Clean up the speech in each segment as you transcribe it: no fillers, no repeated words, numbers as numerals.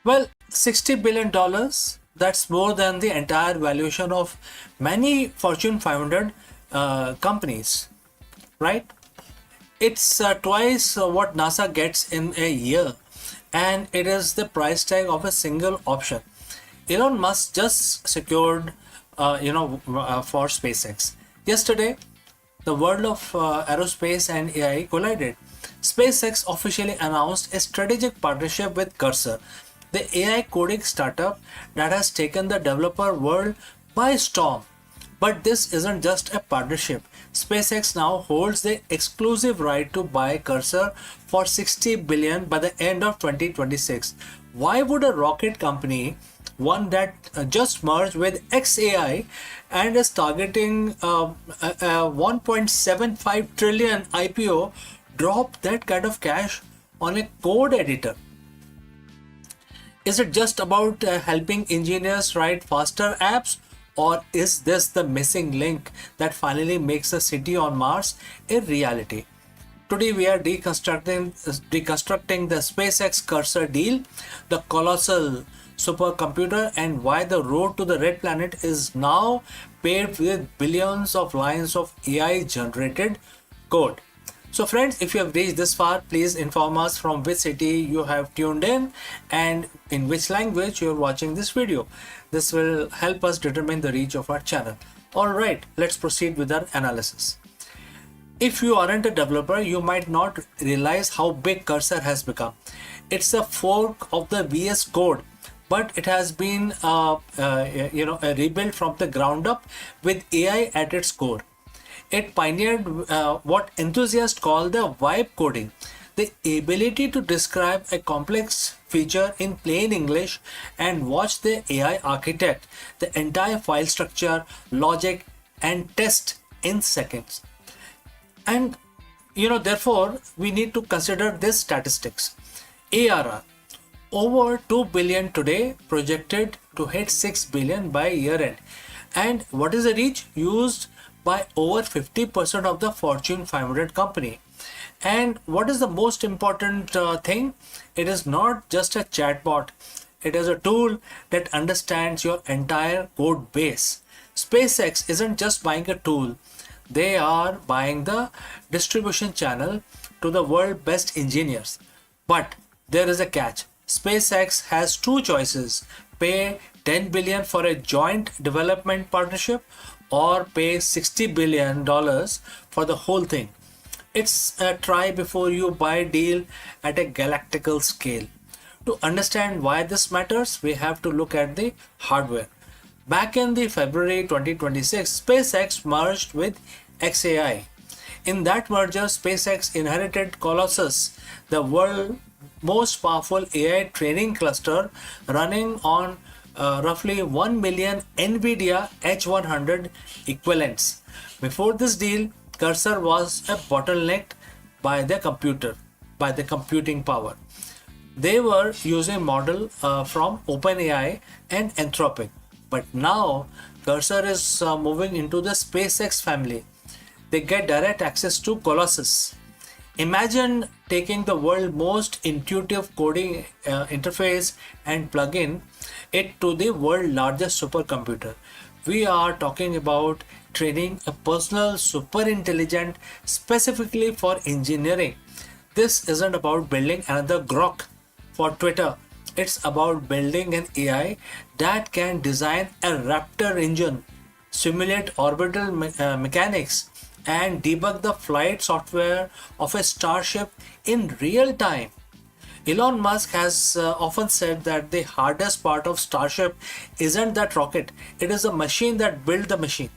Well, $60 billion, that's more than the entire valuation of many Fortune 500 companies, right? It's twice what NASA gets in a year, and it is the price tag of a single option. Elon Musk just secured, for SpaceX. Yesterday, the world of aerospace and AI collided. SpaceX officially announced a strategic partnership with Cursor, the AI coding startup that has taken the developer world by storm. But this isn't just a partnership. SpaceX now holds the exclusive right to buy Cursor for 60 billion by the end of 2026. Why would a rocket company, one that just merged with XAI and is targeting a 1.75 trillion IPO, drop that kind of cash on a code editor? Is it just about helping engineers write faster apps, or is this the missing link that finally makes the city on Mars a reality? Today we are deconstructing the SpaceX Cursor deal, the colossal supercomputer, and why the road to the red planet is now paved with billions of lines of AI generated code. So friends, if you have reached this far, please inform us from which city you have tuned in and in which language you are watching this video. This will help us determine the reach of our channel. Alright, let's proceed with our analysis. If you aren't a developer, you might not realize how big Cursor has become. It's a fork of the VS Code, but it has been rebuilt from the ground up with AI at its core. It pioneered what enthusiasts call the vibe coding, the ability to describe a complex feature in plain English and watch the AI architect the entire file structure, logic, and test in seconds. And therefore, we need to consider this statistics. ARR, over 2 billion today, projected to hit 6 billion by year end. And what is the reach? Used by over 50% of the Fortune 500 company. And what is the most important thing? It is not just a chatbot. It is a tool that understands your entire code base. SpaceX isn't just buying a tool. They are buying the distribution channel to the world's best engineers. But there is a catch. SpaceX has two choices: pay 10 billion for a joint development partnership, or pay $60 billion for the whole thing. It's a try before you buy deal at a galactical scale. To understand why this matters, we have to look at the hardware. Back in the February 2026, SpaceX merged with XAI. In that merger, SpaceX inherited Colossus, the world's most powerful AI training cluster running on roughly 1 million NVIDIA H100 equivalents. Before this deal, Cursor was a bottleneck by the computing power. They were using model from OpenAI and Anthropic. But now Cursor is moving into the SpaceX family. They get direct access to Colossus. Imagine taking the world's most intuitive coding interface and plug-in it to the world's largest supercomputer. We are talking about training a personal super intelligent specifically for engineering. This isn't about building another Grok for Twitter. It's about building an AI that can design a Raptor engine, simulate orbital mechanics, and debug the flight software of a starship in real time. Elon Musk has often said that the hardest part of Starship isn't that rocket, it is the machine that built the machine.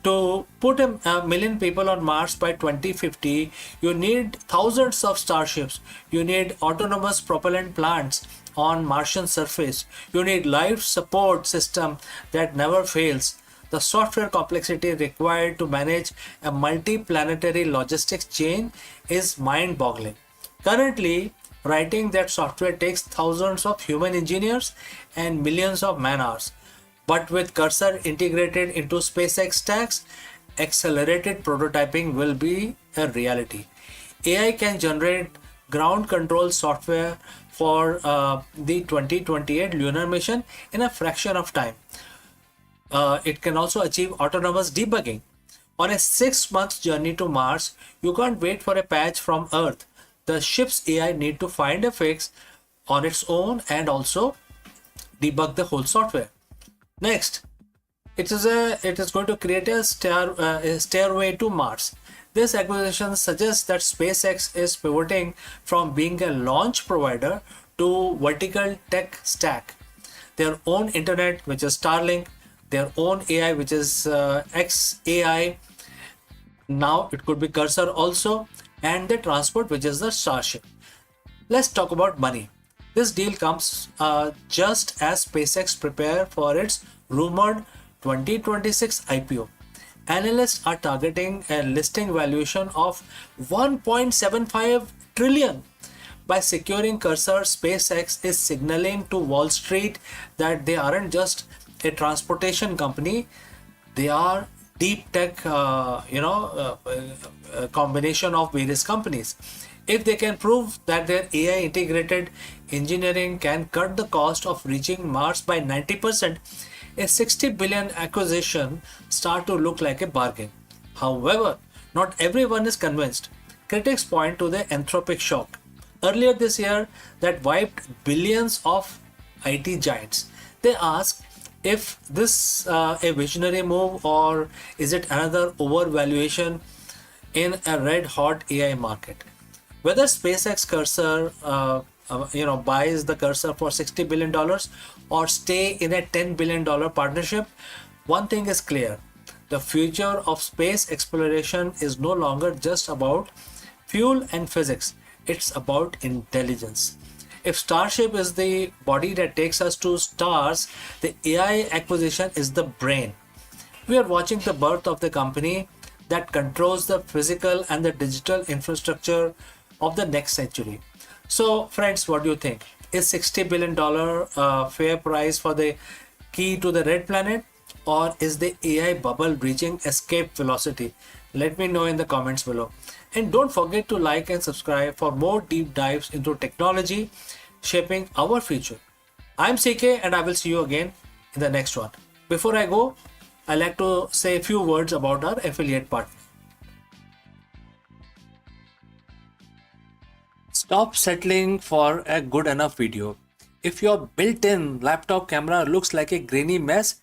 To put a million people on Mars by 2050, you need thousands of starships. You need autonomous propellant plants on Martian surface. You need life support system that never fails. The software complexity required to manage a multi-planetary logistics chain is mind-boggling. Currently, writing that software takes thousands of human engineers and millions of man-hours. But with Cursor integrated into SpaceX stacks, accelerated prototyping will be a reality. AI can generate ground control software for the 2028 lunar mission in a fraction of time. It can also achieve autonomous debugging. On a 6 month journey to Mars, you can't wait for a patch from Earth. The ship's AI need to find a fix on its own and also debug the whole software. Next, it is going to create a stairway to Mars. This acquisition suggests that SpaceX is pivoting from being a launch provider to vertical tech stack. Their own internet, which is Starlink, their own AI, which is XAI. Now it could be Cursor also, and the transport, which is the Starship. Let's talk about money. This deal comes just as SpaceX prepare for its rumored 2026 IPO. Analysts are targeting a listing valuation of 1.75 trillion. By securing Cursor, SpaceX is signaling to Wall Street that they aren't just a transportation company, they are deep tech, combination of various companies. If they can prove that their AI integrated engineering can cut the cost of reaching Mars by 90%, a 60 billion acquisition start to look like a bargain. However, not everyone is convinced. Critics point to the anthropic shock earlier this year that wiped billions of IT giants. They ask if this a visionary move or is it another overvaluation in a red hot AI market. Whether SpaceX Cursor buys the Cursor for $60 billion or stay in a $10 billion partnership, one thing is clear: the future of space exploration is no longer just about fuel and physics, it's about intelligence. If Starship is the body that takes us to stars, the AI acquisition is the brain. We are watching the birth of the company that controls the physical and the digital infrastructure of the next century. So, friends, what do you think? Is $60 billion fair price for the key to the red planet, or is the AI bubble reaching escape velocity? Let me know in the comments below. And don't forget to like and subscribe for more deep dives into technology shaping our future. I'm CK and I will see you again in the next one. Before I go, I like to say a few words about our affiliate partner. Stop settling for a good enough video. If your built-in laptop camera looks like a grainy mess,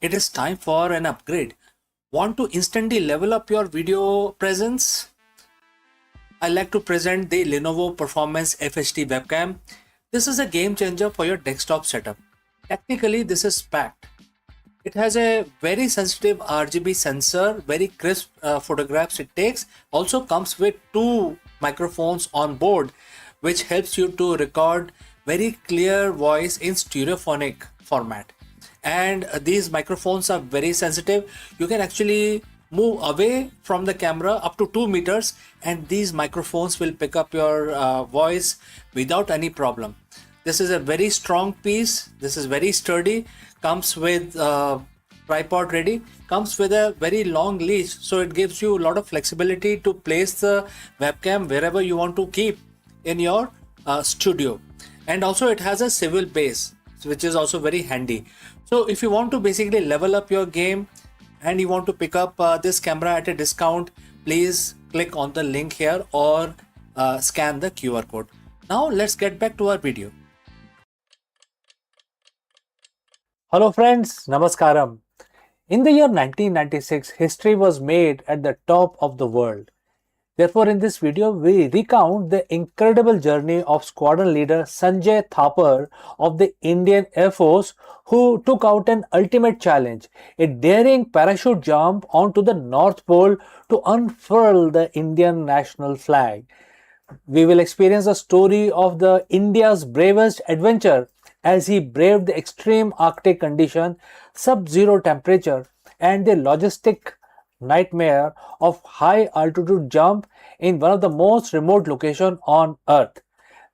it is time for an upgrade. Want to instantly level up your video presence? I like to present the Lenovo Performance FHD webcam. This is a game changer for your desktop setup. Technically, this is packed. It has a very sensitive RGB sensor, very crisp photographs it takes. Also comes with two microphones on board, which helps you to record very clear voice in stereophonic format. And these microphones are very sensitive. You can actually move away from the camera up to 2 meters and these microphones will pick up your voice without any problem. This is a very strong piece. This is very sturdy. Comes with tripod ready. Comes with a very long leash, so it gives you a lot of flexibility to place the webcam wherever you want to keep in your studio. And also it has a swivel base, which is also very handy. So if you want to basically level up your game and you want to pick up this camera at a discount, please click on the link here or scan the QR code. Now let's get back to our video. Hello friends, Namaskaram. In the year 1996, history was made at the top of the world. Therefore, in this video, we recount the incredible journey of squadron leader Sanjay Thapar of the Indian Air Force, who took out an ultimate challenge, a daring parachute jump onto the North Pole to unfurl the Indian national flag. We will experience the story of the India's bravest adventure as he braved the extreme Arctic condition, sub-zero temperature, and the logistic nightmare of high altitude jump in one of the most remote locations on earth.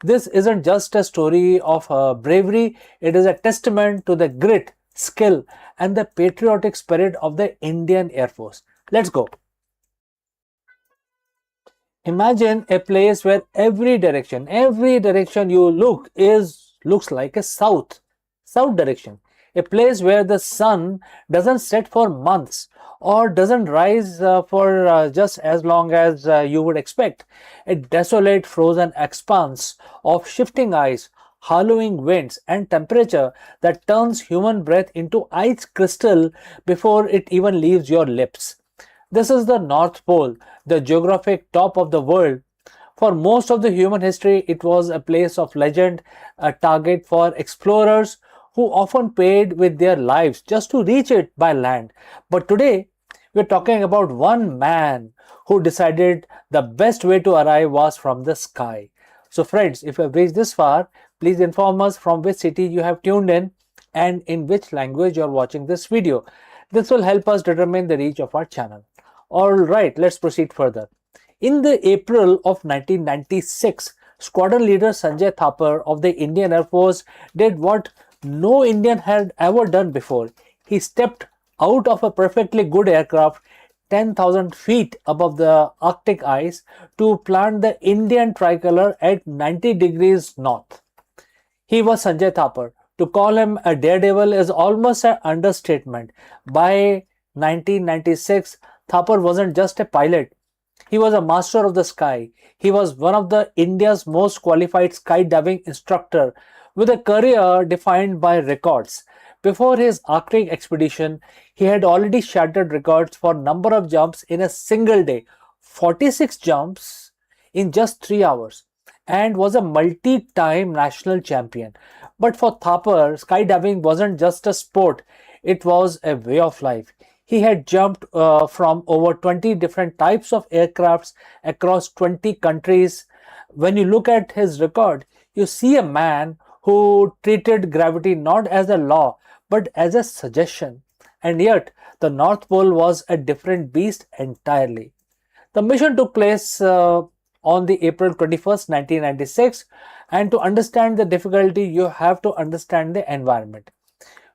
This isn't just a story of bravery, it is a testament to the grit, skill, and the patriotic spirit of the Indian Air Force. Let's go. Imagine a place where every direction you look looks like a south direction. A place where the sun doesn't set for months or doesn't rise for just as long as you would expect. A desolate frozen expanse of shifting ice, howling winds and temperature that turns human breath into ice crystal before it even leaves your lips. This is the North Pole, the geographic top of the world. For most of the human history, it was a place of legend, a target for explorers who often paid with their lives just to reach it by land. But today, we're talking about one man who decided the best way to arrive was from the sky. So, friends, if you have reached this far, please inform us from which city you have tuned in and in which language you are watching this video. This will help us determine the reach of our channel. Alright, let's proceed further. In the April of 1996, squadron leader Sanjay Thapar of the Indian Air Force did what no Indian had ever done before. He stepped out of a perfectly good aircraft 10,000 feet above the Arctic ice to plant the Indian tricolor at 90 degrees north. He was Sanjay Thapar. To call him a daredevil is almost an understatement. By 1996, Thapar wasn't just a pilot. He was a master of the sky. He was one of the India's most qualified skydiving instructor with a career defined by records. Before his Arctic expedition, he had already shattered records for number of jumps in a single day, 46 jumps in just 3 hours, and was a multi-time national champion. But for Thapar, skydiving wasn't just a sport, it was a way of life. He had jumped from over 20 different types of aircrafts across 20 countries. When you look at his record, you see a man who treated gravity not as a law but as a suggestion. And yet, the North Pole was a different beast entirely. The mission took place on the April 21st, 1996, and to understand the difficulty, you have to understand the environment.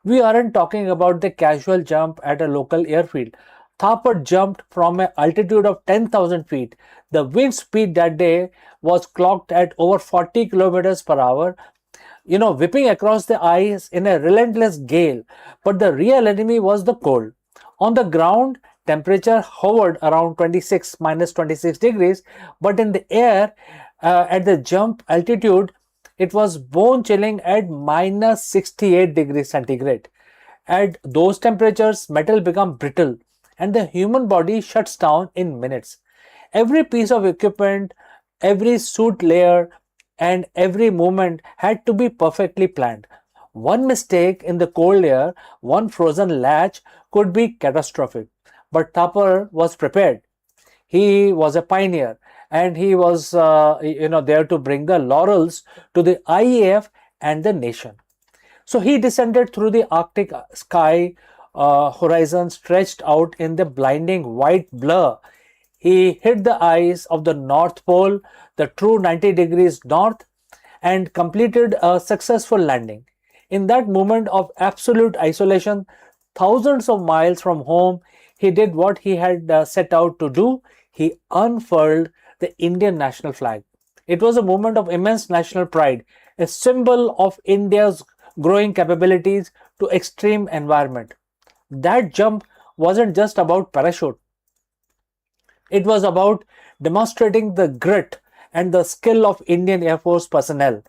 We aren't talking about the casual jump at a local airfield. Thapar jumped from an altitude of 10,000 feet. The wind speed that day was clocked at over 40 kilometers per hour, whipping across the ice in a relentless gale. But the real enemy was the cold. On the ground, temperature hovered around 26 degrees, but in the air, at the jump altitude, it was bone chilling at minus 68 degrees centigrade. At those temperatures, metal becomes brittle and the human body shuts down in minutes. Every piece of equipment, every suit layer, and every movement had to be perfectly planned. One mistake in the cold air, one frozen latch could be catastrophic. But Thapar was prepared. He was a pioneer, and he was there to bring the laurels to the IAF and the nation. So he descended through the Arctic sky, horizon stretched out in the blinding white blur. He hit the ice of the North Pole, the true 90 degrees north, and completed a successful landing. In that moment of absolute isolation, thousands of miles from home, he did what he had set out to do. He unfurled the Indian national flag. It was a moment of immense national pride, a symbol of India's growing capabilities to extreme environment. That jump wasn't just about parachute. It was about demonstrating the grit and the skill of Indian Air Force personnel.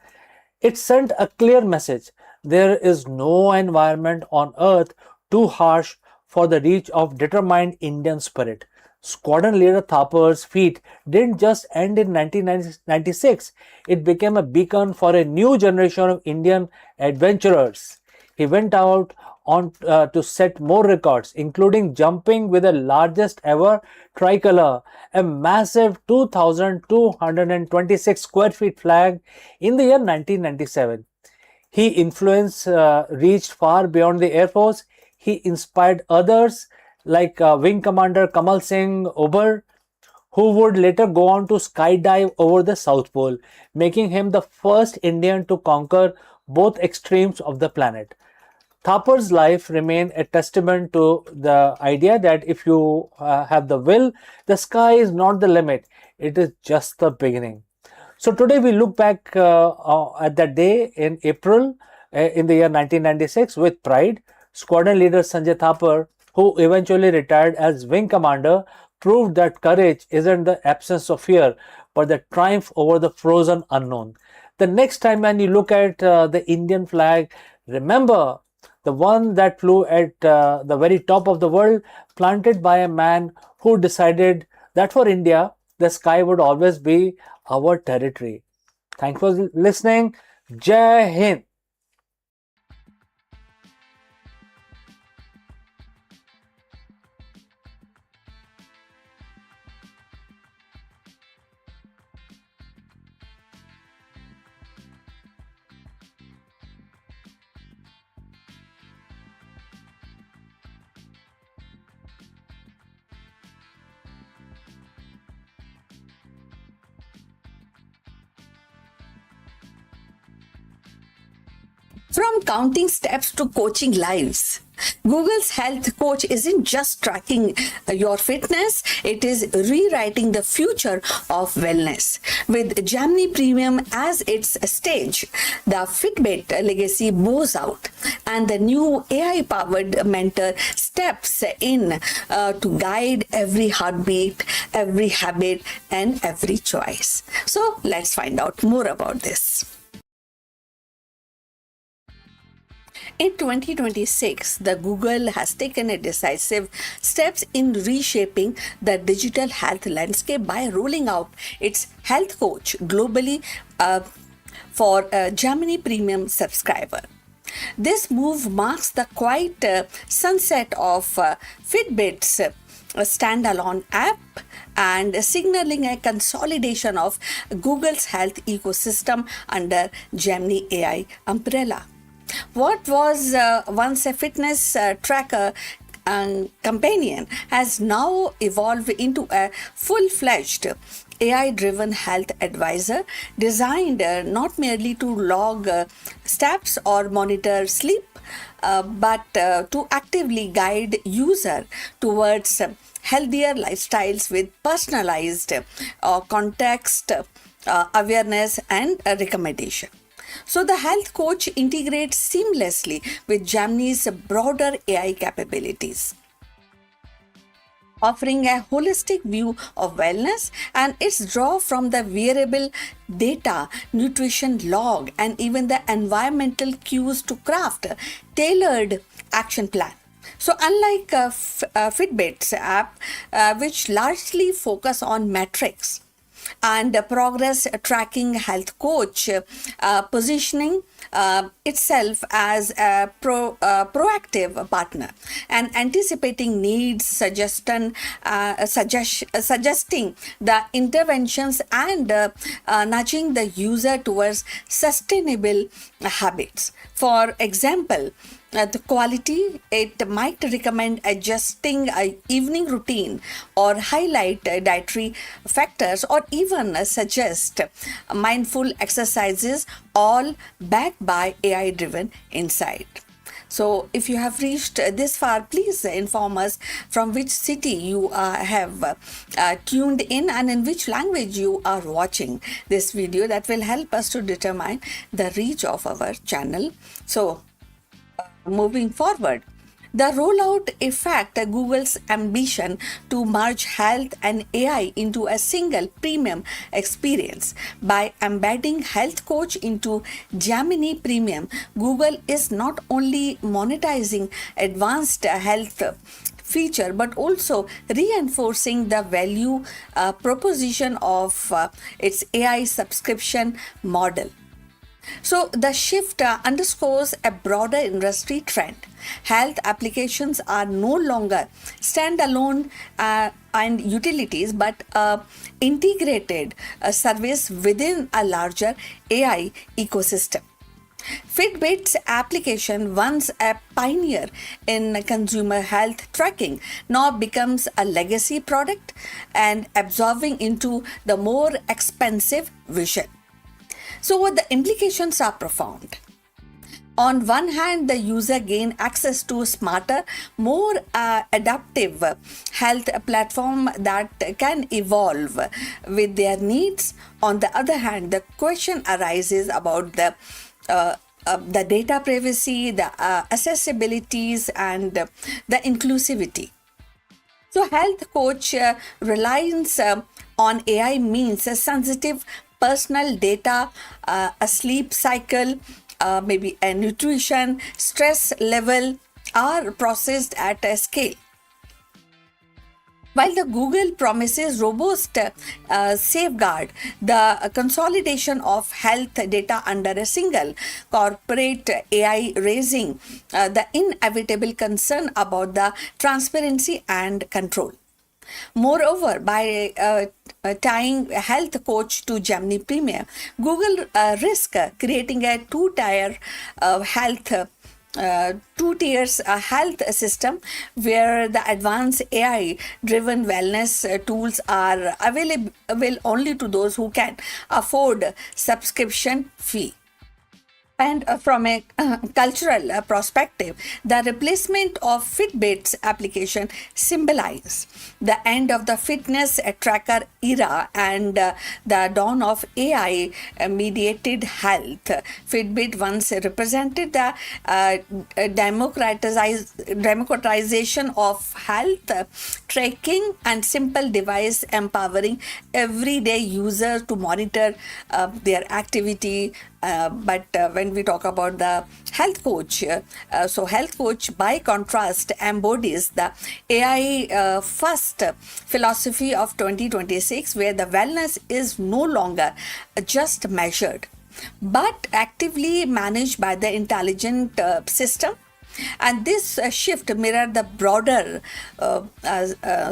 It sent a clear message. There is no environment on earth too harsh for the reach of determined Indian spirit. Squadron leader Thapar's feat didn't just end in 1996. It became a beacon for a new generation of Indian adventurers. He went out on to set more records, including jumping with the largest ever tricolor, a massive 2,226 square feet flag in the year 1997. His influence reached far beyond the Air Force. He inspired others like Wing Commander Kamal Singh Ober, who would later go on to skydive over the South Pole, making him the first Indian to conquer both extremes of the planet. Thapar's life remained a testament to the idea that if you have the will, the sky is not the limit. it is just the beginning. So today we look back at that day in April in the year 1996 with pride. Squadron leader Sanjay Thapar, who eventually retired as wing commander, proved that courage isn't the absence of fear, but the triumph over the frozen unknown. The next time when you look at the Indian flag, remember the one that flew at the very top of the world, planted by a man who decided that for India, the sky would always be our territory. Thanks for listening. Jai Hind. From counting steps to coaching lives, Google's health coach isn't just tracking your fitness, it is rewriting the future of wellness. With Gemini Premium as its stage, the Fitbit legacy bows out, and the new AI powered mentor steps in to guide every heartbeat, every habit, and every choice. So, let's find out more about this. In 2026, the Google has taken a decisive steps in reshaping the digital health landscape by rolling out its health coach globally for a Gemini Premium subscriber. This move marks the quiet sunset of Fitbit's standalone app and signaling a consolidation of Google's health ecosystem under Gemini AI umbrella. What was once a fitness tracker and companion has now evolved into a full fledged AI driven health advisor designed not merely to log steps or monitor sleep, but to actively guide user towards healthier lifestyles with personalized context awareness and recommendation. So the health coach integrates seamlessly with Gemini's broader AI capabilities, offering a holistic view of wellness, and its draw from the wearable data, nutrition log, and even the environmental cues to craft a tailored action plan. So, unlike Fitbit's app, which largely focus on metrics, and progress tracking health coach positioning itself as a proactive partner and anticipating needs suggesting the interventions and nudging the user towards sustainable habits. For example, the quality, it might recommend adjusting a evening routine or highlight dietary factors or even suggest mindful exercises, all backed by AI driven insight. So, if you have reached this far, please inform us from which city you have tuned in and in which language you are watching this video. That will help us to determine the reach of our channel. So, moving forward, the rollout effect Google's ambition to merge health and AI into a single premium experience. By embedding health coach into Gemini Premium, Google is not only monetizing advanced health feature but also reinforcing the value proposition of its AI subscription model. So the shift underscores a broader industry trend. Health applications are no longer standalone and utilities, but integrated service within a larger AI ecosystem. Fitbit's application, once a pioneer in consumer health tracking, now becomes a legacy product and absorbing into the more expensive vision. So, what the implications are profound. On one hand, the user gain access to smarter, more adaptive health platform that can evolve with their needs. On the other hand, the question arises about the data privacy, the accessibilities, and the inclusivity. So, health coach reliance on AI means a sensitive personal data, a sleep cycle, maybe a nutrition, stress level are processed at a scale. While the Google promises robust safeguard, the consolidation of health data under a single corporate AI raising the inevitable concern about the transparency and control. Moreover, by tying a health coach to Gemini Premier, Google risk creating a two tiers health system where the advanced AI driven wellness tools are available only to those who can afford subscription fee. And from a cultural perspective, the replacement of Fitbit's application symbolize the end of the fitness tracker era and the dawn of AI mediated health. Fitbit once represented the democratization of health tracking and simple device empowering everyday user to monitor their activity. But when we talk about the health coach, so health coach by contrast embodies the AI first philosophy of 2026, where the wellness is no longer just measured but actively managed by the intelligent system. And this shift mirror the broader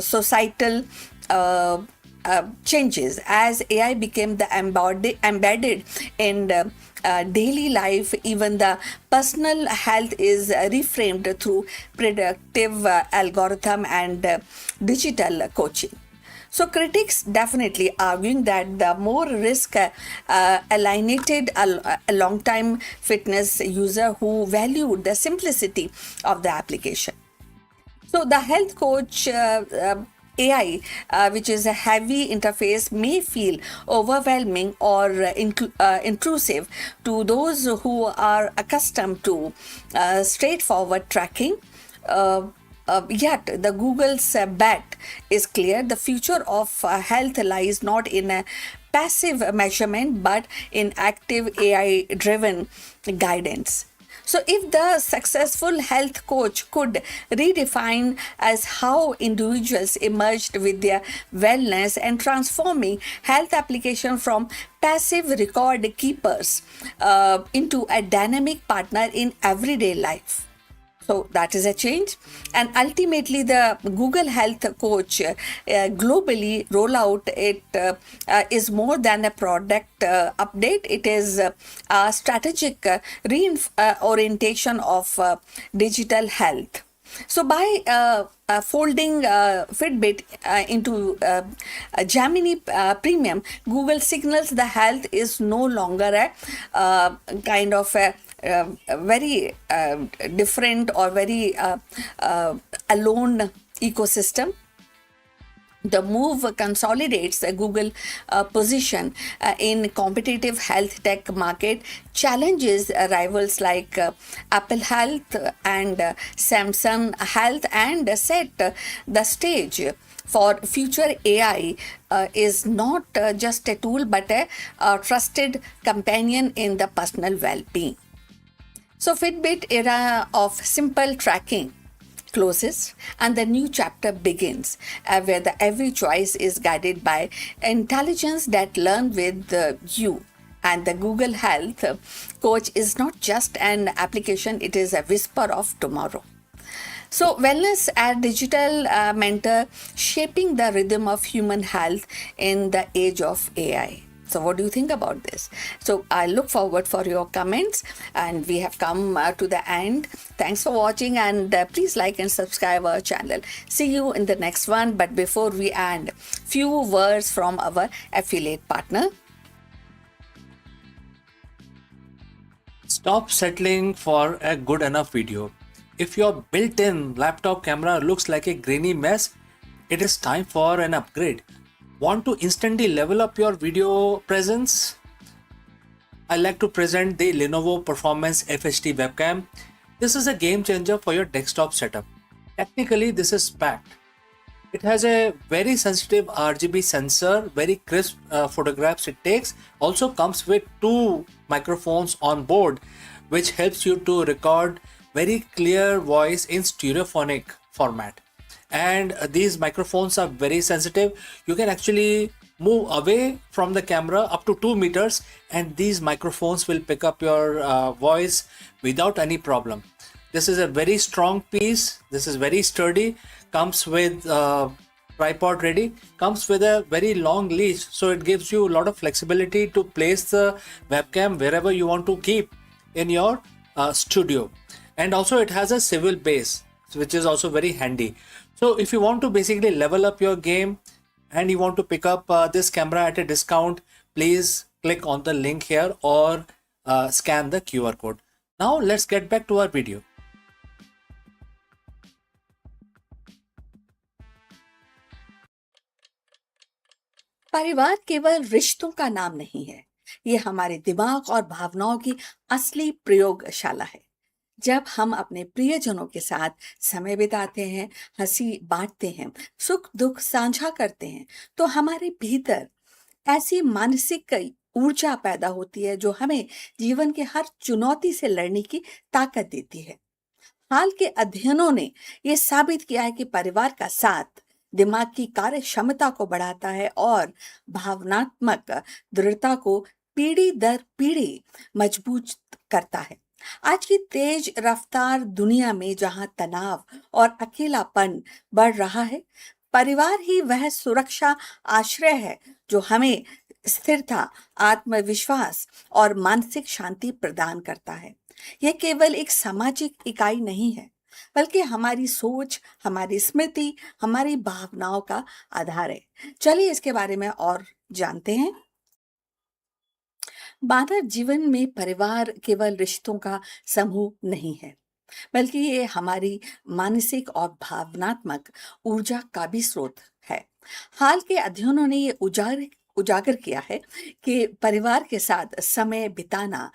societal changes as AI became the embedded in daily life. Even the personal health is reframed through predictive algorithm and digital coaching. So critics definitely arguing that the more risk alienated a long-time fitness user who valued the simplicity of the application. So the health coach AI, which is a heavy interface, may feel overwhelming or intrusive to those who are accustomed to straightforward tracking. Yet, the Google's bet is clear. The future of health lies not in a passive measurement but in active AI driven guidance. So, if the successful health coach could redefine as how individuals emerged with their wellness and transforming health application from passive record keepers into a dynamic partner in everyday life. So that is a change. And ultimately, the Google Health Coach globally rollout is more than a product update. It is a strategic orientation of digital health. So by folding Fitbit into Gemini Premium, Google signals the health is no longer a kind of a very different or very alone ecosystem. The move consolidates the Google position in competitive health tech market, challenges rivals like Apple Health and Samsung Health, and set the stage for future AI is not just a tool but a trusted companion in the personal well-being. So Fitbit era of simple tracking closes and the new chapter begins where the every choice is guided by intelligence that learn with you. And the Google Health Coach is not just an application, it is a whisper of tomorrow. So wellness as digital mentor shaping the rhythm of human health in the age of AI. So what do you think about this? So I look forward for your comments, and we have come to the end. Thanks for watching, and please like and subscribe our channel. See you in the next one. But before we end, few words from our affiliate partner. Stop settling for a good enough video. If your built in laptop camera looks like a grainy mess, it is time for an upgrade. Want to instantly level up your video presence? I like to present the Lenovo Performance FHD webcam. This is a game changer for your desktop setup. Technically, this is packed. It has a very sensitive RGB sensor, very crisp photographs it takes. Also comes with two microphones on board, which helps you to record very clear voice in stereophonic format. And these microphones are very sensitive. You can actually move away from the camera up to 2 meters, and these microphones will pick up your voice without any problem. This is a very strong piece. This is very sturdy. Comes with tripod ready. Comes with a very long leash, so it gives you a lot of flexibility to place the webcam wherever you want to keep in your studio. And also it has a swivel base, which is also very handy. So if you want to basically level up your game and you want to pick up this camera at a discount, please click on the link here or scan the QR code. Now let's get back to our video. परिवार केवल रिश्तों का नाम नहीं है, ये हमारे दिमाग और भावनाओं की असली प्रयोगशाला है। जब हम अपने प्रियजनों के साथ समय बिताते हैं, हंसी बांटते हैं, सुख दुख साझा करते हैं, तो हमारे भीतर ऐसी मानसिक ऊर्जा पैदा होती है जो हमें जीवन के हर चुनौती से लड़ने की ताकत देती है। हाल के अध्ययनों ने यह साबित किया है कि परिवार का साथ दिमाग की कार्य क्षमता को बढ़ाता है और भावनात्मक दृढ़ता को पीढ़ी दर पीढ़ी मजबूत करता है। आज की तेज रफ्तार दुनिया में जहां तनाव और अकेलापन बढ़ रहा है, परिवार ही वह सुरक्षा आश्रय है जो हमें स्थिरता, आत्मविश्वास और मानसिक शांति प्रदान करता है। यह केवल एक सामाजिक इकाई नहीं है, बल्कि हमारी सोच, हमारी स्मृति, हमारी भावनाओं का आधार है। चलिए इसके बारे में और जानते हैं। मानव जीवन में परिवार केवल रिश्तों का समूह नहीं है, बल्कि ये हमारी मानसिक और भावनात्मक ऊर्जा का भी स्रोत है। हाल के अध्ययनों ने ये उजागर किया है कि परिवार के साथ समय बिताना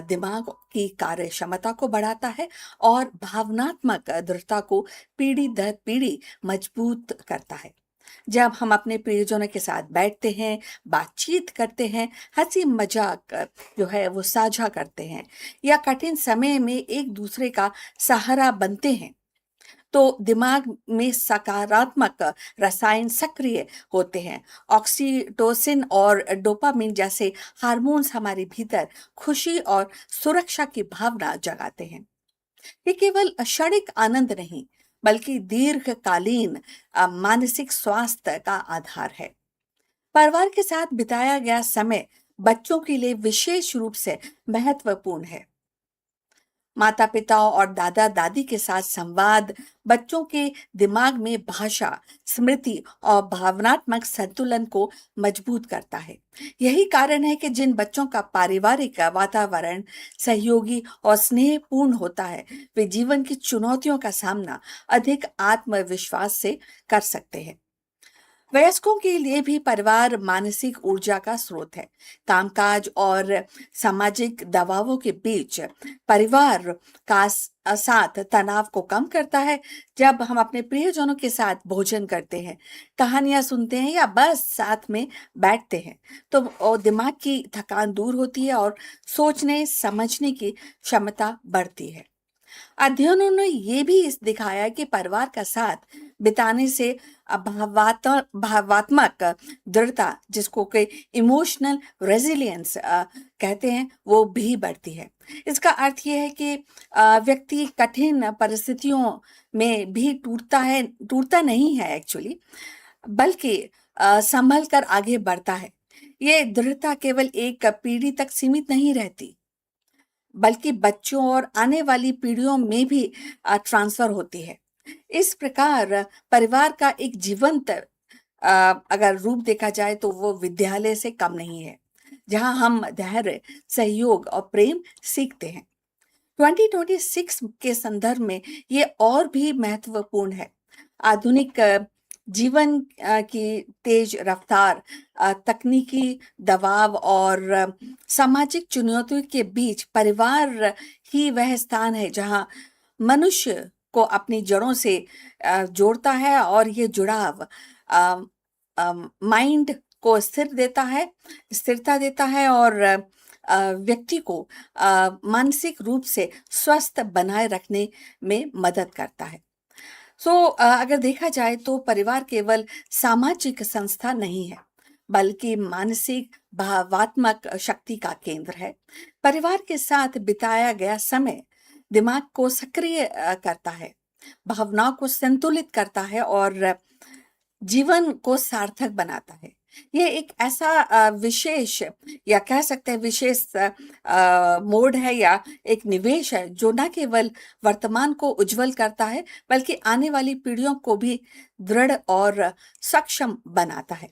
दिमाग की कार्य क्षमता को बढ़ाता है और भावनात्मक दृढ़ता को पीढ़ी दर पीढ़ी मजबूत करता है। जब हम अपने प्रियजनों के साथ बैठते हैं, बातचीत करते हैं, हंसी मजाक जो है वो साझा करते हैं या कठिन समय में एक दूसरे का सहारा बनते हैं, तो दिमाग में सकारात्मक रसायन सक्रिय होते हैं। ऑक्सीटोसिन और डोपामिन जैसे हार्मोन्स हमारे भीतर खुशी और सुरक्षा की भावना जगाते हैं। ये केवल क्षणिक आनंद नहीं, बल्कि दीर्घकालीन मानसिक स्वास्थ्य का आधार है। परिवार के साथ बिताया गया समय बच्चों के लिए विशेष रूप से महत्वपूर्ण है। माता पिता और दादा दादी के साथ संवाद बच्चों के दिमाग में भाषा, स्मृति और भावनात्मक संतुलन को मजबूत करता है। यही कारण है कि जिन बच्चों का पारिवारिक वातावरण सहयोगी और स्नेहपूर्ण होता है, वे जीवन की चुनौतियों का सामना अधिक आत्मविश्वास से कर सकते हैं। वयस्कों के लिए भी परिवार मानसिक ऊर्जा का स्रोत है। कामकाज और सामाजिक दबावों के बीच परिवार का साथ तनाव को कम करता है। जब हम अपने प्रियजनों के साथ भोजन करते हैं, कहानियां सुनते हैं या बस साथ में बैठते हैं, तो दिमाग की थकान दूर होती है और सोचने समझने की क्षमता बढ़ती है। अध्ययनों ने ये भी इस दिखाया कि परिवार का साथ बिताने से भावात्मक दृढ़ता, जिसको कि इमोशनल रेजिलियंस कहते हैं, वो भी बढ़ती है। इसका अर्थ ये है कि व्यक्ति कठिन परिस्थितियों में भी टूटता नहीं है एक्चुअली, बल्कि संभल कर आगे बढ़ता है। ये दृढ़ता केवल एक पीढ़ी तक सीमित नहीं रहती, बल्कि बच्चों और आने वाली पीढ़ियों में भी ट्रांसफर होती है। इस प्रकार परिवार का एक जीवंत अगर रूप देखा जाए तो वो विद्यालय से कम नहीं है, जहां हम धैर्य, सहयोग और प्रेम सीखते हैं। 2026 के संदर्भ में ये और भी महत्वपूर्ण है। आधुनिक जीवन की तेज रफ्तार, तकनीकी दबाव और सामाजिक चुनौतियों के बीच परिवार ही वह स्थान है जहां मनुष्य को अपनी जड़ों से जोड़ता है, और ये जुड़ाव माइंड को स्थिरता देता है और व्यक्ति को मानसिक रूप से स्वस्थ बनाए रखने में मदद करता है। अगर देखा जाए तो परिवार केवल सामाजिक संस्था नहीं है, बल्कि मानसिक भावात्मक शक्ति का केंद्र है। परिवार के साथ बिताया गया समय दिमाग को सक्रिय करता है, भावनाओं को संतुलित करता है और जीवन को सार्थक बनाता है। ये एक ऐसा विशेष, या कह सकते हैं विशेष मोड है या एक निवेश है जो न केवल वर्तमान को उज्जवल करता है, बल्कि आने वाली पीढ़ियों को भी दृढ़ और सक्षम बनाता है।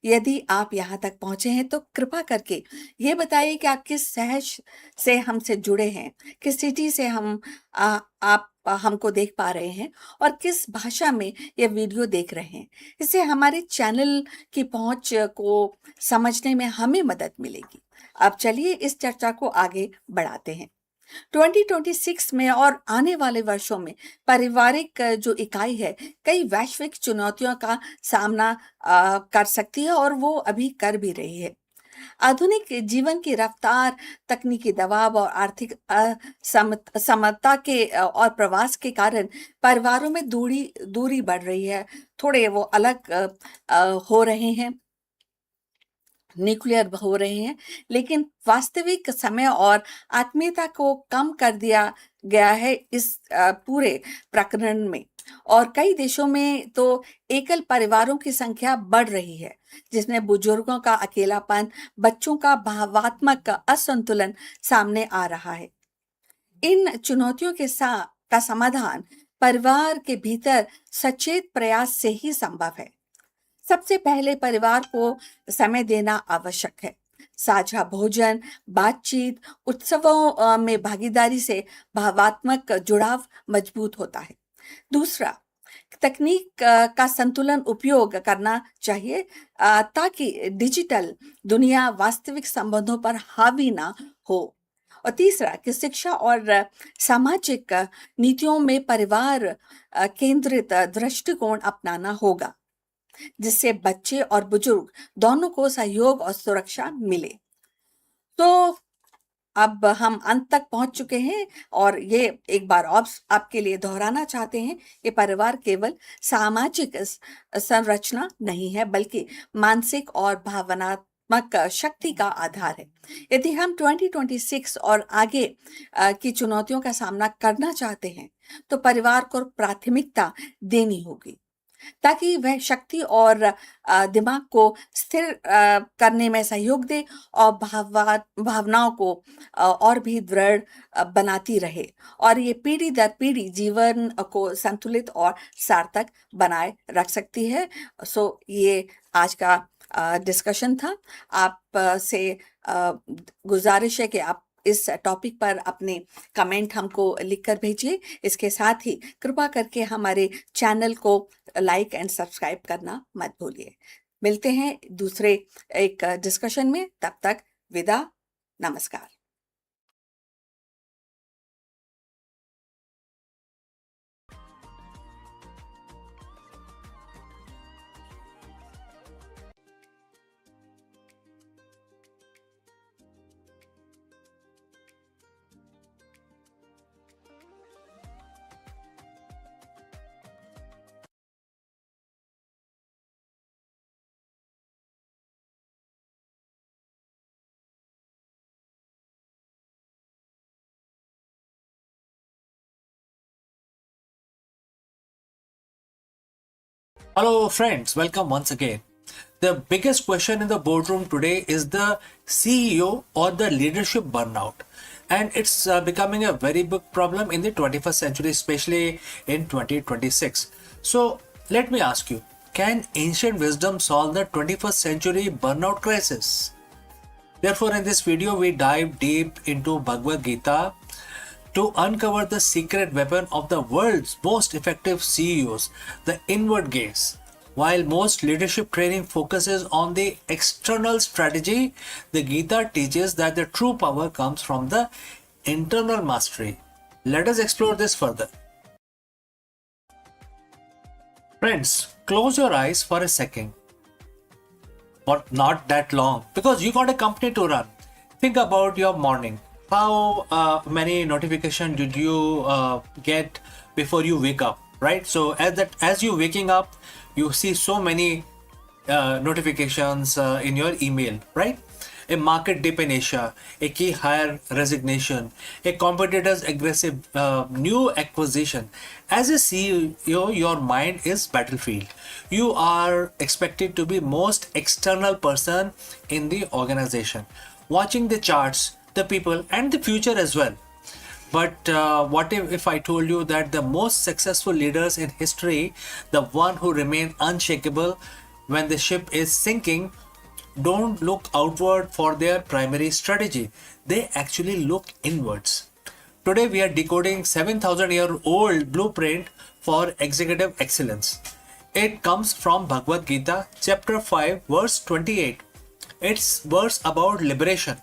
यदि आप यहाँ तक पहुंचे हैं तो कृपा करके ये बताइए कि आप किस सहज से हमसे जुड़े हैं, किस सिटी से आप हमको देख पा रहे हैं और किस भाषा में ये वीडियो देख रहे हैं। इससे हमारे चैनल की पहुंच को समझने में हमें मदद मिलेगी। अब चलिए इस चर्चा को आगे बढ़ाते हैं। 2026 में और आने वाले वर्षों में पारिवारिक जो इकाई है, कई वैश्विक चुनौतियों का सामना कर सकती है और वो अभी कर भी रही है। आधुनिक जीवन की रफ्तार, तकनीकी दबाव और आर्थिक असमता के और प्रवास के कारण परिवारों में दूरी बढ़ रही है। थोड़े वो अलग हो रहे हैं, न्यूक्लियर हो रहे हैं, लेकिन वास्तविक समय और आत्मीयता को कम कर दिया गया है इस पूरे प्रकरण में। और कई देशों में तो एकल परिवारों की संख्या बढ़ रही है, जिसमें बुजुर्गों का अकेलापन, बच्चों का भावात्मक असंतुलन सामने आ रहा है। इन चुनौतियों का समाधान परिवार के भीतर सचेत प्रयास से ही संभव है। सबसे पहले परिवार को समय देना आवश्यक है। साझा भोजन, बातचीत, उत्सवों में भागीदारी से भावात्मक जुड़ाव मजबूत होता है। दूसरा, तकनीक का संतुलन उपयोग करना चाहिए ताकि डिजिटल दुनिया वास्तविक संबंधों पर हावी ना हो। और तीसरा, कि शिक्षा और सामाजिक नीतियों में परिवार केंद्रित दृष्टिकोण अपनाना होगा, जिससे बच्चे और बुजुर्ग दोनों को सहयोग और सुरक्षा मिले। तो अब हम अंत तक पहुंच चुके हैं और ये एक बार और आपके लिए दोहराना चाहते हैं कि परिवार केवल सामाजिक संरचना नहीं है, बल्कि मानसिक और भावनात्मक शक्ति का आधार है। यदि हम 2026 और आगे की चुनौतियों का सामना करना चाहते हैं, तो परिवार को प्राथमिकता देनी होगी, ताकि वह शक्ति और दिमाग को स्थिर करने में सहयोग दे और भावनाओं को और भी दृढ़ बनाती रहे, और ये पीढ़ी दर पीढ़ी जीवन को संतुलित और सार्थक बनाए रख सकती है। ये आज का डिस्कशन था। आप से गुजारिश है कि आप इस टॉपिक पर अपने कमेंट हमको लिखकर भेजिए। इसके साथ ही कृपा करके हमारे चैनल को लाइक एंड सब्सक्राइब करना मत भूलिए। मिलते हैं दूसरे एक डिस्कशन में, तब तक विदा, नमस्कार। Hello, friends. Welcome once again. The biggest question in the boardroom today is the CEO or the leadership burnout. And it's becoming a very big problem in the 21st century, especially in 2026. So, let me ask you, can ancient wisdom solve the 21st century burnout crisis? Therefore, in this video, we dive deep into Bhagavad Gita to uncover the secret weapon of the world's most effective CEOs, the inward gaze. While most leadership training focuses on the external strategy, the Gita teaches that the true power comes from the internal mastery. Let us explore this further. Friends, close your eyes for a second, but not that long, because you got a company to run. Think about your morning. How many notifications did you get before you wake up, right? So as you waking up, you see so many notifications in your email, right? A market dip in Asia, a key hire resignation, a competitor's aggressive new acquisition. As a CEO, your mind is battlefield. You are expected to be most external person in the organization, watching the charts, the people, and the future as well. But what if I told you that the most successful leaders in history, the one who remain unshakable when the ship is sinking, don't look outward for their primary strategy. They actually look inwards. Today we are decoding 7,000-year-old blueprint for executive excellence. It comes from Bhagavad Gita, chapter 5, verse 28. It's verse about liberation,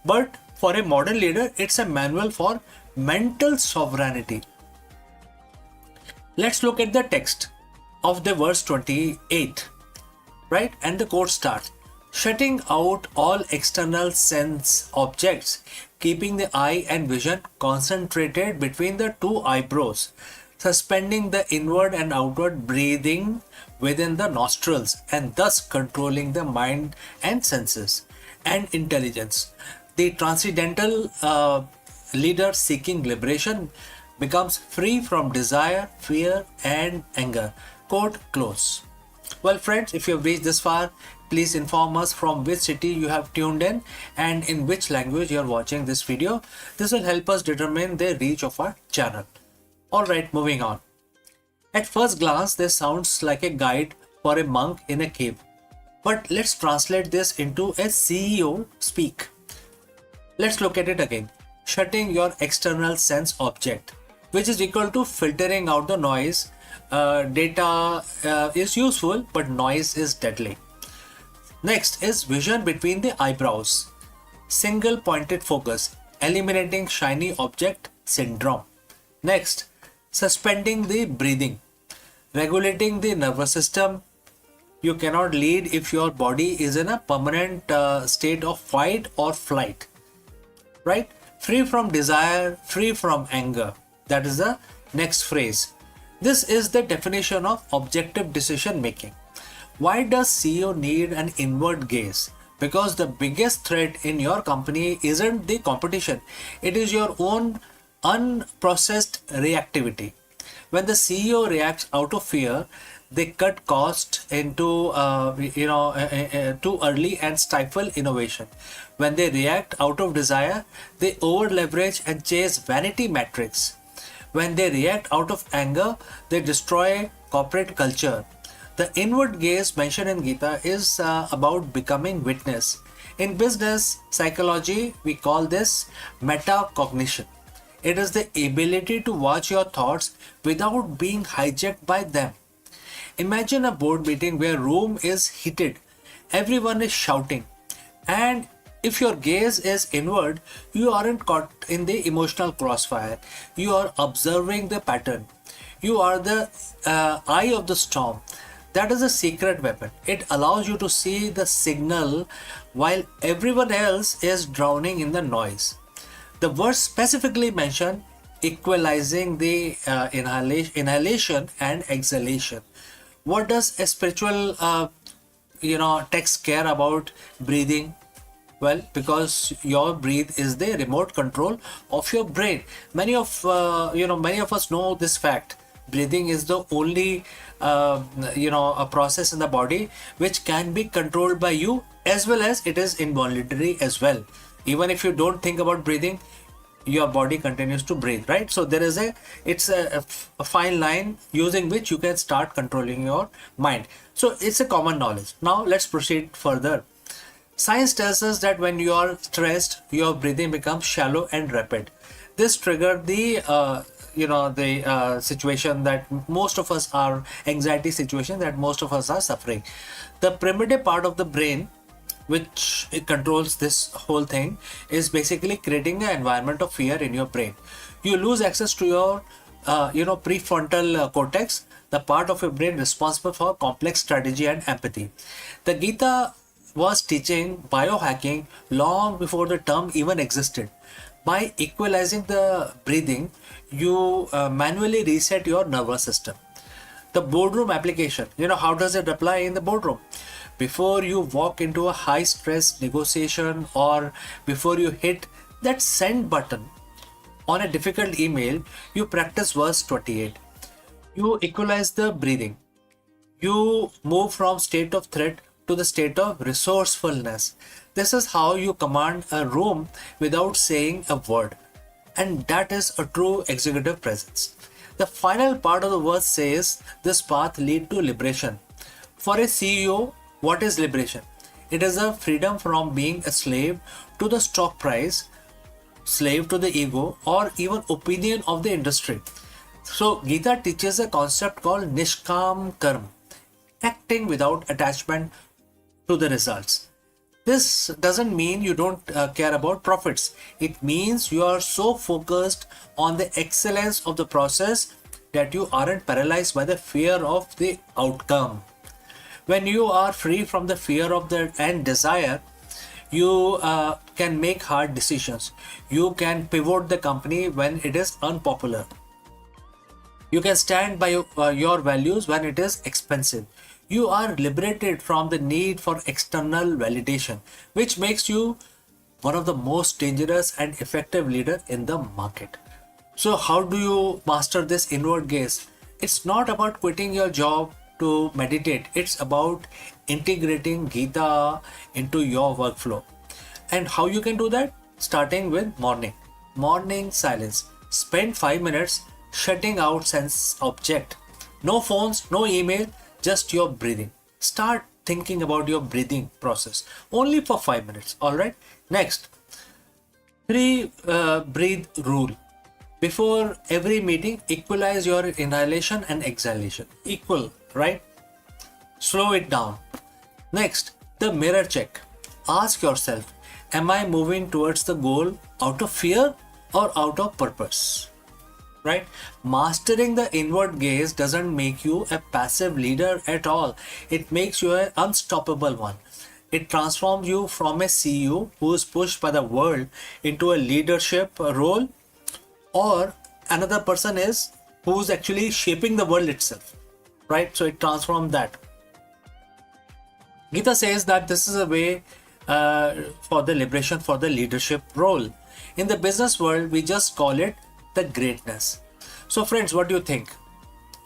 but for a modern leader, it's a manual for mental sovereignty. Let's look at the text of the verse 28, right? And the quote starts, shutting out all external sense objects, keeping the eye and vision concentrated between the two eyebrows, suspending the inward and outward breathing within the nostrils, and thus controlling the mind and senses and intelligence. The transcendental leader seeking liberation becomes free from desire, fear, and anger. Quote close. Well, friends, if you have reached this far, please inform us from which city you have tuned in and in which language you are watching this video. This will help us determine the reach of our channel. Alright, moving on. At first glance, this sounds like a guide for a monk in a cave. But let's translate this into a CEO speak. Let's look at it again. Shutting your external sense object, which is equal to filtering out the noise. Data is useful, but noise is deadly. Next is vision between the eyebrows. Single pointed focus, eliminating shiny object syndrome. Next, suspending the breathing, regulating the nervous system. You cannot lead if your body is in a permanent state of fight or flight, right? Free from desire, free from anger. That is the next phrase. This is the definition of objective decision making. Why does CEO need an inward gaze? Because the biggest threat in your company isn't the competition. It is your own unprocessed reactivity. When the CEO reacts out of fear, they cut cost into too early and stifle innovation. When they react out of desire, they over leverage and chase vanity metrics. When they react out of anger, they destroy corporate culture. The inward gaze mentioned in Gita is about becoming witness. In business psychology, we call this metacognition. It is the ability to watch your thoughts without being hijacked by them. Imagine a board meeting where room is heated, everyone is shouting, and if your gaze is inward, you aren't caught in the emotional crossfire. You are observing the pattern. You are the eye of the storm. That is a secret weapon. It allows you to see the signal while everyone else is drowning in the noise. The verse specifically mentioned equalizing the inhalation and exhalation. What does a spiritual text care about breathing? Well, because your breath is the remote control of your brain. Many of us know this fact. Breathing is the only a process in the body which can be controlled by you, as well as it is involuntary as well. Even if you don't think about breathing, your body continues to breathe, right? So there is a fine line using which you can start controlling your mind. So it's a common knowledge. Now let's proceed further. Science tells us that when you are stressed, your breathing becomes shallow and rapid. This triggered the situation that most of us are anxiety situation that most of us are suffering. The primitive part of the brain, which it controls this whole thing, is basically creating an environment of fear in your brain. You lose access to your prefrontal cortex, the part of your brain responsible for complex strategy and empathy. The Gita was teaching biohacking long before the term even existed. By equalizing the breathing, you manually reset your nervous system. The boardroom application, how does it apply in the boardroom? Before you walk into a high stress negotiation, or before you hit that send button on a difficult email, you practice verse 28. You equalize the breathing. You move from state of threat to the state of resourcefulness. This is how you command a room without saying a word. And that is a true executive presence. The final part of the verse says this path lead to liberation. For a CEO, what is liberation? It is a freedom from being a slave to the stock price, slave to the ego, or even opinion of the industry. So Gita teaches a concept called Nishkam Karma, acting without attachment to the results. This doesn't mean you don't care about profits. It means you are so focused on the excellence of the process that you aren't paralyzed by the fear of the outcome. When you are free from the fear of the and desire, you can make hard decisions. You can pivot the company when it is unpopular. You can stand by your values when it is expensive. You are liberated from the need for external validation, which makes you one of the most dangerous and effective leader in the market. So how do you master this inward gaze? It's not about quitting your job to meditate. It's about integrating Gita into your workflow. And how you can do that? Starting with morning silence. Spend 5 minutes shutting out sense object. No phones, no email, just your breathing. Start thinking about your breathing process only for 5 minutes. All right. Next, 3 breathe rule. Before every meeting, equalize your inhalation and exhalation. Equal, right? Slow it down. Next, the mirror check. Ask yourself, am I moving towards the goal out of fear or out of purpose? Right? Mastering the inward gaze doesn't make you a passive leader at all. It makes you an unstoppable one. It transforms you from a CEO who is pushed by the world into a leadership role, or another person is who's actually shaping the world itself. Right? So it transforms that. Gita says that this is a way for the liberation for the leadership role. In the business world, we just call it the greatness. So friends, what do you think?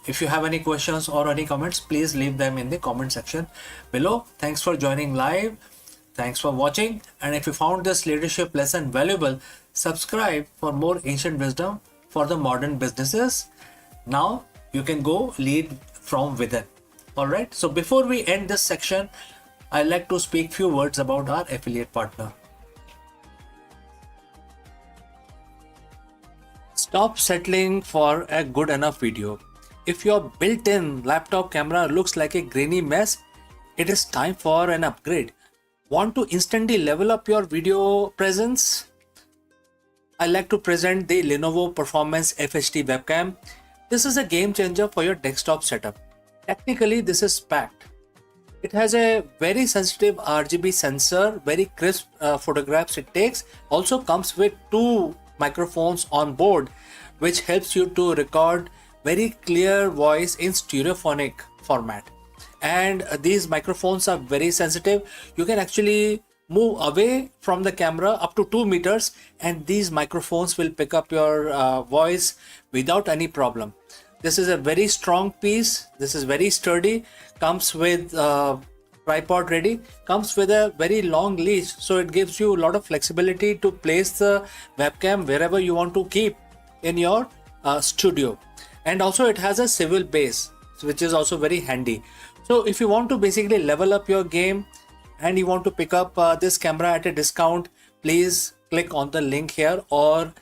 If you have any questions or any comments, please leave them in the comment section below. Thanks for joining live. Thanks for watching. And if you found this leadership lesson valuable, subscribe for more ancient wisdom for the modern businesses. Now you can go lead from within. All right. So before we end this section, I'd like to speak few words about our affiliate partner. Stop settling for a good enough video. If your built-in laptop camera looks like a grainy mess, it is time for an upgrade. Want to instantly level up your video presence? I like to present the Lenovo Performance FHD webcam. This is a game changer for your desktop setup. Technically, this is packed. It has a very sensitive RGB sensor, very crisp photographs it takes. Also comes with 2 microphones on board, which helps you to record very clear voice in stereophonic format. And these microphones are very sensitive. You can actually move away from the camera up to 2 meters and these microphones will pick up your voice without any problem. This is a very strong piece. This is very sturdy. Comes with tripod ready. Comes with a very long leash, so it gives you a lot of flexibility to place the webcam wherever you want to keep in your studio. And also it has a swivel base, which is also very handy. So if you want to basically level up your game, and you want to pick up this camera at a discount, please click on the link here or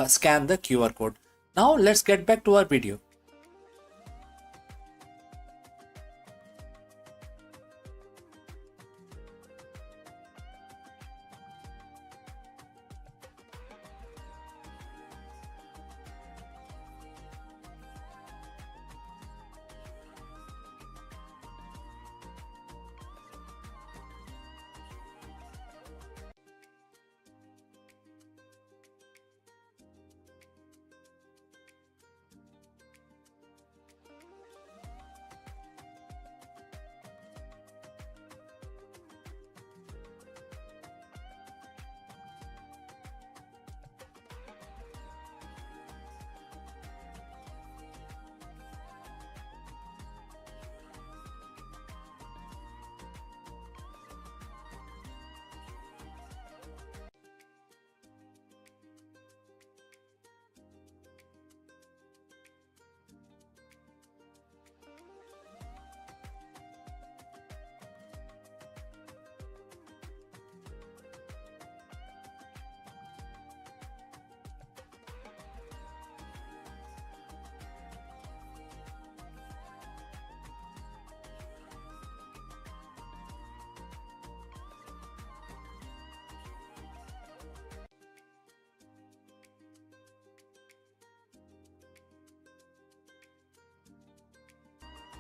scan the QR code. Now let's get back to our video.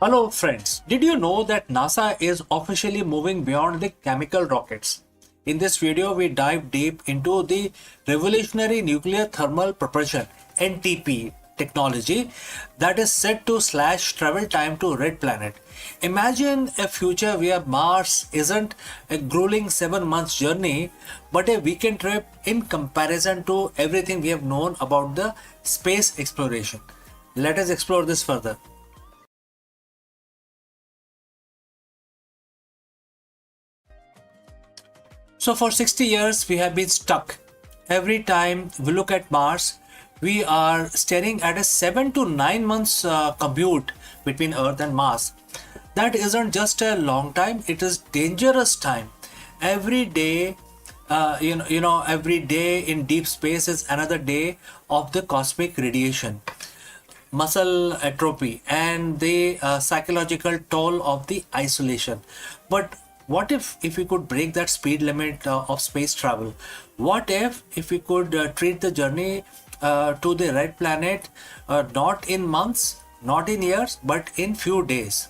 Hello friends, did you know that NASA is officially moving beyond the chemical rockets? In this video, we dive deep into the revolutionary nuclear thermal propulsion (NTP) technology that is set to slash travel time to red planet. Imagine a future where Mars isn't a grueling 7 months journey but a weekend trip in comparison to everything we have known about the space exploration. Let us explore this further. So for 60 years, we have been stuck. Every time we look at Mars, we are staring at a 7 to 9 months commute between Earth and Mars. That isn't just a long time; it is dangerous time. Every day, every day in deep space is another day of the cosmic radiation, muscle atrophy, and the psychological toll of the isolation. But what if we could break that speed limit of space travel? What if we could treat the journey to the red planet not in months, not in years, but in few days,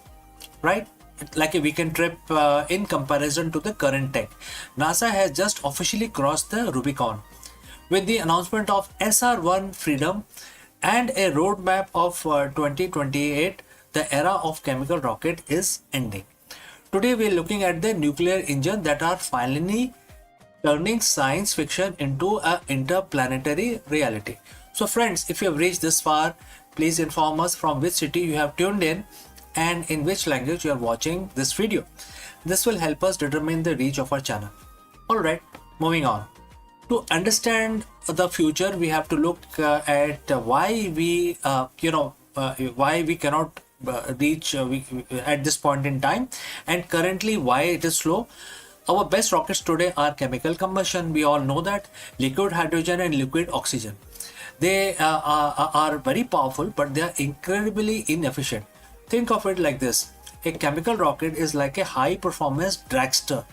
right? Like a weekend trip in comparison to the current tech. NASA has just officially crossed the Rubicon with the announcement of SR1 Freedom and a roadmap of 2028. The era of chemical rocket is ending. Today we are looking at the nuclear engine that are finally turning science fiction into an interplanetary reality. So friends, if you have reached this far, please inform us from which city you have tuned in and in which language you are watching this video. This will help us determine the reach of our channel. Alright, moving on. To understand the future, we have to look at why we cannot reach at this point in time, and currently why it is slow. Our best rockets today are chemical combustion. We all know that liquid hydrogen and liquid oxygen. They are very powerful, but they are incredibly inefficient. Think of it like this. A chemical rocket is like a high performance dragster.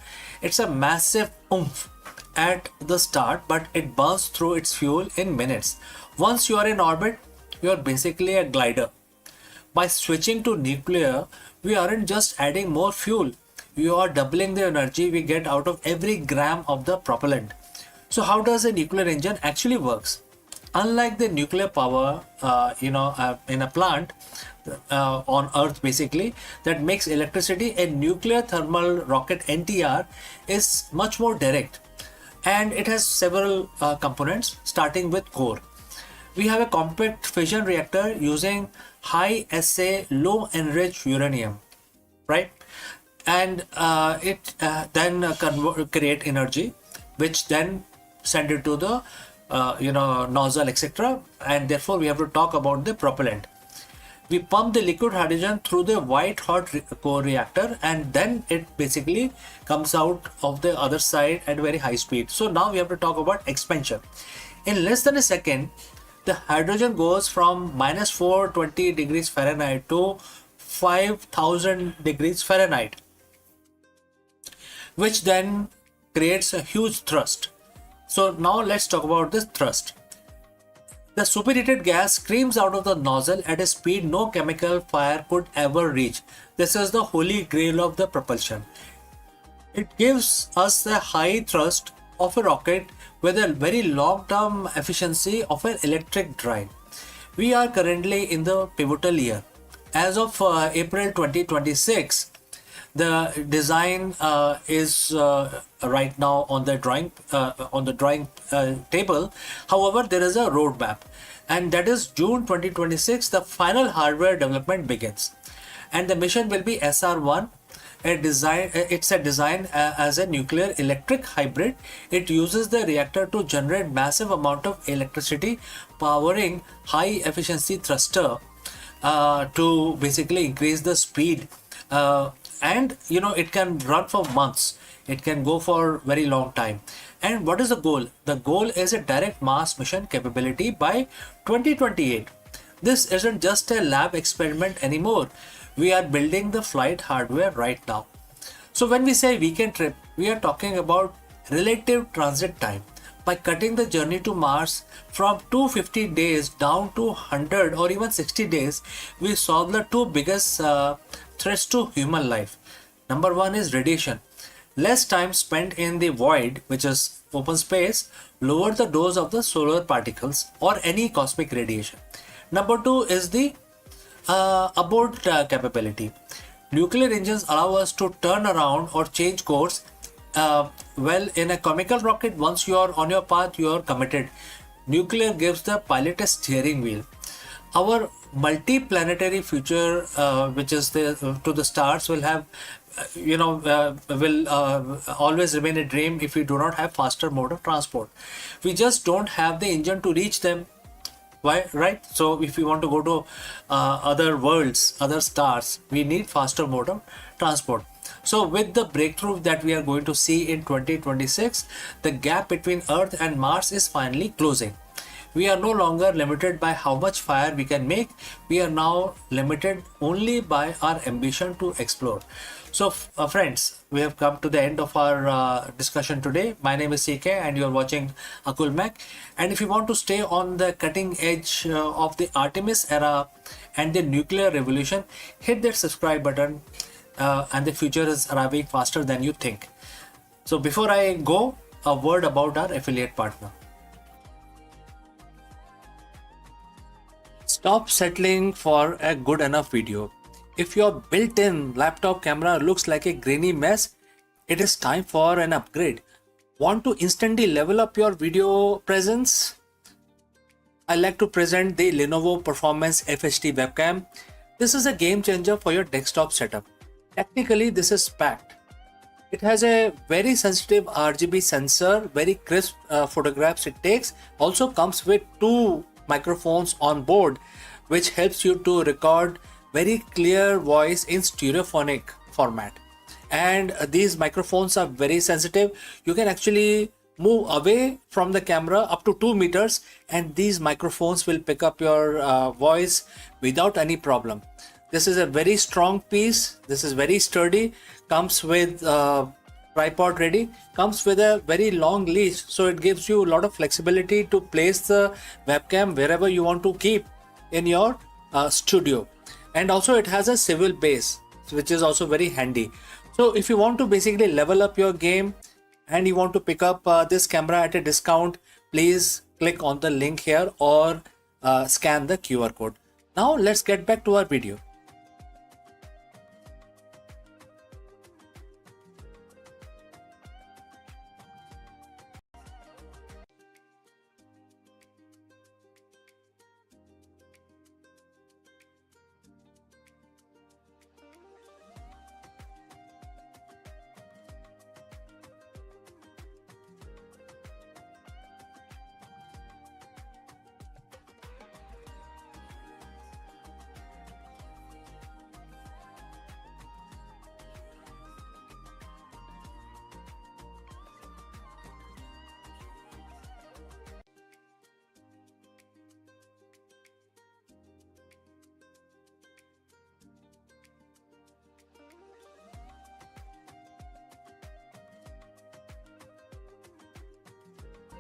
It's a massive oomph at the start, but it burns through its fuel in minutes. Once you are in orbit, you are basically a glider. By switching to nuclear, we aren't just adding more fuel, we are doubling the energy we get out of every gram of the propellant. So how does a nuclear engine actually works? Unlike the nuclear power in a plant on Earth basically that makes electricity, a nuclear thermal rocket NTR is much more direct, and it has several components starting with core. We have a compact fission reactor using high assay low enriched uranium, right? And it then create energy, which then send it to the nozzle, etc. And therefore we have to talk about the propellant. We pump the liquid hydrogen through the white hot core reactor, and then it basically comes out of the other side at very high speed. So now we have to talk about expansion. In less than a second, the hydrogen goes from minus 420 degrees Fahrenheit to 5000 degrees Fahrenheit, which then creates a huge thrust. So now let's talk about this thrust. The superheated gas screams out of the nozzle at a speed no chemical fire could ever reach. This is the holy grail of the propulsion. It gives us the high thrust of a rocket with a very long-term efficiency of an electric drive. We are currently in the pivotal year. As of April 2026, the design is right now on the drawing table. However, there is a roadmap, and that is June 2026. The final hardware development begins, and the mission will be SR1. It's a design as a nuclear electric hybrid. It uses the reactor to generate massive amount of electricity, powering high efficiency thruster to basically increase the speed. And it can run for months. It can go for very long time. And what is the goal? The goal is a direct mass mission capability by 2028. This isn't just a lab experiment anymore. We are building the flight hardware right now. So when we say weekend trip, we are talking about relative transit time. By cutting the journey to Mars from 250 days down to 100 or even 60 days, we solve the two biggest threats to human life. Number one is radiation. Less time spent in the void, which is open space, lower the dose of the solar particles or any cosmic radiation. Number two is the abort capability. Nuclear engines allow us to turn around or change course. Well, in a chemical rocket, once you are on your path, you are committed. Nuclear gives the pilot a steering wheel. Our multi-planetary future, which is to the stars, will have, will always remain a dream if we do not have faster mode of transport. We just don't have the engine to reach them. Why, right? So if we want to go to other worlds, other stars, we need faster mode of transport. So with the breakthrough that we are going to see in 2026, the gap between Earth and Mars is finally closing. We are no longer limited by how much fire we can make. We are now limited only by our ambition to explore. So friends, we have come to the end of our discussion today. My name is CK and you are watching Akulmach. And if you want to stay on the cutting edge of the Artemis era and the nuclear revolution, hit that subscribe button, and the future is arriving faster than you think. So before I go, a word about our affiliate partner. Stop settling for a good enough video. If your built-in laptop camera looks like a grainy mess, it is time for an upgrade. Want to instantly level up your video presence? I like to present the Lenovo Performance FHD webcam. This is a game changer for your desktop setup. Technically, this is packed. It has a very sensitive RGB sensor, very crisp photographs it takes. Also comes with two microphones on board, which helps you to record very clear voice in stereophonic format. And these microphones are very sensitive. You can actually move away from the camera up to 2 meters and these microphones will pick up your voice without any problem. This is a very strong piece. This is very sturdy. Comes with tripod ready. Comes with a very long leash, so it gives you a lot of flexibility to place the webcam wherever you want to keep in your studio. And also it has a swivel base, which is also very handy. So if you want to basically level up your game and you want to pick up this camera at a discount, please click on the link here or scan the QR code. Now let's get back to our video.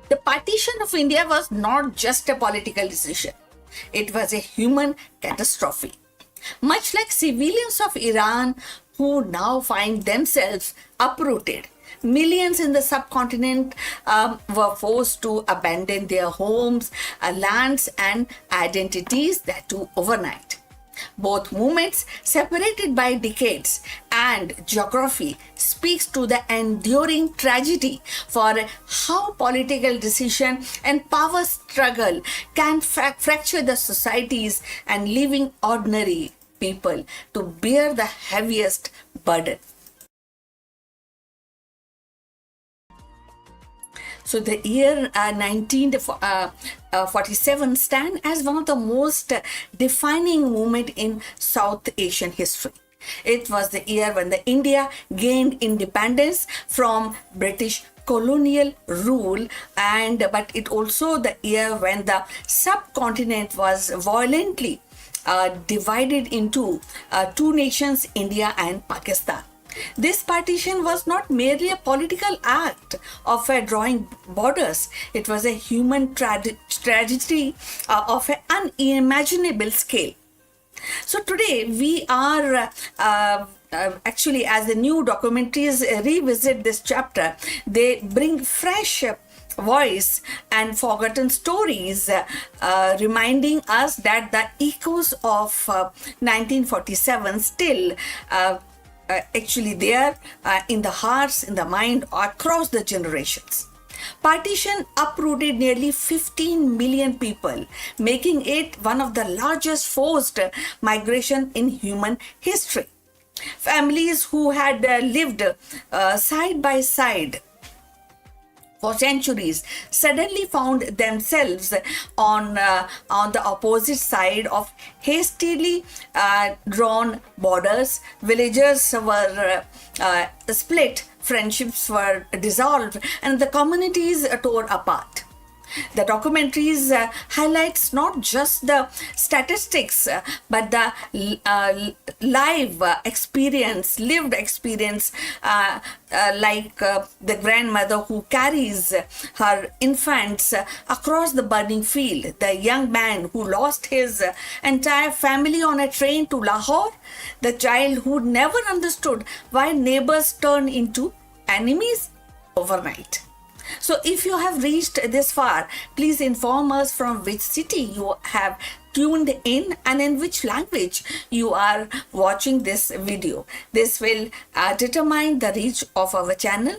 The partition of India was not just a political decision, it was a human catastrophe. Much like civilians of Iran who now find themselves uprooted, millions in the subcontinent were forced to abandon their homes, lands, and identities, that too overnight. Both movements, separated by decades and geography, speaks to the enduring tragedy for how political decision and power struggle can fracture the societies and leaving ordinary people to bear the heaviest burden. So the year 1947 stand as one of the most defining moment in South Asian history. It was the year when the India gained independence from British colonial rule, but it also the year when the subcontinent was violently divided into two nations, India and Pakistan. This partition was not merely a political act of drawing borders, it was a human tragedy of an unimaginable scale. So today we are actually, as the new documentaries revisit this chapter, they bring fresh voice and forgotten stories, reminding us that the echoes of 1947 still actually there in the hearts, in the mind, across the generations. Partition uprooted nearly 15 million people, making it one of the largest forced migration in human history. Families who had lived side by side for centuries suddenly found themselves on the opposite side of hastily drawn borders. Villages were split, friendships were dissolved, and the communities tore apart. The documentaries highlights not just the statistics, but the live experience, lived experience, like the grandmother who carries her infants across the burning field, the young man who lost his entire family on a train to Lahore, the child who never understood why neighbors turn into enemies overnight. So if you have reached this far, please inform us from which city you have tuned in and in which language you are watching this video. This will determine the reach of our channel.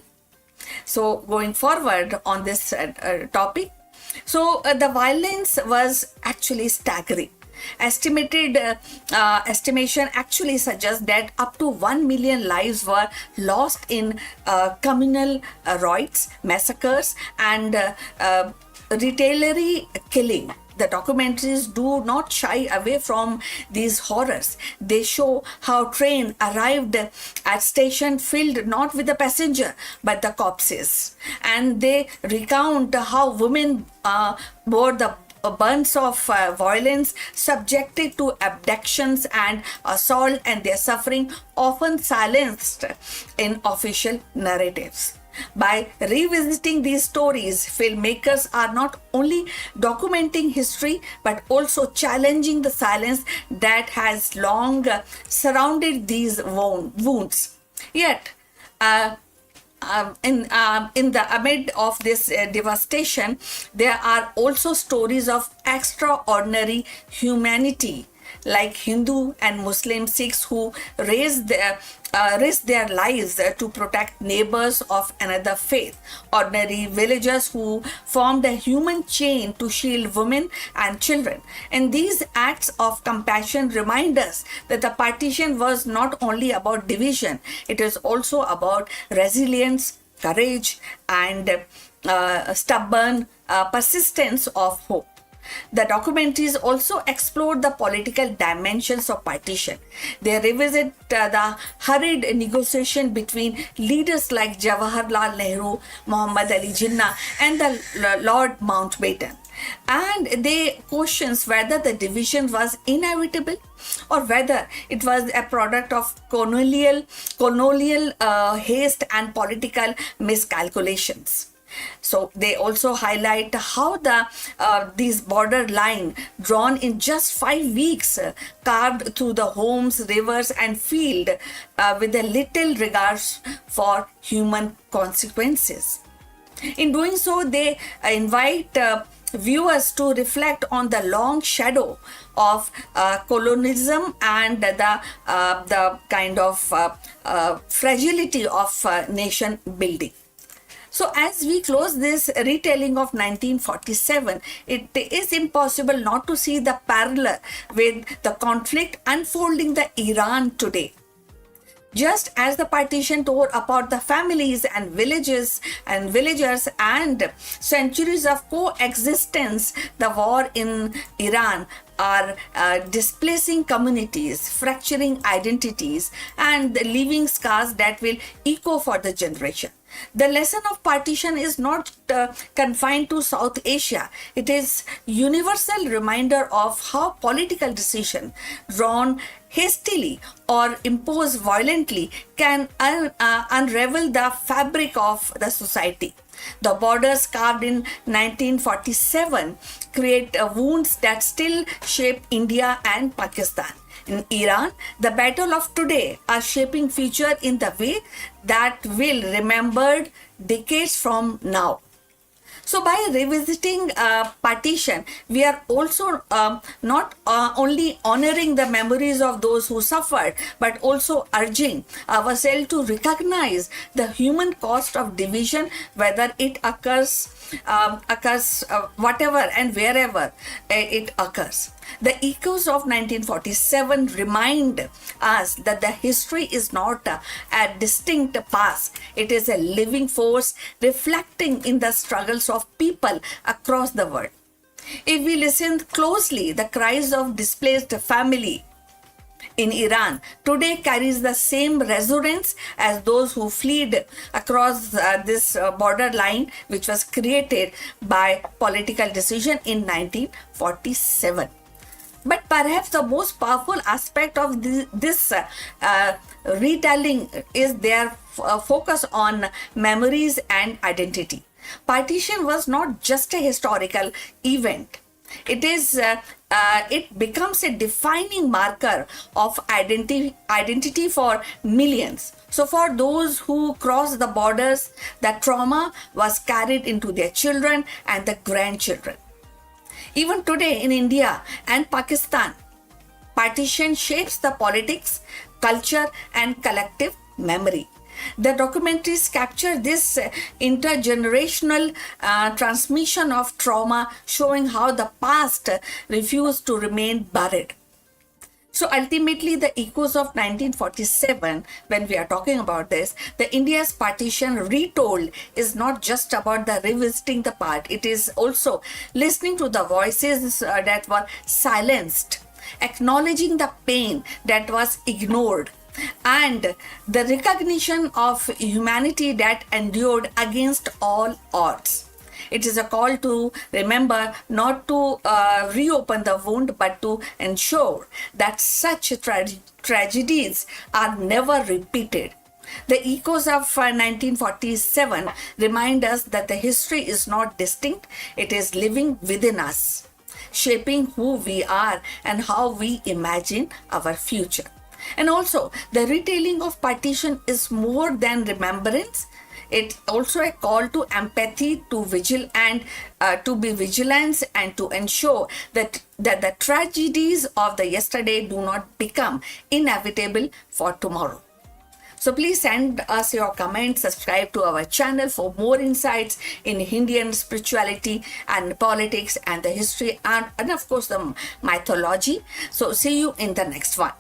So going forward on this topic, so the violence was actually staggering. Estimation actually suggests that up to 1 million lives were lost in communal riots, massacres, and retaliatory killing. The documentaries do not shy away from these horrors. They show how train arrived at station filled not with the passenger but the corpses, and they recount how women bore the bunch of violence, subjected to abductions and assault, and their suffering often silenced in official narratives. By revisiting these stories, filmmakers are not only documenting history but also challenging the silence that has long surrounded these wounds. Yet, in the amid of this devastation, there are also stories of extraordinary humanity, like Hindu and Muslim Sikhs who risked their lives to protect neighbors of another faith, ordinary villagers who formed a human chain to shield women and children. And these acts of compassion remind us that the partition was not only about division, it is also about resilience, courage, and stubborn persistence of hope. The documentaries also explore the political dimensions of partition. They revisit the hurried negotiation between leaders like Jawaharlal Nehru, Muhammad Ali Jinnah, and the Lord Mountbatten. And they questions whether the division was inevitable or whether it was a product of colonial haste and political miscalculations. So they also highlight how these border line drawn in just 5 weeks, carved through the homes, rivers, and field, with a little regards for human consequences. In doing so, they invite viewers to reflect on the long shadow of colonialism and the kind of fragility of nation building. So, as we close this retelling of 1947, it is impossible not to see the parallel with the conflict unfolding in Iran today. Just as the partition tore apart the families and villages and villagers and centuries of coexistence, the war in Iran are displacing communities, fracturing identities, and leaving scars that will echo for the generation. The lesson of partition is not confined to South Asia. It is universal reminder of how political decision drawn hastily or imposed violently can unravel the fabric of the society. The borders carved in 1947 create wounds that still shape India and Pakistan. In Iran, the battle of today are shaping future in the way that will remembered decades from now. So, by revisiting partition, we are also not only honoring the memories of those who suffered, but also urging ourselves to recognize the human cost of division, whether it occurs whatever and wherever it occurs. The echoes of 1947 remind us that the history is not a distinct past. It is a living force reflecting in the struggles of people across the world. If we listen closely, the cries of displaced family in Iran today carries the same resonance as those who fled across this border line, which was created by political decision in 1947. But perhaps the most powerful aspect of this retelling is their focus on memories and identity. Partition was not just a historical event. It becomes a defining marker of identity for millions. So for those who crossed the borders, the trauma was carried into their children and the grandchildren. Even today in India and Pakistan, partition shapes the politics, culture, and collective memory. The documentaries capture this intergenerational transmission of trauma, showing how the past refused to remain buried. So ultimately, the echoes of 1947, when we are talking about this, the India's partition retold is not just about the revisiting the part. It is also listening to the voices that were silenced, acknowledging the pain that was ignored, and the recognition of humanity that endured against all odds. It is a call to remember, not to reopen the wound, but to ensure that such tragedies are never repeated. The echoes of 1947 remind us that the history is not distinct, it is living within us, shaping who we are and how we imagine our future. And also, the retelling of partition is more than remembrance. It's also a call to empathy, to vigil and to be vigilant, and to ensure that the tragedies of the yesterday do not become inevitable for tomorrow. So please send us your comments, subscribe to our channel for more insights in Indian spirituality and politics and the history and of course the mythology. So see you in the next one.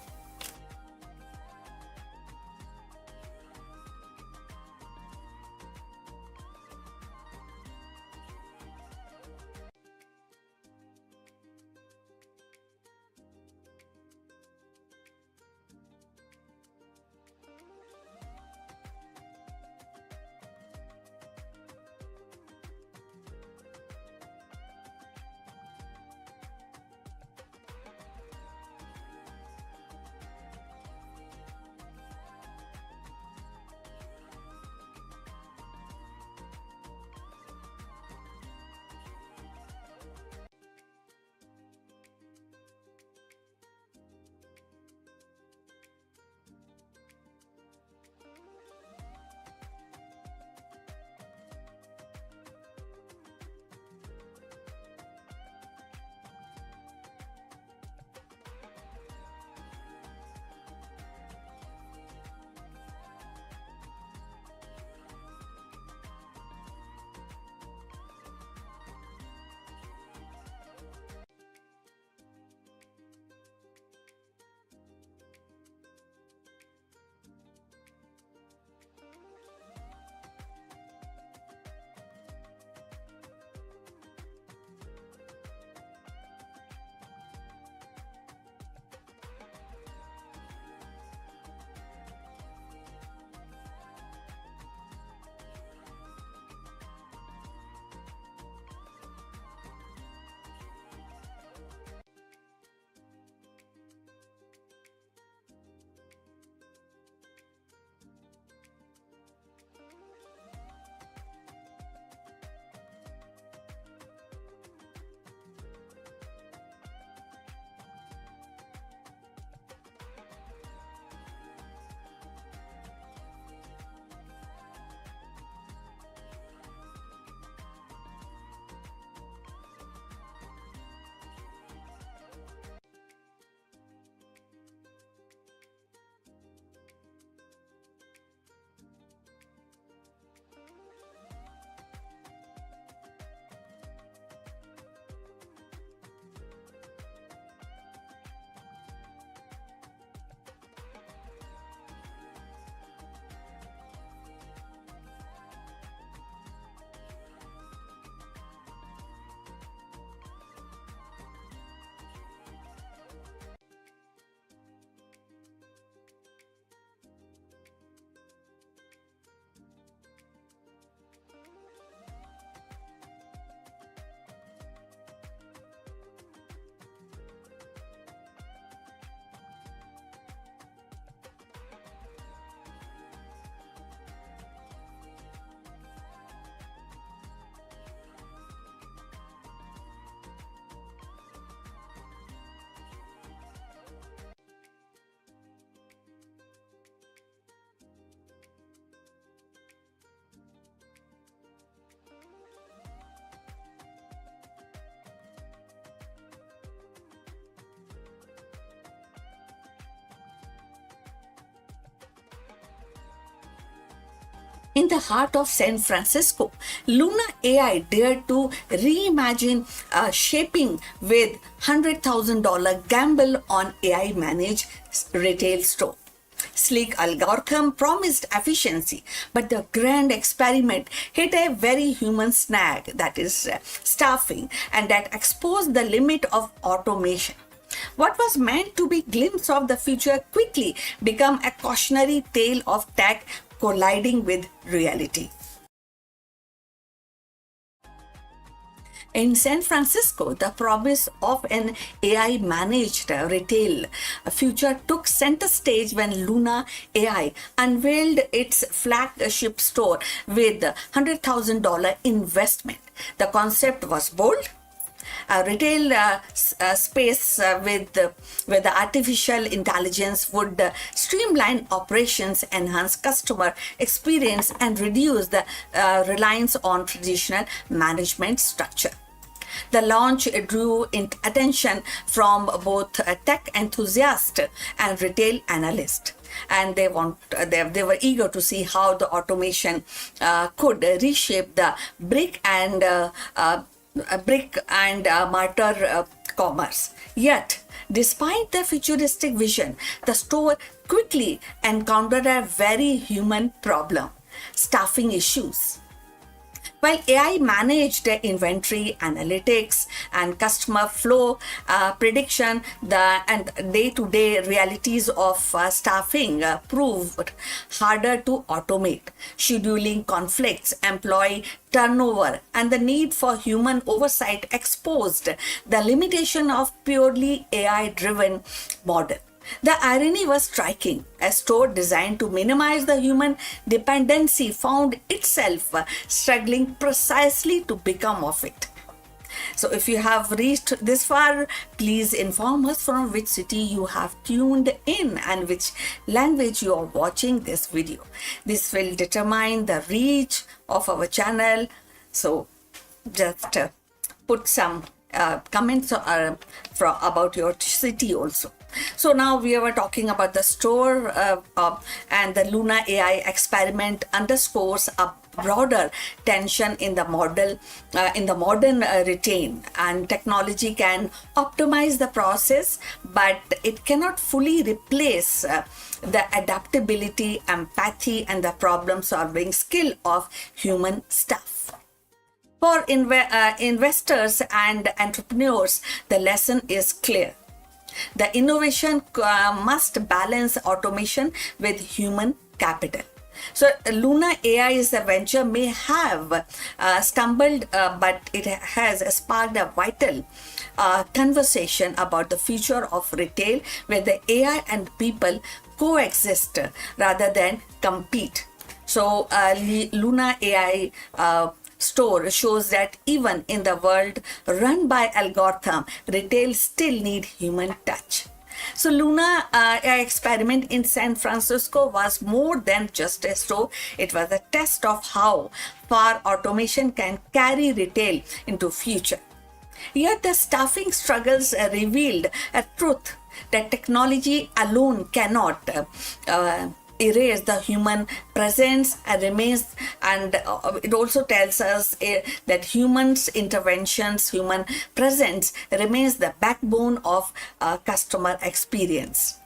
In the heart of San Francisco, Luna AI dared to reimagine shaping with $100,000 gamble on AI managed retail store. Sleek algorithm promised efficiency, but the grand experiment hit a very human snag, that is staffing, and that exposed the limit of automation. What was meant to be glimpse of the future quickly became a cautionary tale of tech colliding with reality. In San Francisco, the promise of an AI managed retail future took center stage when Luna AI unveiled its flagship store with $100,000 investment. The concept was bold, a retail space where the artificial intelligence would streamline operations, enhance customer experience, and reduce the reliance on traditional management structure. The launch drew attention from both tech enthusiasts and retail analysts, and they were eager to see how the automation could reshape the brick and mortar commerce. Yet, despite the futuristic vision, the store quickly encountered a very human problem: staffing issues. While AI managed inventory analytics and customer flow prediction, and day-to-day realities of staffing proved harder to automate. Scheduling conflicts, employee turnover, and the need for human oversight exposed the limitation of purely AI-driven model. The irony was striking. A store designed to minimize the human dependency found itself struggling precisely to become of it. So, if you have reached this far, please inform us from which city you have tuned in and which language you are watching this video. This will determine the reach of our channel. So, just put some comments about your city also. So now we were talking about the store, and the Luna AI experiment underscores a broader tension in the modern retain, and technology can optimize the process, but it cannot fully replace the adaptability, empathy, and the problem solving skill of human staff. For investors and entrepreneurs, the lesson is clear. The innovation must balance automation with human capital. So, Luna AI's venture may have stumbled, but it has sparked a vital conversation about the future of retail, where the AI and people coexist rather than compete. So, Luna AI store shows that even in the world run by algorithm, retail still need human touch. So Luna AI experiment in San Francisco was more than just a store. It was a test of how far automation can carry retail into future. Yet the staffing struggles revealed a truth that technology alone cannot erase the human presence and remains, and it also tells us that humans interventions, human presence remains the backbone of customer experience.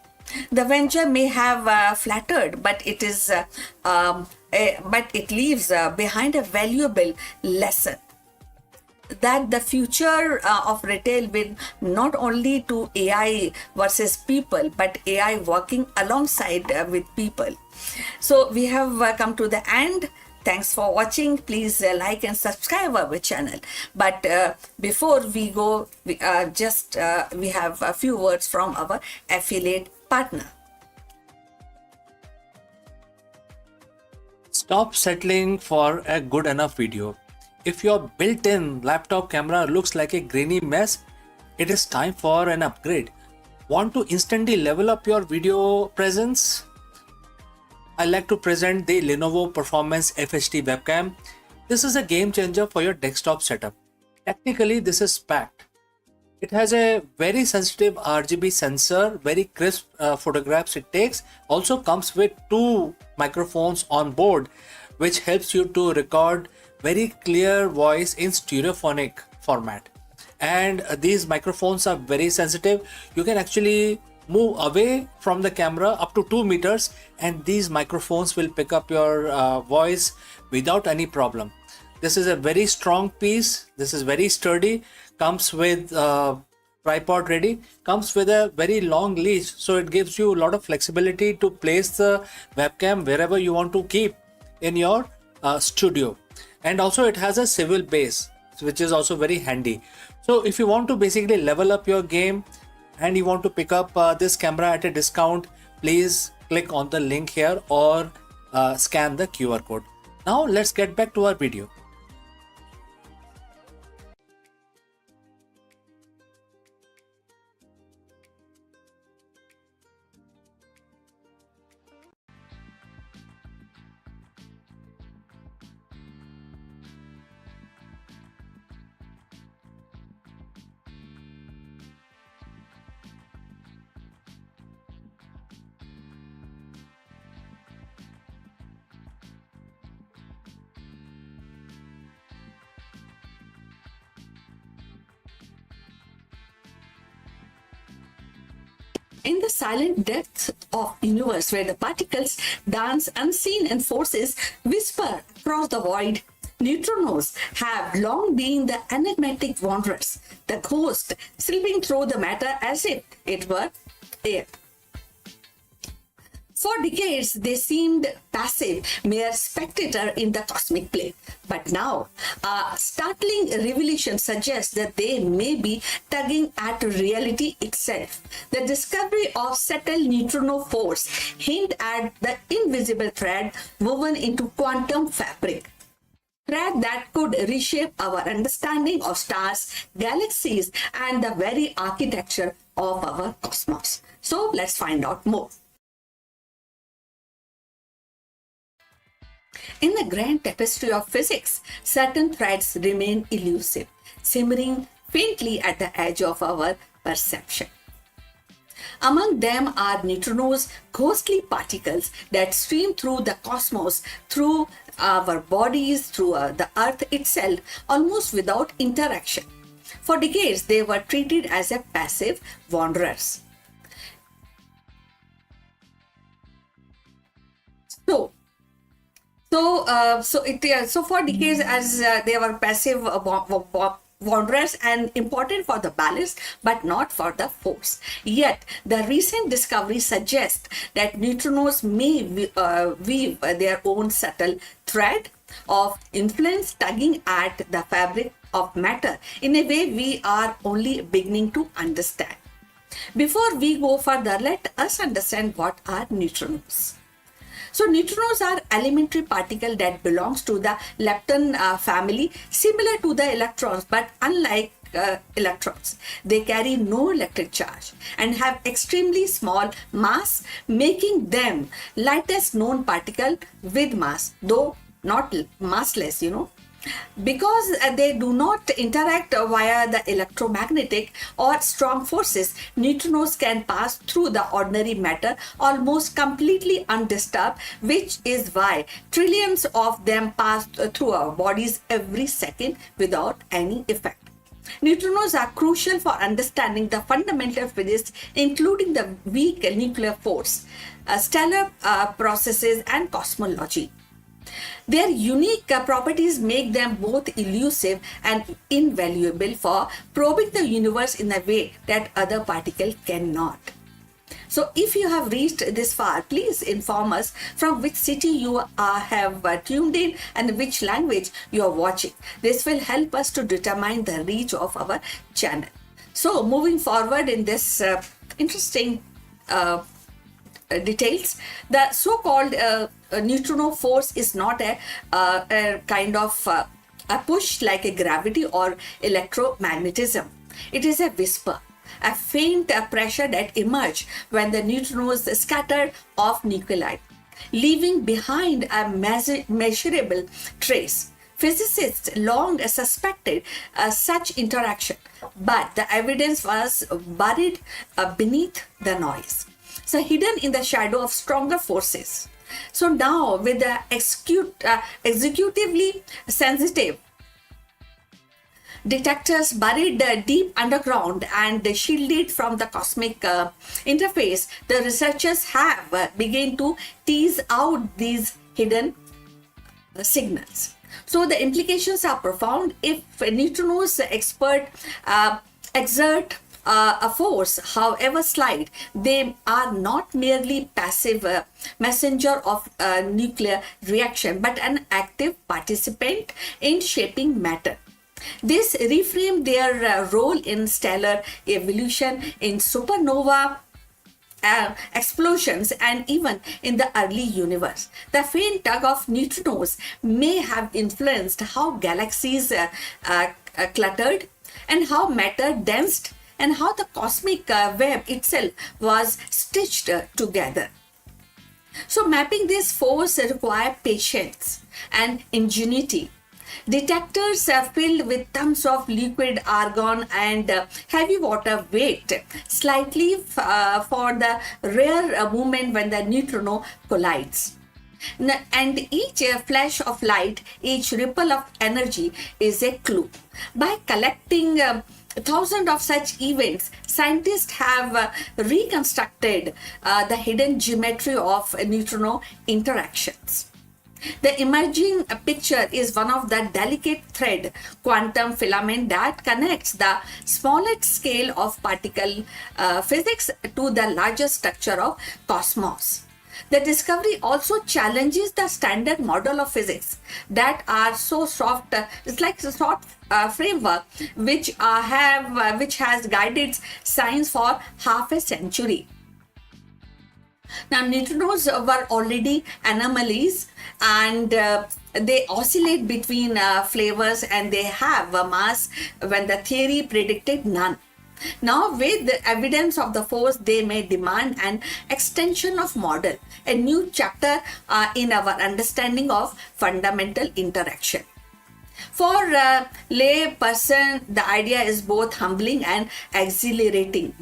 The venture may have flattered, but it is but it leaves behind a valuable lesson, that the future of retail will not only to AI versus people, but AI working alongside with people. So we have come to the end. Thanks for watching. Please like and subscribe our channel. But before we go, we have a few words from our affiliate partner. Stop settling for a good enough video. If your built-in laptop camera looks like a grainy mess, it is time for an upgrade. Want to instantly level up your video presence? I like to present the Lenovo Performance FHD webcam. This is a game changer for your desktop setup. Technically, this is packed. It has a very sensitive RGB sensor, very crisp photographs it takes. Also comes with 2 microphones on board, which helps you to record very clear voice in stereophonic format. And these microphones are very sensitive. You can actually move away from the camera up to 2 meters, and these microphones will pick up your voice without any problem. This is a very strong piece. This is very sturdy. Comes with tripod ready. Comes with a very long leash, so it gives you a lot of flexibility to place the webcam wherever you want to keep in your studio. And also it has a swivel base, which is also very handy. So if you want to basically level up your game and you want to pick up this camera at a discount, please click on the link here or scan the QR code. Now let's get back to our video. In the silent depths of universe where the particles dance unseen and forces whisper across the void, neutrinos have long been the enigmatic wanderers, the ghost slipping through the matter as if it were air. For decades, they seemed passive, mere spectator in the cosmic play. But now, a startling revelation suggests that they may be tugging at reality itself. The discovery of subtle neutrino force hint at the invisible thread woven into quantum fabric. Thread that could reshape our understanding of stars, galaxies, and the very architecture of our cosmos. So let's find out more. In the grand tapestry of physics, certain threads remain elusive, simmering faintly at the edge of our perception. Among them are neutrinos, ghostly particles that stream through the cosmos, through our bodies, through the earth itself, almost without interaction. For decades, they were treated as a passive wanderers. So for decades, as they were passive wanderers and important for the balance, but not for the force. Yet, the recent discovery suggests that neutrinos may weave their own subtle thread of influence, tugging at the fabric of matter in a way we are only beginning to understand. Before we go further, let us understand what are neutrinos. So neutrinos are elementary particle that belongs to the lepton family, similar to the electrons, but unlike electrons. They carry no electric charge and have extremely small mass, making them lightest known particle with mass, though not massless, Because they do not interact via the electromagnetic or strong forces, neutrinos can pass through the ordinary matter almost completely undisturbed, which is why trillions of them pass through our bodies every second without any effect. Neutrinos are crucial for understanding the fundamental physics, including the weak nuclear force, stellar processes, and cosmology. Their unique properties make them both elusive and invaluable for probing the universe in a way that other particles cannot. So if you have reached this far, please inform us from which city you have tuned in and which language you are watching. This will help us to determine the reach of our channel. So moving forward in this interesting details, the so-called neutrino force is not a kind of a push like a gravity or electromagnetism. It is a whisper, a faint pressure that emerges when the neutrinos scatter off nuclei, leaving behind a measurable trace. Physicists long suspected such interaction, but the evidence was buried beneath the noise. So hidden in the shadow of stronger forces. So now with the executively sensitive detectors buried deep underground and shielded from the cosmic interface, the researchers have begun to tease out these hidden signals. So the implications are profound. If neutrinos exert a force, however slight, they are not merely passive messenger of a nuclear reaction, but an active participant in shaping matter. This reframed their role in stellar evolution, in supernova explosions, and even in the early universe. The faint tug of neutrinos may have influenced how galaxies cluttered, and how matter danced, and how the cosmic web itself was stitched together. So, mapping this force requires patience and ingenuity. Detectors are filled with tons of liquid argon and heavy water wait slightly for the rare moment when the neutrino collides. And each flash of light, each ripple of energy is a clue. By collecting thousands of such events, scientists have reconstructed the hidden geometry of neutrino interactions. The emerging picture is one of the delicate thread quantum filament that connects the smallest scale of particle physics to the largest structure of cosmos. The discovery also challenges the standard model of physics that are so soft. It's like a soft framework which has guided science for half a century. Now, neutrinos were already anomalies, and they oscillate between flavors, and they have a mass when the theory predicted none. Now, with the evidence of the force, they may demand an extension of model, a new chapter in our understanding of fundamental interaction. For a lay person, the idea is both humbling and exhilarating,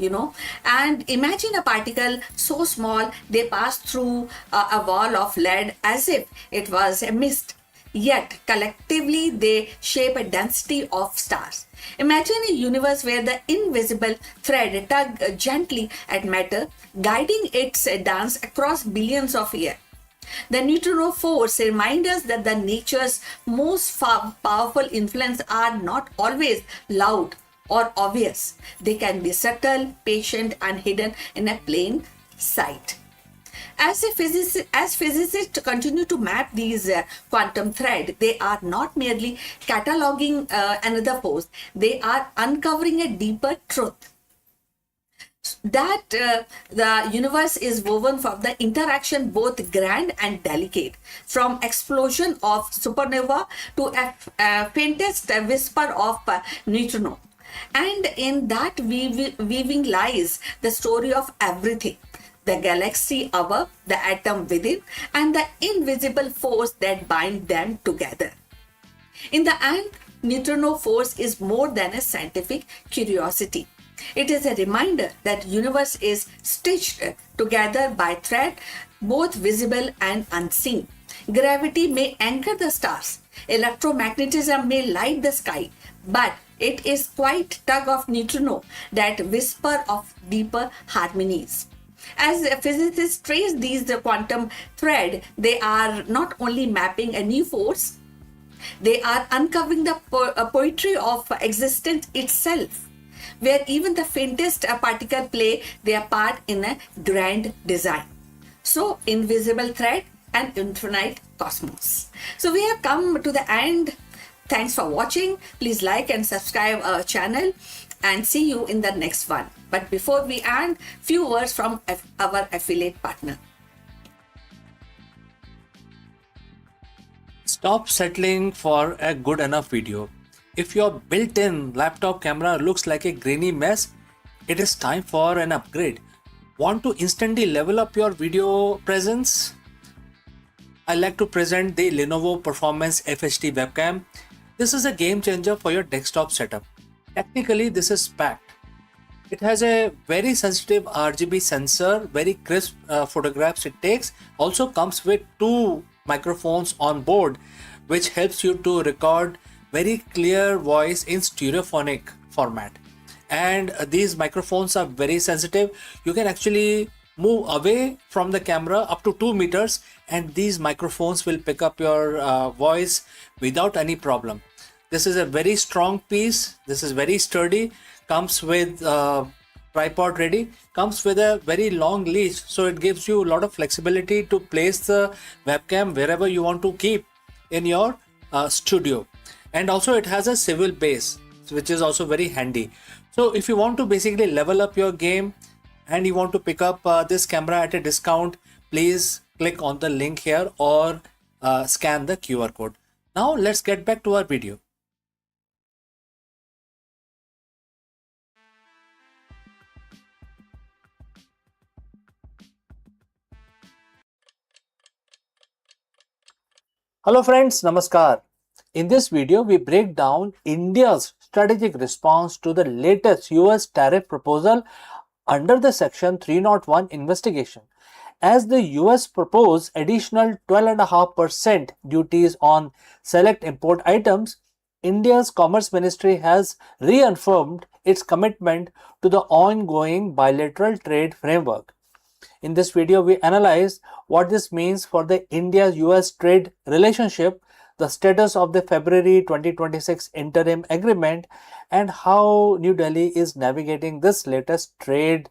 And imagine a particle so small they pass through a wall of lead as if it was a mist. Yet collectively they shape a density of stars. Imagine a universe where the invisible thread tug gently at matter, guiding its dance across billions of years. The neutrino force reminds us that the nature's most powerful influence are not always loud or obvious. They can be subtle, patient, and hidden in a plain sight. As physicists continue to map these quantum threads, they are not merely cataloging another force, they are uncovering a deeper truth. That the universe is woven from the interaction both grand and delicate, from explosion of supernova to a faintest whisper of neutrino. And in that weaving lies the story of everything: the galaxy above, the atom within, and the invisible force that binds them together. In the end, neutrino force is more than a scientific curiosity. It is a reminder that universe is stitched together by thread, both visible and unseen. Gravity may anchor the stars, electromagnetism may light the sky, but it is quite tug of neutrino that whisper of deeper harmonies. As physicists trace these quantum thread, they are not only mapping a new force, they are uncovering the poetry of existence itself, where even the faintest particle play their part in a grand design. So, invisible thread and infinite cosmos. So, we have come to the end. Thanks for watching. Please like and subscribe our channel, and see you in the next one. But before we end, few words from our affiliate partner. Stop settling for a good enough video. If your built-in laptop camera looks like a grainy mess, it is time for an upgrade. Want to instantly level up your video presence? I like to present the Lenovo Performance FHD webcam. This is a game changer for your desktop setup. Technically, this is packed. It has a very sensitive RGB sensor, very crisp photographs it takes. Also comes with two microphones on board, which helps you to record very clear voice in stereophonic format. And these microphones are very sensitive. You can actually move away from the camera up to 2 meters, and these microphones will pick up your voice without any problem. This is a very strong piece. This is very sturdy. Comes with tripod ready. Comes with a very long leash, so it gives you a lot of flexibility to place the webcam wherever you want to keep in your studio. And also it has a swivel base, which is also very handy. So if you want to basically level up your game and you want to pick up this camera at a discount, please click on the link here or scan the QR code. Now let's get back to our video. Hello friends, Namaskar. In this video, we break down India's strategic response to the latest US tariff proposal under the Section 301 investigation. As the US proposed additional 12.5% duties on select import items, India's Commerce Ministry has reaffirmed its commitment to the ongoing bilateral trade framework. In this video, we analyze what this means for the India-US trade relationship, the status of the February 2026 interim agreement, and how New Delhi is navigating this latest trade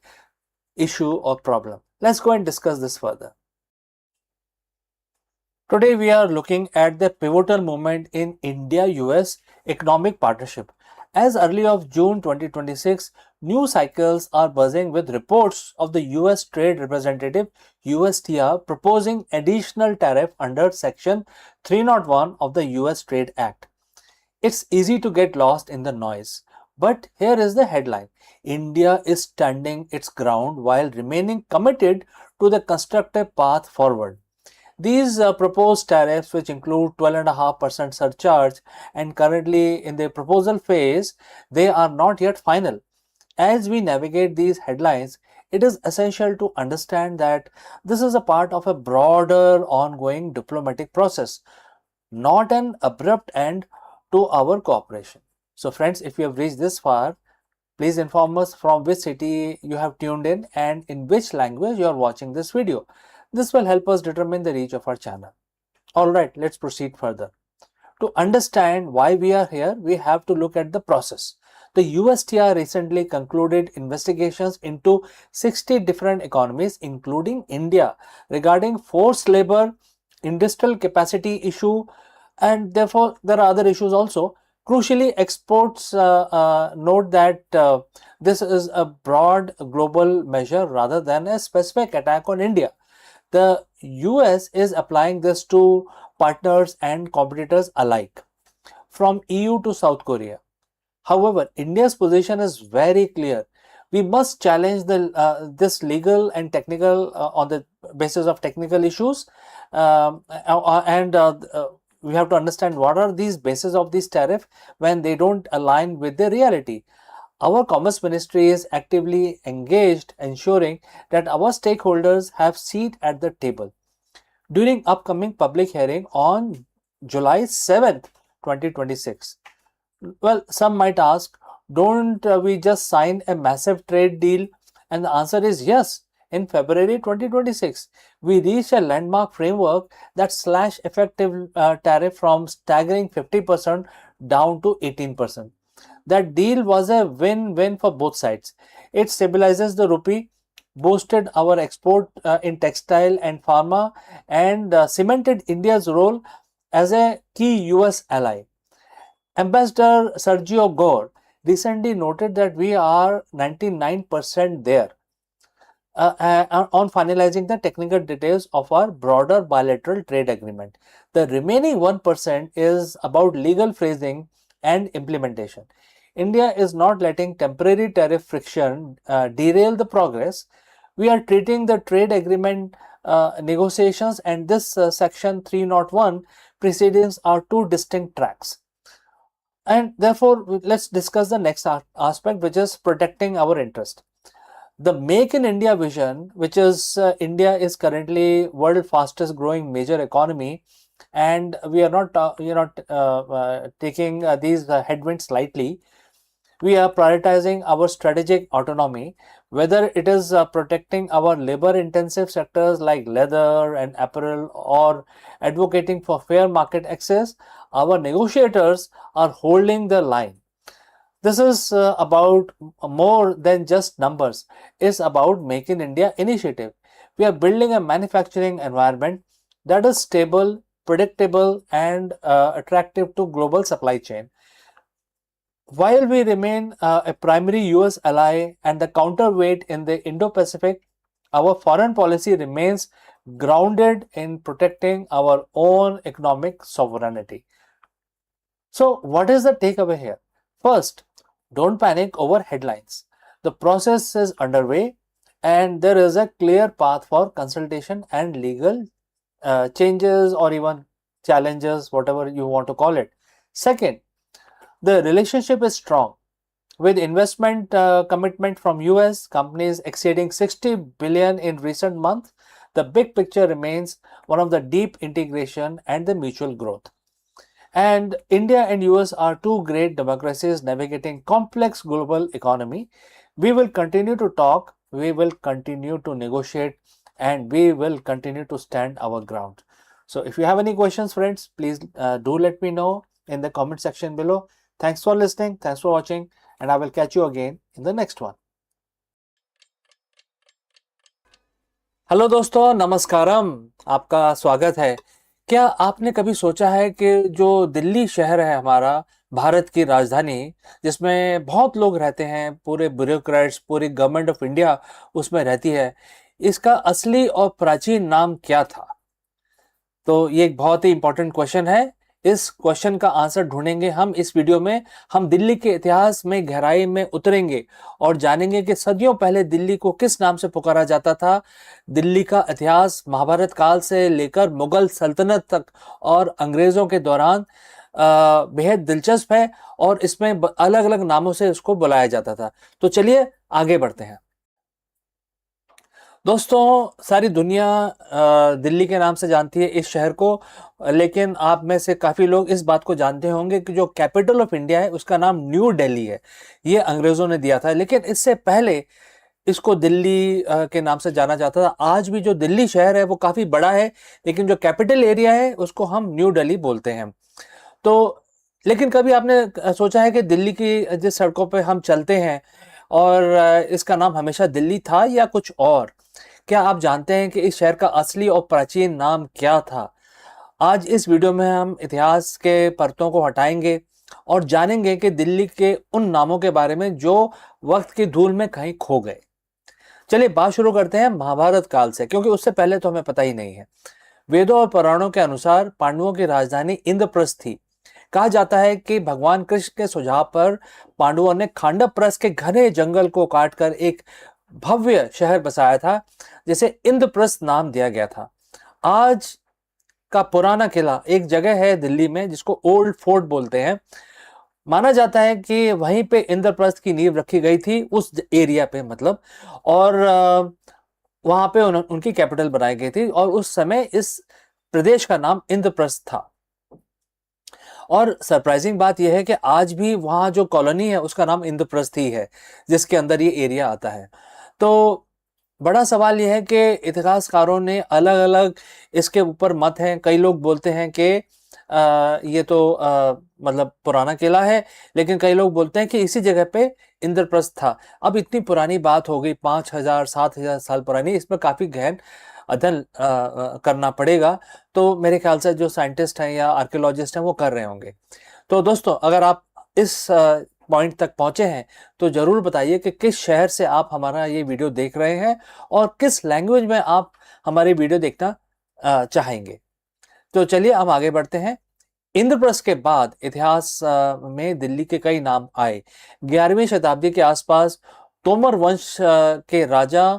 issue or problem. Let's go and discuss this further. Today, we are looking at the pivotal moment in India-US economic partnership. As early of June 2026, news cycles are buzzing with reports of the US Trade Representative USTR proposing additional tariff under Section 301 of the US Trade Act. It's easy to get lost in the noise, but here is the headline. India is standing its ground while remaining committed to the constructive path forward. These proposed tariffs, which include 12.5% surcharge and currently in the proposal phase, they are not yet final. As we navigate these headlines, it is essential to understand that this is a part of a broader ongoing diplomatic process, not an abrupt end to our cooperation. So friends, if you have reached this far, please inform us from which city you have tuned in and in which language you are watching this video. This will help us determine the reach of our channel. Alright, let's proceed further. To understand why we are here, we have to look at the process. The USTR recently concluded investigations into 60 different economies, including India, regarding forced labor, industrial capacity issue, and therefore there are other issues also. Crucially, exports note that this is a broad global measure rather than a specific attack on India. The US is applying this to partners and competitors alike, from EU to South Korea. However, India's position is very clear. We must challenge this legal and technical on the basis of technical issues, and we have to understand what are these bases of this tariff when they don't align with the reality. Our Commerce Ministry is actively engaged, ensuring that our stakeholders have seat at the table. During upcoming public hearing on July 7th, 2026. Well, some might ask, don't we just sign a massive trade deal? And the answer is yes. In February 2026, we reached a landmark framework that slashed effective tariff from staggering 50% down to 18%. That deal was a win-win for both sides. It stabilizes the rupee, boosted our export in textile and pharma, and cemented India's role as a key US ally. Ambassador Sergio Gore recently noted that we are 99% there on finalizing the technical details of our broader bilateral trade agreement. The remaining 1% is about legal phrasing and implementation. India is not letting temporary tariff friction derail the progress. We are treating the trade agreement negotiations and this Section 301 proceedings are two distinct tracks. And therefore, let's discuss the next aspect, which is protecting our interest. The Make in India vision, which is India is currently world fastest growing major economy, and we are not taking these headwinds lightly. We are prioritizing our strategic autonomy, whether it is protecting our labor intensive sectors like leather and apparel, or advocating for fair market access. Our negotiators are holding the line. This is about more than just numbers. It's about Make in India initiative. We are building a manufacturing environment that is stable, predictable, and attractive to global supply chain. While we remain a primary US ally and the counterweight in the Indo-Pacific, our foreign policy remains grounded in protecting our own economic sovereignty. So, what is the takeaway here? First, don't panic over headlines. The process is underway and there is a clear path for consultation and legal changes or even challenges, whatever you want to call it. Second, the relationship is strong with investment commitment from US companies exceeding 60 billion in recent months. The big picture remains one of the deep integration and the mutual growth. And India and US are two great democracies navigating complex global economy. We will continue to talk, we will continue to negotiate, and we will continue to stand our ground. So if you have any questions, friends, please do let me know in the comment section below. Thanks for listening, thanks for watching, and I will catch you again in the next one. Hello दोस्तों, नमस्कारम। आपका स्वागत है। क्या आपने कभी सोचा है कि जो दिल्ली शहर है हमारा, भारत की राजधानी, जिसमें बहुत लोग रहते हैं, पूरे ब्यूरोक्रेट्स, पूरी गवर्नमेंट ऑफ इंडिया उसमें रहती है, इसका असली और प्राचीन नाम क्या था? तो ये एक बहुत ही इंपॉर्टेंट क्वेश्चन है। इस क्वेश्चन का आंसर ढूंढेंगे हम इस वीडियो में। हम दिल्ली के इतिहास में गहराई में उतरेंगे और जानेंगे कि सदियों पहले दिल्ली को किस नाम से पुकारा जाता था। दिल्ली का इतिहास महाभारत काल से लेकर मुगल सल्तनत तक और अंग्रेजों के दौरान बेहद दिलचस्प है और इसमें अलग अलग नामों से इसको बुलाया जाता था। तो चलिए आगे बढ़ते हैं। दोस्तों, सारी दुनिया दिल्ली के नाम से जानती है इस शहर को, लेकिन आप में से काफ़ी लोग इस बात को जानते होंगे कि जो कैपिटल ऑफ इंडिया है उसका नाम न्यू दिल्ली है। ये अंग्रेज़ों ने दिया था, लेकिन इससे पहले इसको दिल्ली के नाम से जाना जाता था। आज भी जो दिल्ली शहर है वो काफ़ी बड़ा है, लेकिन जो कैपिटल एरिया है उसको हम न्यू दिल्ली बोलते हैं। तो लेकिन कभी आपने सोचा है कि दिल्ली की जिस सड़कों पे हम चलते हैं और इसका नाम हमेशा दिल्ली था या कुछ और? क्या आप जानते हैं कि इस शहर का असली और प्राचीन नाम क्या था? आज इस वीडियो में हम इतिहास के परतों को हटाएंगे और जानेंगे कि दिल्ली के उन नामों के बारे में जो वक्त की धूल में कहीं खो गए। चलिए बात शुरू करते हैं महाभारत काल से, क्योंकि उससे पहले तो हमें पता ही नहीं है। वेदों और पुराणों के अनुसार पांडवों की राजधानी इंद्रप्रस्थ थी। कहा जाता है कि भगवान कृष्ण के सुझाव पर पांडवों ने खांडवप्रस्थ के घने जंगल को काटकर एक भव्य शहर बसाया था, जिसे इंद्रप्रस्थ नाम दिया गया था। आज का पुराना किला एक जगह है दिल्ली में जिसको ओल्ड फोर्ट बोलते हैं। माना जाता है कि वहीं पे इंद्रप्रस्थ की नींव रखी गई थी, उस एरिया पे मतलब, और वहां पे उनकी कैपिटल बनाई गई थी और उस समय इस प्रदेश का नाम इंद्रप्रस्थ था। और सरप्राइजिंग बात यह है कि आज भी वहाँ जो कॉलोनी है उसका नाम इंद्रप्रस्थ ही है, जिसके अंदर ये एरिया आता है। तो बड़ा सवाल यह है कि इतिहासकारों ने अलग अलग इसके ऊपर मत हैं। कई लोग बोलते हैं कि ये तो मतलब पुराना किला है, लेकिन कई लोग बोलते हैं कि इसी जगह पे इंद्रप्रस्थ था। अब इतनी पुरानी बात हो गई, 5000 7000 साल पुरानी, इसमें काफ़ी गहन अध्ययन करना पड़ेगा। तो मेरे ख्याल से जो साइंटिस्ट हैं या आर्कियोलॉजिस्ट हैं वो कर रहे होंगे। तो दोस्तों, अगर आप इस पॉइंट तक पहुंचे हैं तो जरूर बताइए कि किस शहर से आप हमारा ये वीडियो देख रहे हैं और किस लैंग्वेज में आप हमारी वीडियो देखना चाहेंगे। तो चलिए हम आगे बढ़ते हैं। इंद्रप्रस्थ के बाद इतिहास में दिल्ली के कई नाम आए। 11वीं शताब्दी के आसपास तोमर वंश के राजा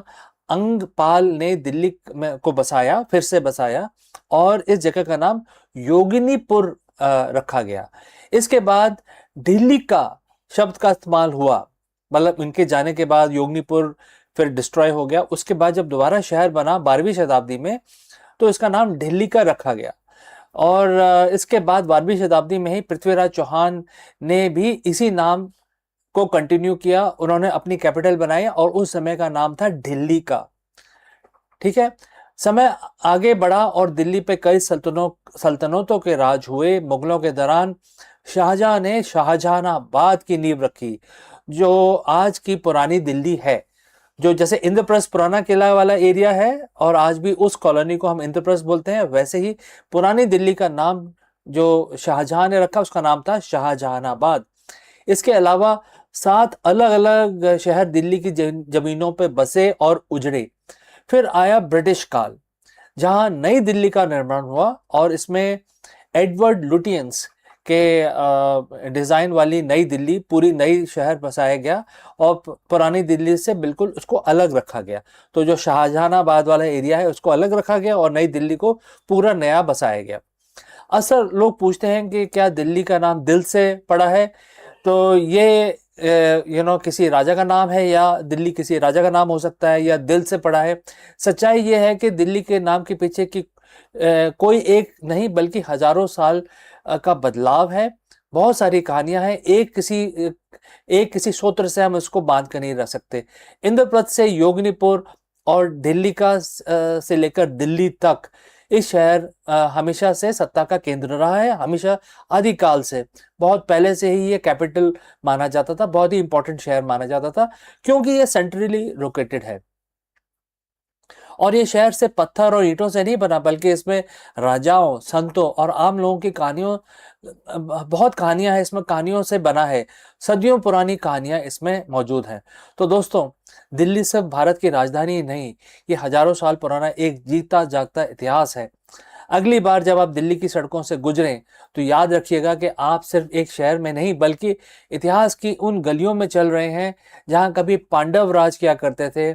अंगपाल ने दिल्ली को बसाया, फिर से बसाया, और इस जगह का नाम योगिनीपुर रखा गया। इसके बाद दिल्ली का शब्द का इस्तेमाल हुआ, मतलब इनके जाने के बाद योगनीपुर फिर डिस्ट्रॉय हो गया, उसके बाद जब दोबारा शहर बना 12वीं शताब्दी में, तो इसका नाम दिल्ली का रखा गया। और इसके बाद 12वीं शताब्दी में ही पृथ्वीराज चौहान ने भी इसी नाम को कंटिन्यू किया, उन्होंने अपनी कैपिटल बनाई और उस समय का नाम था दिल्ली का। ठीक है, समय आगे बढ़ा और दिल्ली पे कई सल्तनतों के राज हुए। मुगलों के दौरान शाहजहां ने शाहजहानाबाद की नींव रखी, जो आज की पुरानी दिल्ली है। जो जैसे इंद्रप्रस्थ पुराना किला वाला एरिया है और आज भी उस कॉलोनी को हम इंद्रप्रस्थ बोलते हैं, वैसे ही पुरानी दिल्ली का नाम जो शाहजहां ने रखा उसका नाम था शाहजहानाबाद। इसके अलावा 7 अलग अलग शहर दिल्ली की जमीनों पे बसे और उजड़े। फिर आया ब्रिटिश काल, जहां नई दिल्ली का निर्माण हुआ और इसमें एडवर्ड लुटियंस के डिजाइन वाली नई दिल्ली, पूरी नई शहर बसाया गया और पुरानी दिल्ली से बिल्कुल उसको अलग रखा गया। तो जो शाहजहानाबाद वाला एरिया है उसको अलग रखा गया और नई दिल्ली को पूरा नया बसाया गया। अक्सर लोग पूछते हैं कि क्या दिल्ली का नाम दिल से पड़ा है, तो ये किसी राजा का नाम है, या दिल्ली किसी राजा का नाम हो सकता है, या दिल से पड़ा है। सच्चाई ये है कि दिल्ली के नाम के पीछे की कोई एक नहीं बल्कि हजारों साल का बदलाव है। बहुत सारी कहानियां हैं, एक किसी सूत्र से हम इसको बांध कर नहीं रह सकते। इंद्रप्रस्थ से योगनीपुर और दिल्ली का से लेकर दिल्ली तक इस शहर हमेशा से सत्ता का केंद्र रहा है, हमेशा आदिकाल से। बहुत पहले से ही ये कैपिटल माना जाता था, बहुत ही इंपॉर्टेंट शहर माना जाता था, क्योंकि ये सेंट्रली लोकेटेड है। और ये शहर से पत्थर और ईंटों से नहीं बना, बल्कि इसमें राजाओं, संतों और आम लोगों की कहानियों, बहुत कहानियां हैं इसमें, कहानियों से बना है। सदियों पुरानी कहानियां इसमें मौजूद हैं। तो दोस्तों, दिल्ली सिर्फ भारत की राजधानी ही नहीं, ये हजारों साल पुराना एक जीता जागता इतिहास है। अगली बार जब आप दिल्ली की सड़कों से गुजरें, तो याद रखिएगा कि आप सिर्फ एक शहर में नहीं बल्कि इतिहास की उन गलियों में चल रहे हैं जहां कभी पांडव राज किया करते थे।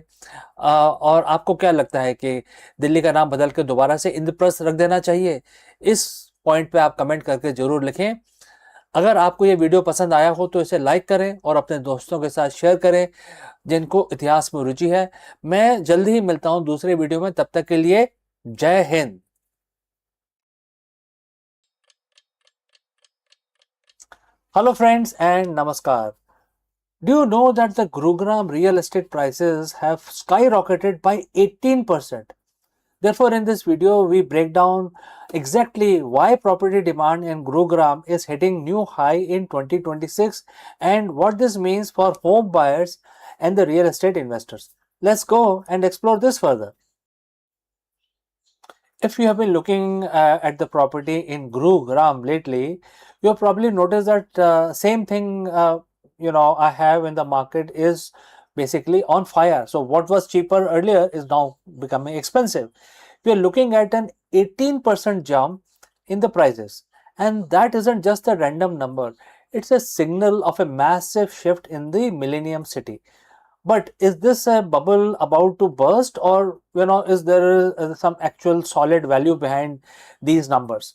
और आपको क्या लगता है कि दिल्ली का नाम बदल के दोबारा से इंद्रप्रस्थ रख देना चाहिए? इस पॉइंट पे आप कमेंट करके जरूर लिखें। अगर आपको ये वीडियो पसंद आया हो तो इसे लाइक करें और अपने दोस्तों के साथ शेयर करें जिनको इतिहास में रुचि है। मैं जल्दी ही मिलता हूं दूसरे वीडियो में, तब तक के लिए जय Hind. Hello friends and namaskar. Do you know that the Gurugram real estate prices have skyrocketed by 18%? Therefore, in this video, we break down exactly why property demand in Gurugram is hitting new high in 2026 and what this means for home buyers and the real estate investors. Let's go and explore this further. If you have been looking at the property in Gurugram lately, you have probably noticed that same thing I have in the market is basically on fire. So what was cheaper earlier is now becoming expensive. We are looking at an 18% jump in the prices, and that isn't just a random number. It's a signal of a massive shift in the Millennium City. But is this a bubble about to burst, or is there some actual solid value behind these numbers?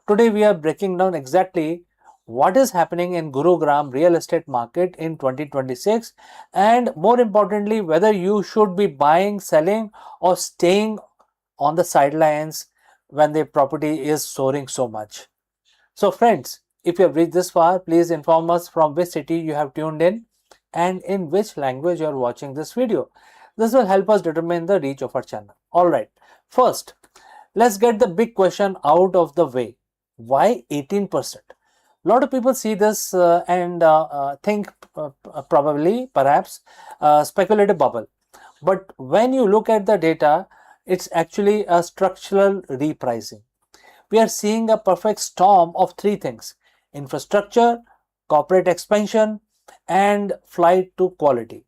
Today we are breaking down exactly what is happening in Gurugram real estate market in 2026, and more importantly whether you should be buying, selling or staying on the sidelines when the property is soaring so much. So friends, if you have reached this far, please inform us from which city you have tuned in and in which language you are watching this video. This will help us determine the reach of our channel. Alright, first, let's get the big question out of the way. Why 18%? A lot of people see this and think probably, perhaps, speculative bubble. But when you look at the data, it's actually a structural repricing. We are seeing a perfect storm of three things: infrastructure, corporate expansion, and flight to quality.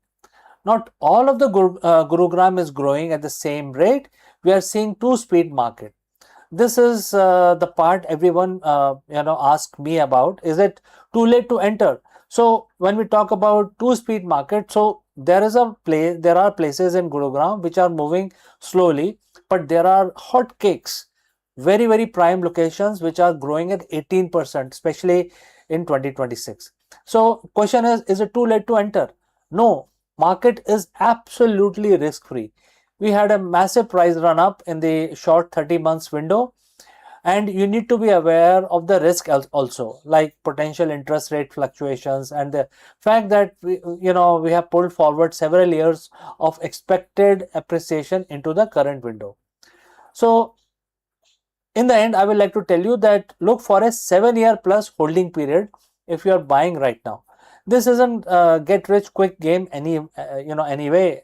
Not all of the Gurugram is growing at the same rate. We are seeing two-speed market. This is the part everyone ask me about. Is it too late to enter? So when we talk about two-speed market, so there are places in Gurugram which are moving slowly, but there are hot cakes, very prime locations which are growing at 18%, especially in 2026. So question is it too late to enter? No, market is absolutely risk free. We had a massive price run up in the short 30 months window, and you need to be aware of the risk also, like potential interest rate fluctuations and the fact that we have pulled forward several years of expected appreciation into the current window. So in the end, I would like to tell you that look for a 7-year plus holding period if you are buying right now. This isn't get rich quick game anyway.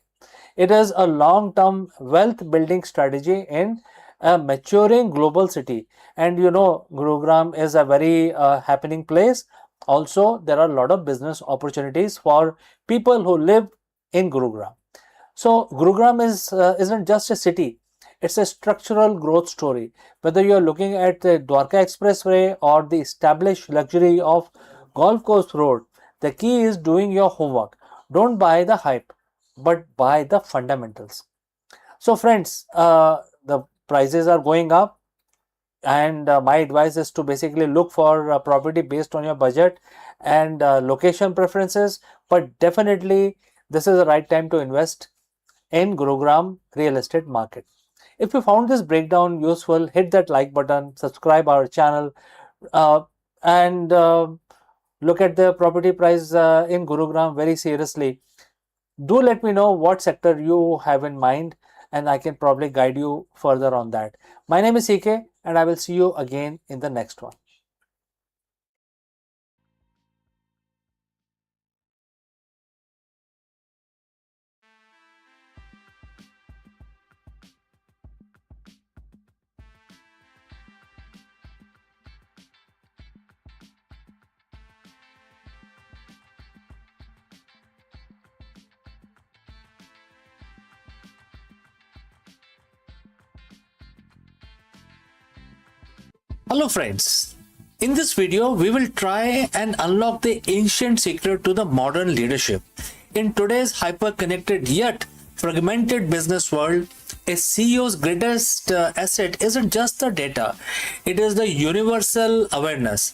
It is a long term wealth building strategy in a maturing global city. And Gurugram is a very happening place. Also, there are a lot of business opportunities for people who live in Gurugram. So Gurugram isn't just a city; it's a structural growth story. Whether you are looking at the Dwarka Expressway or the established luxury of Golf Course Road, the key is doing your homework. Don't buy the hype, but buy the fundamentals. So, friends, the prices are going up, and my advice is to basically look for property based on your budget and location preferences. But definitely, this is the right time to invest in Gurugram real estate market. If you found this breakdown useful, hit that like button, subscribe our channel, uh, and look at the property price in Gurugram very seriously. Do let me know what sector you have in mind, and I can probably guide you further on that. My name is CK, and I will see you again in the next one. Hello friends, in this video we will try and unlock the ancient secret to the modern leadership. In today's hyper-connected yet fragmented business world, a CEO's greatest asset isn't just the data, it is the universal awareness.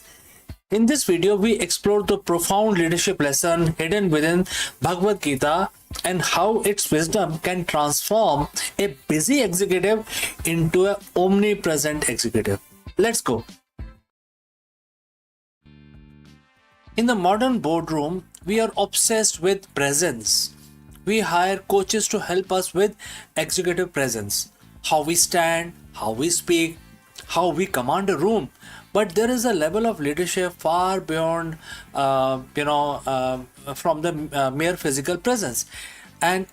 In this video, we explore the profound leadership lesson hidden within Bhagavad Gita and how its wisdom can transform a busy executive into an omnipresent executive. Let's go. In the modern boardroom, we are obsessed with presence. We hire coaches to help us with executive presence, how we stand, how we speak, how we command a room. But there is a level of leadership far beyond, from the mere physical presence. And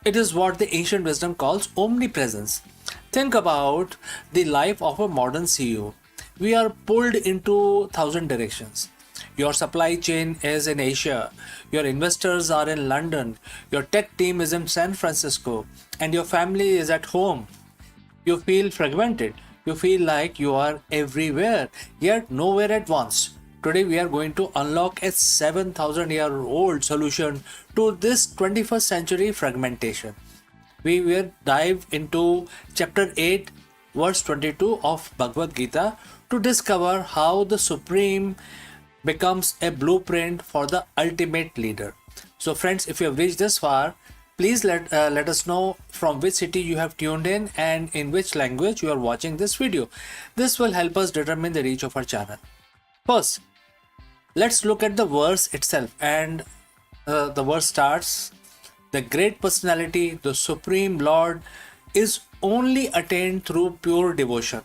it is what the ancient wisdom calls omnipresence. Think about the life of a modern CEO. We are pulled into thousand directions. Your supply chain is in Asia, your investors are in London, your tech team is in San Francisco, and your family is at home. You feel fragmented. You feel like you are everywhere, yet nowhere at once. Today, we are going to unlock a 7,000-year-old solution to this 21st century fragmentation. We will dive into chapter 8, verse 22 of Bhagavad Gita to discover how the Supreme becomes a blueprint for the ultimate leader. So, friends, if you have reached this far, please let us know from which city you have tuned in and in which language you are watching this video. This will help us determine the reach of our channel. First, let's look at the verse itself, and the verse starts, the great personality, the Supreme Lord, is only attained through pure devotion.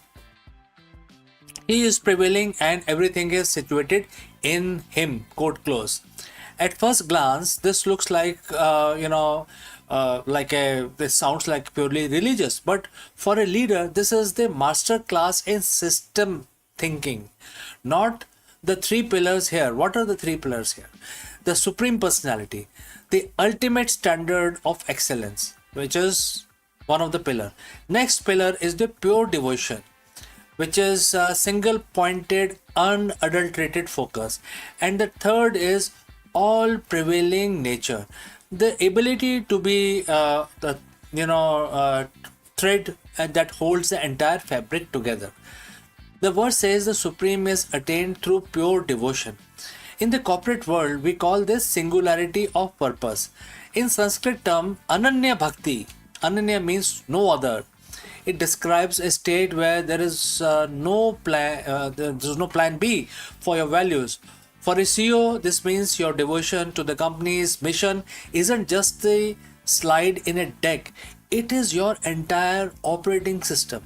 He is prevailing and everything is situated in him, quote close. At first glance, this looks like, this sounds like purely religious, but for a leader, this is the master class in system thinking, not the three pillars here. What are the three pillars here? The Supreme Personality, the ultimate standard of excellence, which is one of the pillar. Next pillar is the pure devotion, which is a single pointed, unadulterated focus. And the third is all prevailing nature, the ability to be thread that holds the entire fabric together. The verse says the Supreme is attained through pure devotion. In the corporate world, we call this singularity of purpose. In Sanskrit term, Ananya Bhakti. Ananya means no other. It describes a state where there is no plan. There is no plan B for your values. For a CEO, this means your devotion to the company's mission isn't just the slide in a deck. It is your entire operating system.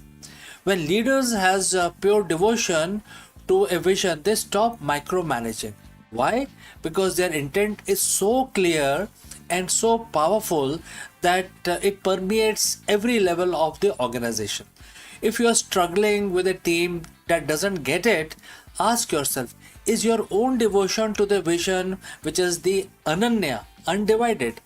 When leaders has pure devotion to a vision, they stop micromanaging. Why? Because their intent is so clear and so powerful that it permeates every level of the organization. If you are struggling with a team that doesn't get it, ask yourself, is your own devotion to the vision, which is the Ananya, undivided?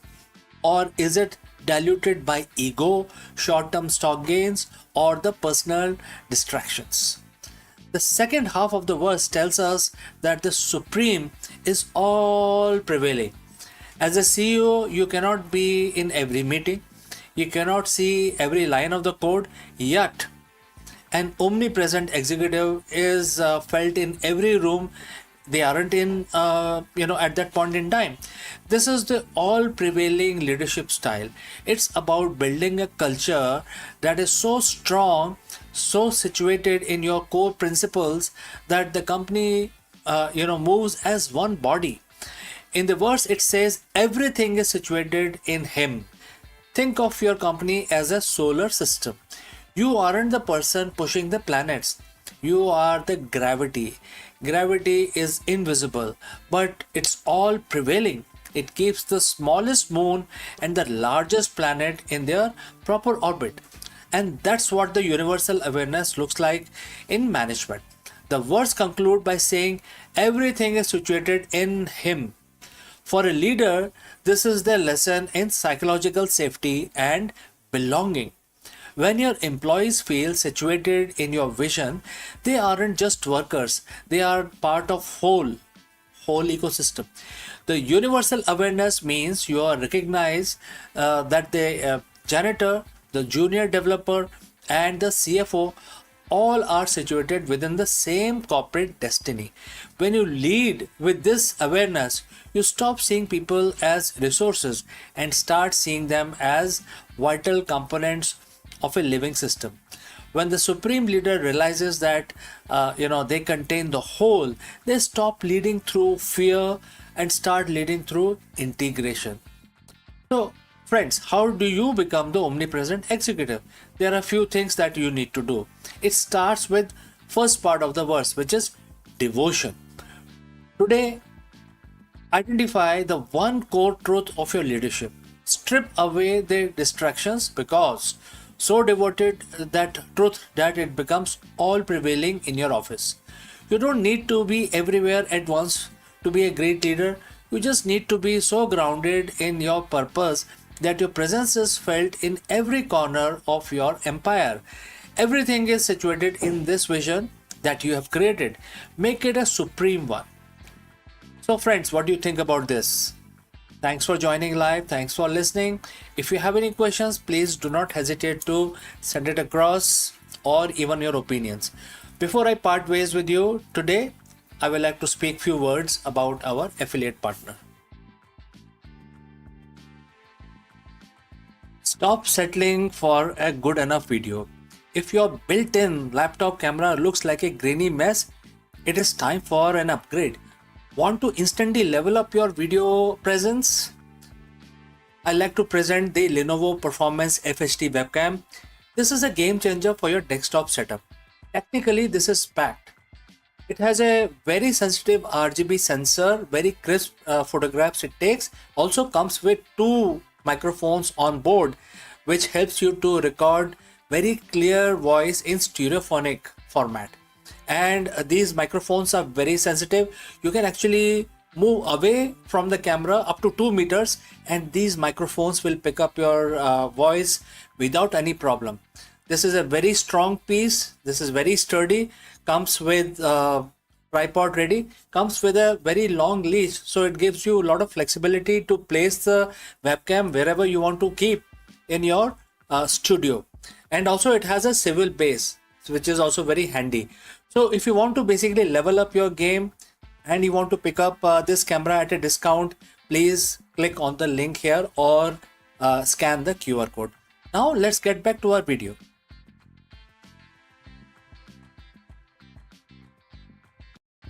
Or is it diluted by ego, short term stock gains, or the personal distractions? The second half of the verse tells us that the Supreme is all prevailing. As a CEO, you cannot be in every meeting, you cannot see every line of the code, yet an omnipresent executive is felt in every room they aren't in at that point in time. This is the all prevailing leadership style. It's about building a culture that is so strong, so situated in your core principles that the company moves as one body. In the verse it says everything is situated in him. Think of your company as a solar system. You aren't the person pushing the planets. You are the gravity. Gravity is invisible, but it's all prevailing. It keeps the smallest moon and the largest planet in their proper orbit. And that's what the universal awareness looks like in management. The verse conclude by saying everything is situated in him. For a leader, this is the lesson in psychological safety and belonging. When your employees feel situated in your vision, they aren't just workers, they are part of whole ecosystem. The universal awareness means you are recognized that the janitor, the junior developer, and the CFO all are situated within the same corporate destiny. When you lead with this awareness, you stop seeing people as resources and start seeing them as vital components of a living system. When the supreme leader realizes that they contain the whole, they stop leading through fear and start leading through integration. So, friends, how do you become the omnipresent executive? There are a few things that you need to do. It starts with first part of the verse, which is devotion. Today, identify the one core truth of your leadership. Strip away the distractions, because so devoted that truth that it becomes all prevailing in your office. You don't need to be everywhere at once to be a great leader. You just need to be so grounded in your purpose that your presence is felt in every corner of your empire. Everything is situated in this vision that you have created. Make it a supreme one. So friends, what do you think about this? Thanks for joining live. Thanks for listening. If you have any questions, please do not hesitate to send it across, or even your opinions. Before I part ways with you today, I would like to speak few words about our affiliate partner. Stop settling for a good enough video. If your built-in laptop camera looks like a grainy mess, it is time for an upgrade. Want to instantly level up your video presence? I like to present the Lenovo Performance FHD webcam. This is a game changer for your desktop setup. Technically, this is packed. It has a very sensitive RGB sensor, very crisp photographs it takes. Also comes with two microphones on board, which helps you to record very clear voice in stereophonic format. And these microphones are very sensitive. You can actually move away from the camera up to 2 meters, and these microphones will pick up your voice without any problem. This is a very strong piece. This is very sturdy. Comes with tripod ready. Comes with a very long leash, so it gives you a lot of flexibility to place the webcam wherever you want to keep in your studio. And also it has a swivel base, which is also very handy. So if you want to basically level up your game and you want to pick up this camera at a discount, please click on the link here or scan the QR code. Now let's get back to our video.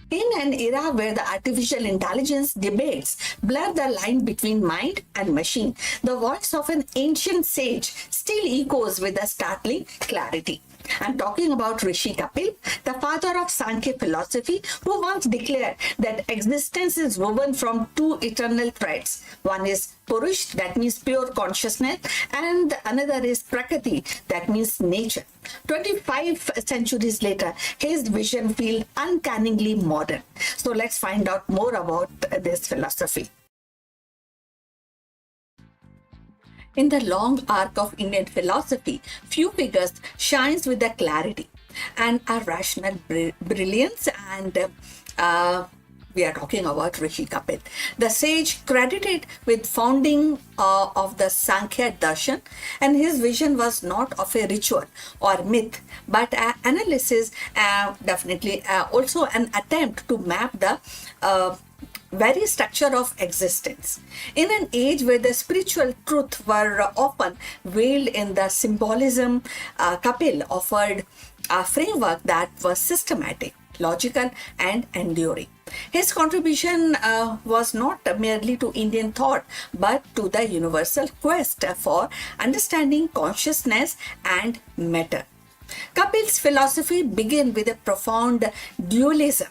In an era where the artificial intelligence debates blur the line between mind and machine, the voice of an ancient sage still echoes with a startling clarity. I'm talking about Rishi Kapil, the father of Sankhya philosophy, who once declared that existence is woven from two eternal threads. One is Purush, that means pure consciousness, and another is Prakriti, that means nature. 25 centuries later, his vision feels uncannily modern. So let's find out more about this philosophy. In the long arc of Indian philosophy, few figures shines with the clarity and a rational brilliance, and we are talking about Rishi Kapil, the sage credited with founding of the Sankhya Darshan, and his vision was not of a ritual or myth, but analysis, definitely also an attempt to map the very structure of existence. In an age where the spiritual truth were often veiled in the symbolism, Kapil offered a framework that was systematic, logical, and enduring. His contribution was not merely to Indian thought, but to the universal quest for understanding consciousness and matter. Kapil's philosophy began with a profound dualism,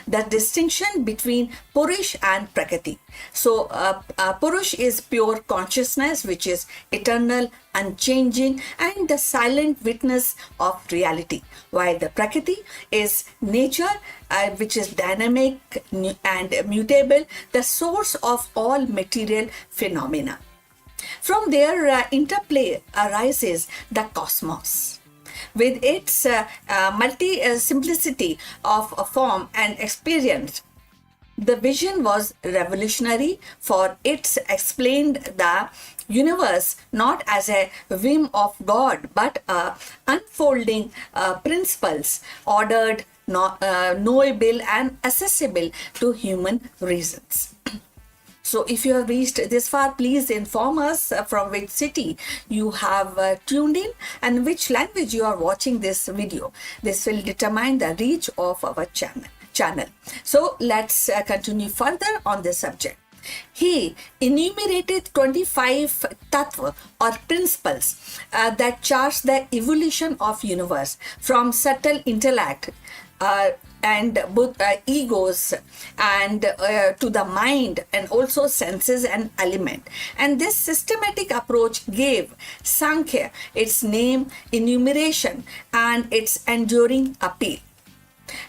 the distinction between Purush and Prakriti. So, Purush is pure consciousness, which is eternal, unchanging, and the silent witness of reality, while the Prakriti is nature, which is dynamic and mutable, the source of all material phenomena. From their interplay arises the cosmos, with its multi-simplicity of form and experience. The vision was revolutionary, for it explained the universe not as a whim of God, but unfolding principles ordered, knowable, and accessible to human reasons. So if you have reached this far, please inform us from which city you have tuned in and which language you are watching this video. This will determine the reach of our channel. So let's continue further on this subject. He enumerated 25 tattva or principles that chart the evolution of universe from subtle intellect and both egos and to the mind, and also senses and element. And this systematic approach gave Sankhya its name, enumeration, and its enduring appeal.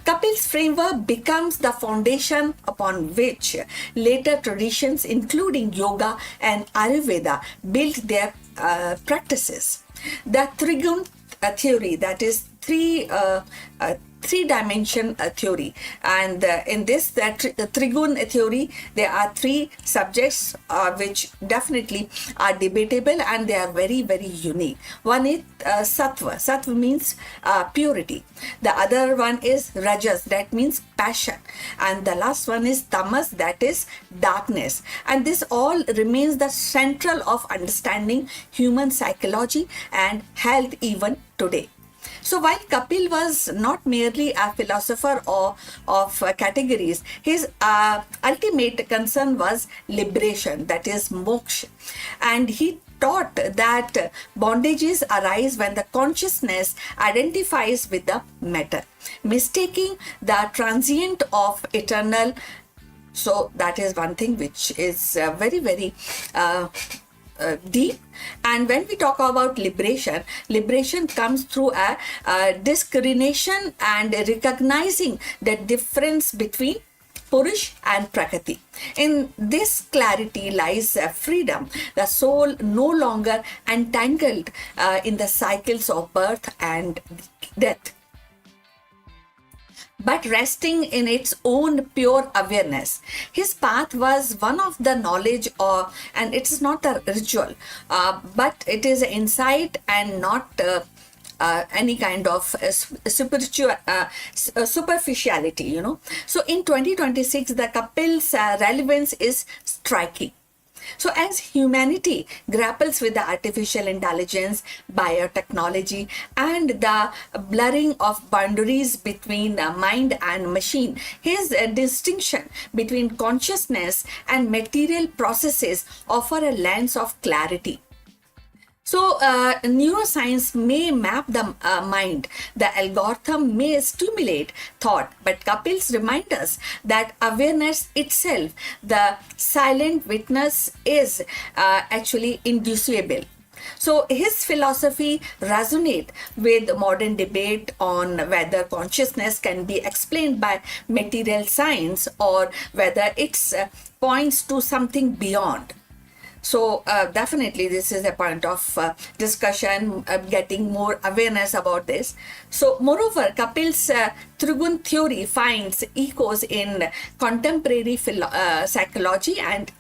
Kapil's framework becomes the foundation upon which later traditions, including yoga and Ayurveda, built their practices. The Trigun theory, that is three-dimension theory, and in this Trigun theory, there are three subjects which definitely are debatable, and they are very, very unique. One is sattva. Sattva means purity. The other one is rajas, that means passion, and the last one is tamas, that is darkness. And this all remains the central of understanding human psychology and health even today. So while Kapil was not merely a philosopher of categories, his ultimate concern was liberation, that is moksha. And he taught that bondages arise when the consciousness identifies with the matter, mistaking the transient of eternal. So that is one thing which is very, very deep. And when we talk about liberation comes through a discrimination and recognizing the difference between Purush and Prakriti. In this clarity lies freedom, the soul no longer entangled in the cycles of birth and death, but resting in its own pure awareness. His path was one of the knowledge and it is not a ritual, but it is insight and not any kind of superficiality, you know. So in 2026, the Kapil's relevance is striking. So, as humanity grapples with the artificial intelligence, biotechnology, and the blurring of boundaries between mind and machine, his distinction between consciousness and material processes offer a lens of clarity. So, neuroscience may map the mind, the algorithm may stimulate thought, but Kapil's remind us that awareness itself, the silent witness, is actually indissoluble. So his philosophy resonate with modern debate on whether consciousness can be explained by material science or whether it points to something beyond. So definitely this is a point of discussion, getting more awareness about this. So moreover, Kapil's Trigun theory finds echoes in contemporary psychology and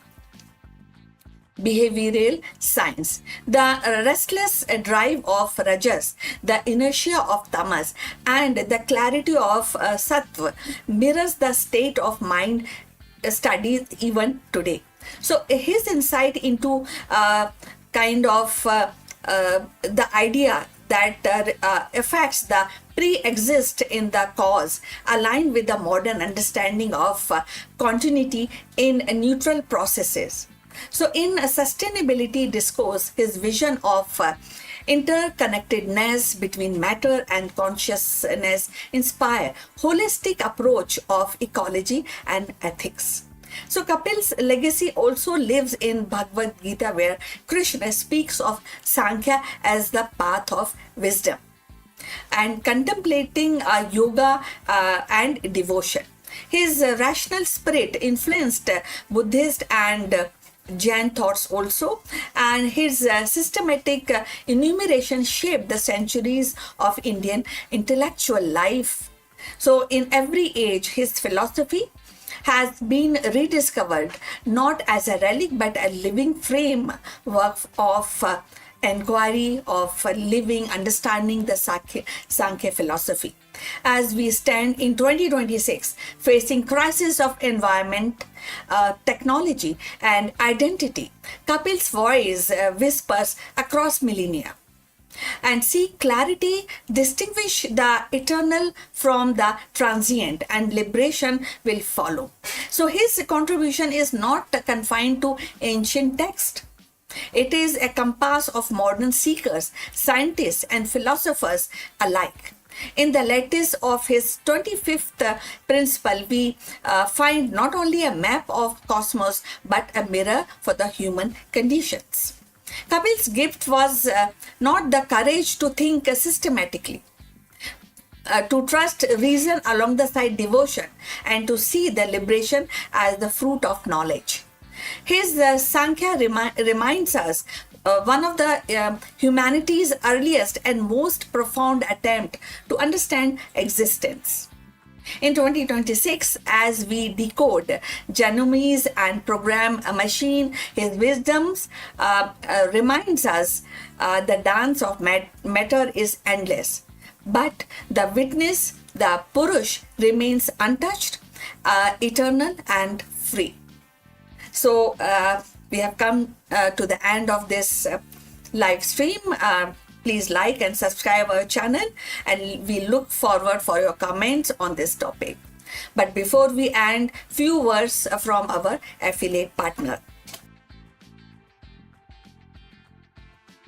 behavioral science. The restless drive of Rajas, the inertia of Tamas, and the clarity of Sattva mirrors the state of mind studied even today. So his insight into the idea that effects the pre-exist in the cause align with the modern understanding of continuity in neutral processes. So in a sustainability discourse, his vision of interconnectedness between matter and consciousness inspire holistic approach of ecology and ethics. So Kapil's legacy also lives in Bhagavad Gita, where Krishna speaks of Sankhya as the path of wisdom and contemplating yoga and devotion. His rational spirit influenced Buddhist and Jain thoughts also, and his systematic enumeration shaped the centuries of Indian intellectual life. So in every age, his philosophy has been rediscovered not as a relic but a living framework of inquiry, of living, understanding the Sankhya philosophy. As we stand in 2026, facing crisis of environment, technology, and identity, Kapil's voice whispers across millennia. And seek clarity, distinguish the eternal from the transient, and liberation will follow. So his contribution is not confined to ancient text. It is a compass of modern seekers, scientists, and philosophers alike. In the lattice of his 25th principle, we find not only a map of cosmos but a mirror for the human conditions. Kapil's gift was not the courage to think systematically, to trust reason along the side devotion, and to see the liberation as the fruit of knowledge. His Sankhya reminds us one of the humanity's earliest and most profound attempt to understand existence. In 2026, as we decode genomes and program a machine, his wisdoms reminds us the dance of matter is endless. But the witness, the Purush, remains untouched, eternal and free. So we have come to the end of this live stream. Please like and subscribe our channel, and we look forward for your comments on this topic. But before we end, few words from our affiliate partner.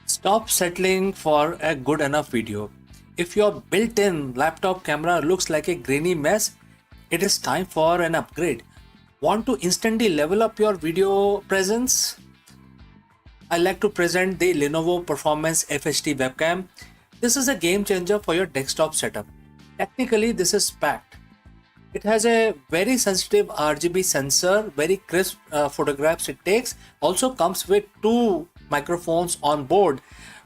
Stop settling for a good enough video. If your built-in laptop camera looks like a grainy mess, it is time for an upgrade. Want to instantly level up your video presence? I like to present the Lenovo Performance FHD webcam. This is a game changer for your desktop setup. Technically, this is packed. It has a very sensitive RGB sensor, very crisp photographs it takes. Also comes with 2 microphones on board,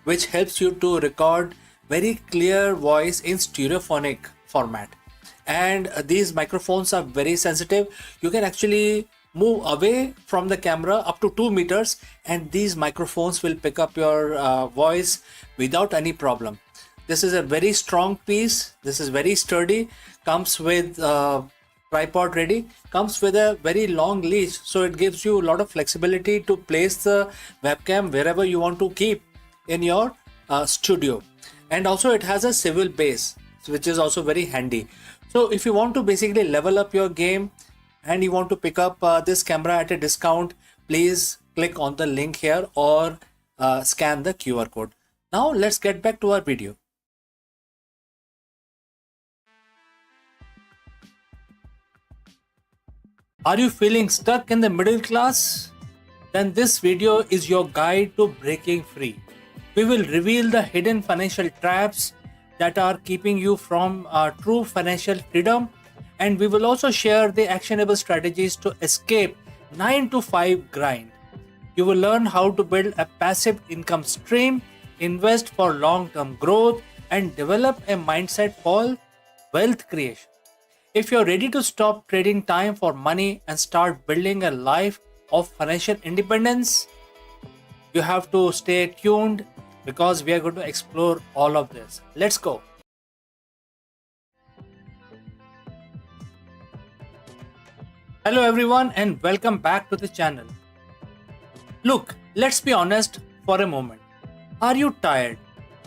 which helps you to record very clear voice in stereophonic format. And these microphones are very sensitive. You can actually move away from the camera up to 2 meters, and these microphones will pick up your voice without any problem. This is a very strong piece. This is very sturdy. Comes with tripod ready. Comes with a very long leash, so it gives you a lot of flexibility to place the webcam wherever you want to keep in your studio. And also it has a swivel base, which is also very handy. So if you want to basically level up your game and you want to pick up this camera at a discount, please click on the link here or scan the QR code. Now let's get back to our video. Are you feeling stuck in the middle class? Then this video is your guide to breaking free. We will reveal the hidden financial traps that are keeping you from true financial freedom, and we will also share the actionable strategies to escape 9 to 5 grind. You will learn how to build a passive income stream, invest for long-term growth, and develop a mindset for wealth creation. If you're ready to stop trading time for money and start building a life of financial independence, you have to stay tuned because we are going to explore all of this. Let's go. Hello everyone and welcome back to the channel. Look, let's be honest for a moment. Are you tired?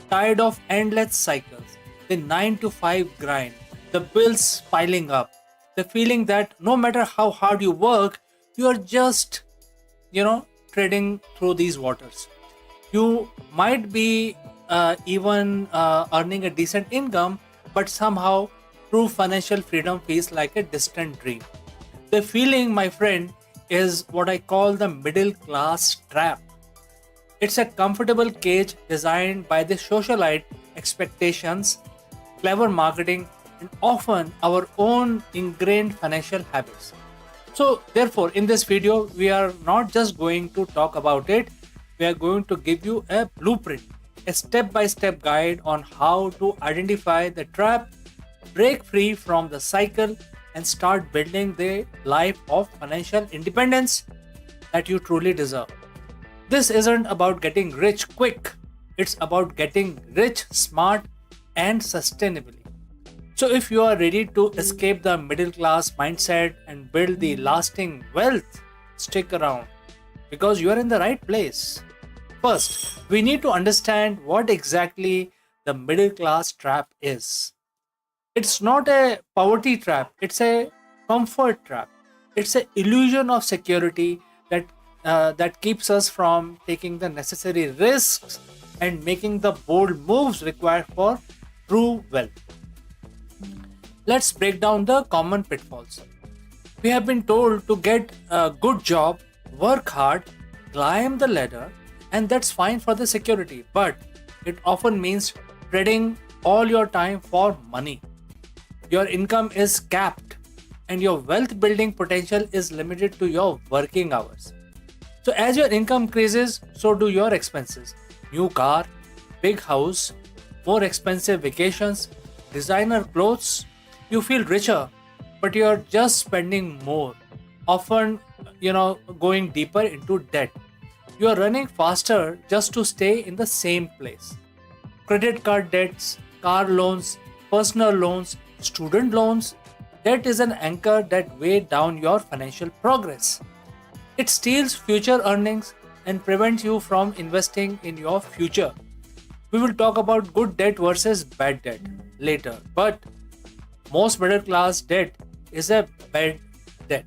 Tired of endless cycles, the 9 to 5 grind, the bills piling up, the feeling that no matter how hard you work, you are just, trading through these waters. You might be even earning a decent income, but somehow true financial freedom feels like a distant dream. The feeling, my friend, is what I call the middle class trap. It's a comfortable cage designed by the socialite expectations, clever marketing, and often our own ingrained financial habits. So, therefore, in this video, we are not just going to talk about it, we are going to give you a blueprint, a step by step guide on how to identify the trap, break free from the cycle, and start building the life of financial independence that you truly deserve. This isn't about getting rich quick, it's about getting rich smart and sustainably. So, if you are ready to escape the middle class mindset and build the lasting wealth, stick around because you are in the right place. First, we need to understand what exactly the middle class trap is. It's not a poverty trap, it's a comfort trap. It's an illusion of security that keeps us from taking the necessary risks and making the bold moves required for true wealth. Let's break down the common pitfalls. We have been told to get a good job, work hard, climb the ladder, and that's fine for the security, but it often means trading all your time for money. Your income is capped, and your wealth building potential is limited to your working hours. So, as your income increases, so do your expenses. New car, big house, more expensive vacations, designer clothes. You feel richer, but you're just spending more, often, going deeper into debt. You are running faster just to stay in the same place. Credit card debts, car loans, personal loans, student loans. Debt is an anchor that weighs down your financial progress. It steals future earnings and prevents you from investing in your future. We will talk about good debt versus bad debt later, but most middle class debt is a bad debt.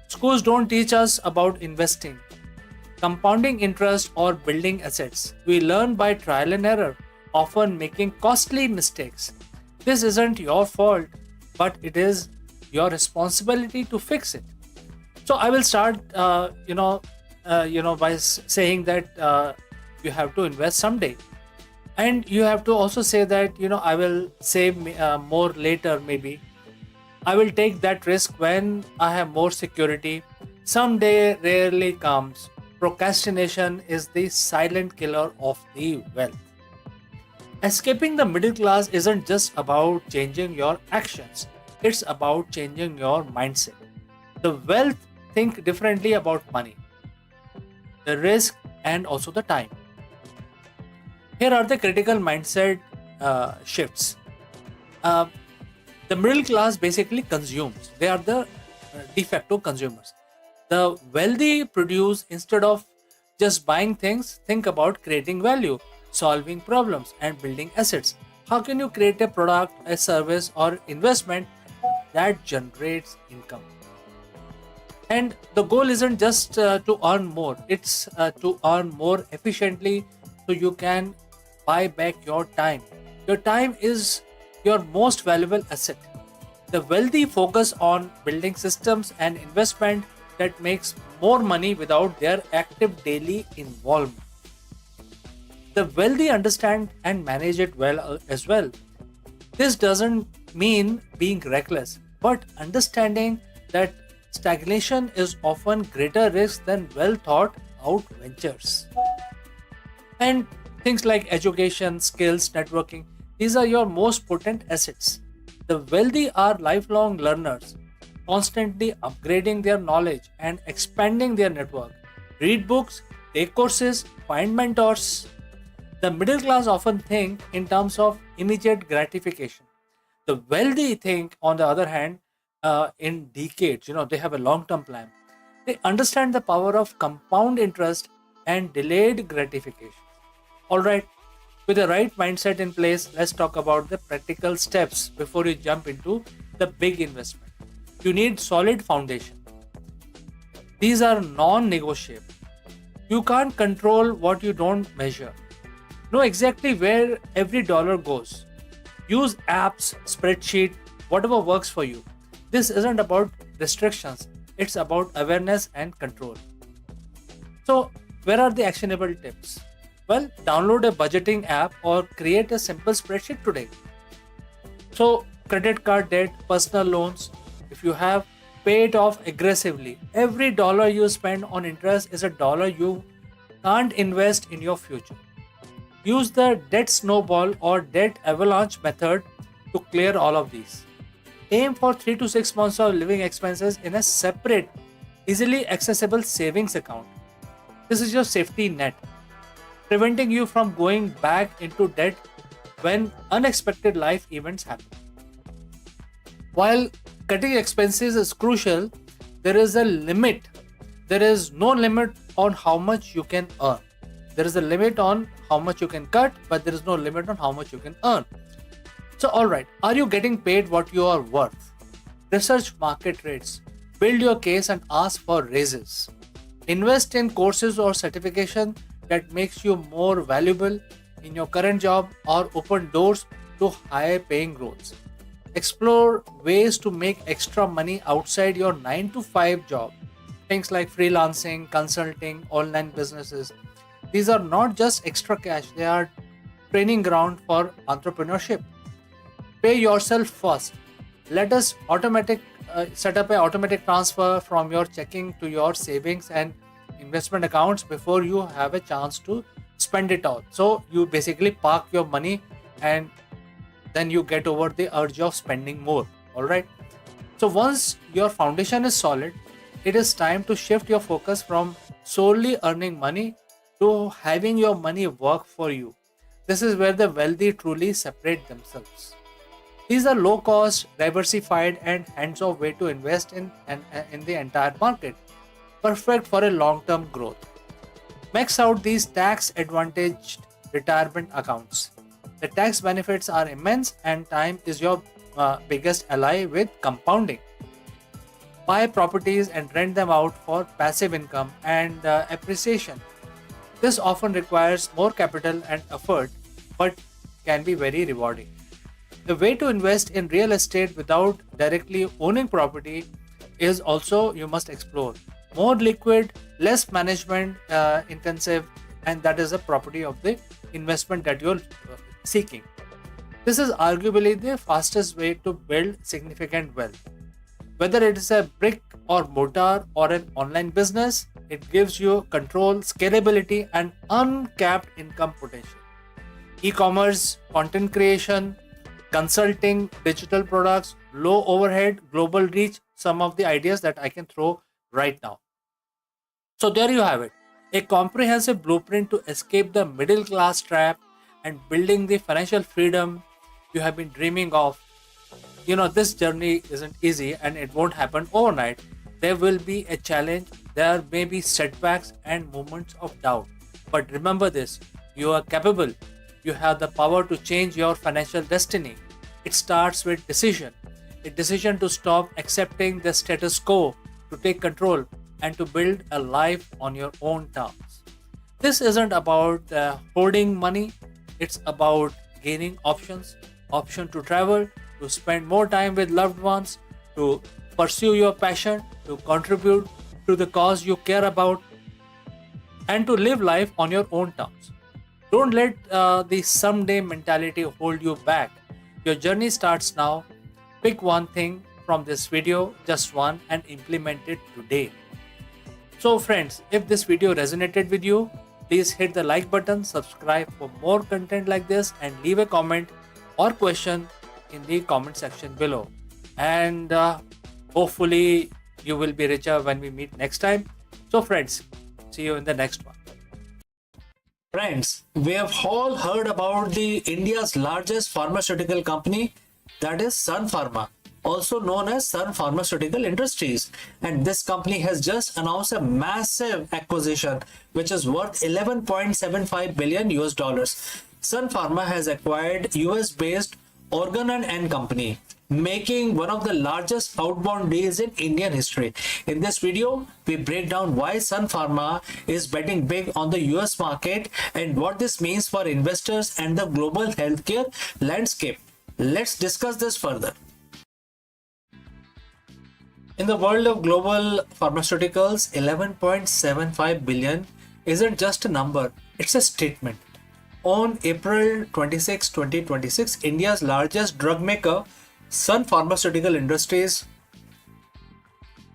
Schools don't teach us about investing, compounding interest, or building assets. We learn by trial and error, often making costly mistakes. This isn't your fault, but it is your responsibility to fix it. So I will start, by saying that you have to invest someday, and you have to also say that I will save more later. Maybe I will take that risk when I have more security. Someday rarely comes. Procrastination is the silent killer of the wealth. Escaping the middle class isn't just about changing your actions, it's about changing your mindset. The wealth think differently about money, the risk, and also the time. Here are the critical mindset shifts. Uh, the middle class basically consumes. They are the de facto consumers. The wealthy produce instead of just buying things, think about creating value, solving problems, and building assets. How can you create a product, a service, or investment that generates income? And the goal isn't just to earn more, it's to earn more efficiently so you can buy back your time. Your time is your most valuable asset. The wealthy focus on building systems and investment that makes more money without their active daily involvement. The wealthy understand and manage it well as well. This doesn't mean being reckless, but understanding that stagnation is often greater risk than well thought out ventures. And things like education, skills, networking, these are your most potent assets. The wealthy are lifelong learners, constantly upgrading their knowledge and expanding their network. Read books, take courses, find mentors. The middle class often think in terms of immediate gratification. The wealthy think, on the other hand, in decades. They have a long-term plan. They understand the power of compound interest and delayed gratification. All right, with the right mindset in place, let's talk about the practical steps before you jump into the big investment. You need solid foundation. These are non-negotiable. You can't control what you don't measure. Know exactly where every dollar goes. Use apps, spreadsheet, whatever works for you. This isn't about restrictions, it's about awareness and control. So, where are the actionable tips? Well, download a budgeting app or create a simple spreadsheet today. So, credit card debt, personal loans, if you have, pay it off aggressively. Every dollar you spend on interest is a dollar you can't invest in your future. Use the debt snowball or debt avalanche method to clear all of these. Aim for 3 to 6 months of living expenses in a separate, easily accessible savings account. This is your safety net, preventing you from going back into debt when unexpected life events happen. While cutting expenses is crucial, there is a limit. There is no limit on how much you can earn. There is a limit on how much you can cut, but there is no limit on how much you can earn. So, alright, are you getting paid what you are worth? Research market rates, build your case and ask for raises. Invest in courses or certification that makes you more valuable in your current job or open doors to higher paying roles. Explore ways to make extra money outside your 9 to 5 job. Things like freelancing, consulting, online businesses. These are not just extra cash, they are training ground for entrepreneurship. Pay yourself first. Let us set up an automatic transfer from your checking to your savings and investment accounts before you have a chance to spend it all. So you basically park your money and then you get over the urge of spending more. All right. So once your foundation is solid, it is time to shift your focus from solely earning money to having your money work for you. This is where the wealthy truly separate themselves. These are low cost, diversified, and hands off way to invest in the entire market, perfect for a long term growth. Max out these tax advantaged retirement accounts. The tax benefits are immense, and time is your biggest ally with compounding. Buy properties and rent them out for passive income and appreciation. This often requires more capital and effort, but can be very rewarding. The way to invest in real estate without directly owning property is also you must explore. More liquid, less management intensive, and that is the property of the investment that you're seeking. This is arguably the fastest way to build significant wealth. Whether it is a brick or mortar or an online business, it gives you control, scalability, and uncapped income potential. E commerce, content creation, consulting, digital products, low overhead, global reach, some of the ideas that I can throw right now. So, there you have it, a comprehensive blueprint to escape the middle class trap and building the financial freedom you have been dreaming of. This journey isn't easy and it won't happen overnight. There will be a challenge, there may be setbacks and moments of doubt. But remember this, you are capable. You have the power to change your financial destiny. It starts with decision. A decision to stop accepting the status quo, to take control, and to build a life on your own terms. This isn't about hoarding money, it's about gaining options, option to travel, to spend more time with loved ones, to pursue your passion, to contribute to the cause you care about, and to live life on your own terms. Don't let the someday mentality hold you back. Your journey starts now. Pick one thing from this video, just one, and implement it today. So, friends, if this video resonated with you, please hit the like button, subscribe for more content like this, and leave a comment or question in the comment section below. And hopefully, you will be richer when we meet next time. So, friends, see you in the next one. Friends, we have all heard about the India's largest pharmaceutical company, that is Sun Pharma, also known as Sun Pharmaceutical Industries. And this company has just announced a massive acquisition which is worth 11.75 billion US dollars. Sun Pharma has acquired US based Organon and Company, making one of the largest outbound deals in Indian history. In this video, we break down why Sun Pharma is betting big on the US market and what this means for investors and the global healthcare landscape. Let's discuss this further. In the world of global pharmaceuticals, 11.75 billion isn't just a number, it's a statement. On April 26, 2026, India's largest drug maker, Sun Pharmaceutical Industries,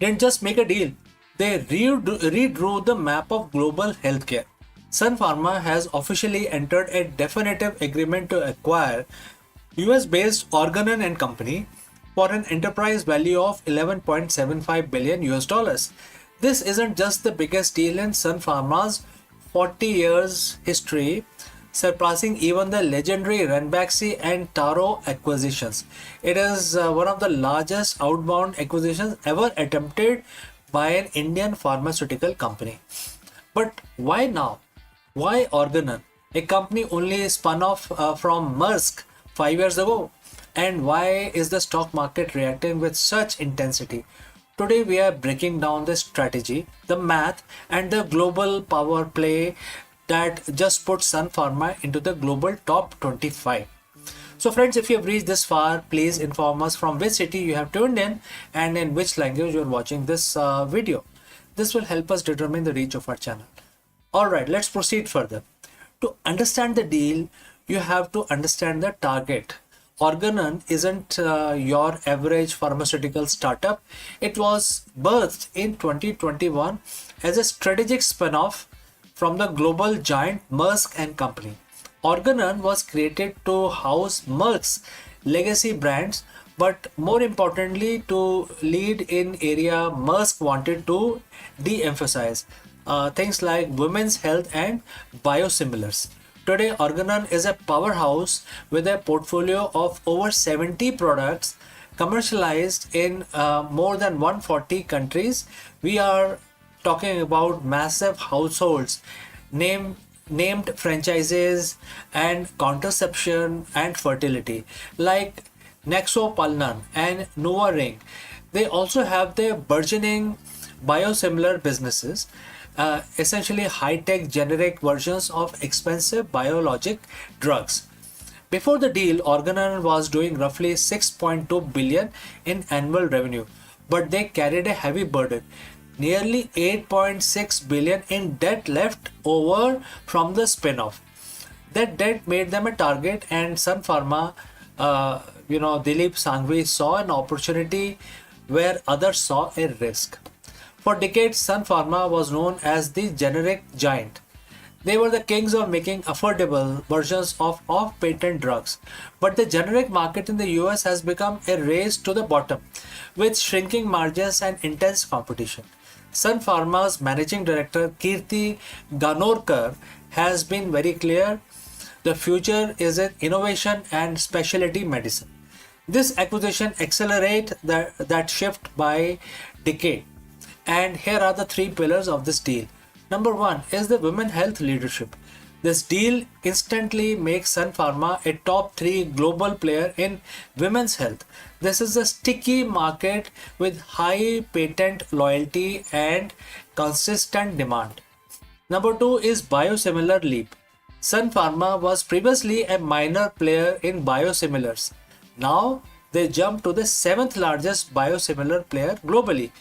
didn't just make a deal, they redrew the map of global healthcare. Sun Pharma has officially entered a definitive agreement to acquire US-based Organon and Company for an enterprise value of 11.75 billion US dollars. This isn't just the biggest deal in Sun Pharma's 40 years history, surpassing even the legendary Ranbaxy and Taro acquisitions. It is one of the largest outbound acquisitions ever attempted by an Indian pharmaceutical company. But why now? Why Organon, a company only spun off from Maersk 5 years ago? And why is the stock market reacting with such intensity? Today we are breaking down the strategy, the math, and the global power play that just put Sun Pharma into the global top 25. So friends, if you have reached this far, please inform us from which city you have tuned in and in which language you are watching this video. This will help us determine the reach of our channel. Alright, let's proceed further. To understand the deal, you have to understand the target. Organon isn't your average pharmaceutical startup. It was birthed in 2021 as a strategic spin-off from the global giant Maersk and Company. Organon was created to house Maersk's legacy brands, but more importantly to lead in area Maersk wanted to de-emphasize, things like women's health and biosimilars. Today, Organon is a powerhouse with a portfolio of over 70 products commercialized in more than 140 countries. We are talking about massive households, named franchises and contraception and fertility like Nexopalnan and NuvaRing. They also have their burgeoning biosimilar businesses, essentially high-tech generic versions of expensive biologic drugs. Before the deal, Organon was doing roughly 6.2 billion in annual revenue, but they carried a heavy burden, nearly 8.6 billion in debt left over from the spin-off. That debt made them a target, and Sun Pharma, Dilip Sanghvi saw an opportunity where others saw a risk. For decades, Sun Pharma was known as the generic giant. They were the kings of making affordable versions of off-patent drugs. But the generic market in the US has become a race to the bottom, with shrinking margins and intense competition. Sun Pharma's managing director Kirti Ganorkar has been very clear. The future is in innovation and specialty medicine. This acquisition accelerates that shift by decade. And here are the three pillars of this deal. Number one is the women health leadership. This deal instantly makes Sun Pharma a top 3 global player in women's health. This is a sticky market with high patent loyalty and consistent demand. Number 2 is biosimilar leap. Sun Pharma was previously a minor player in biosimilars. Now they jump to the 7th largest biosimilar player globally.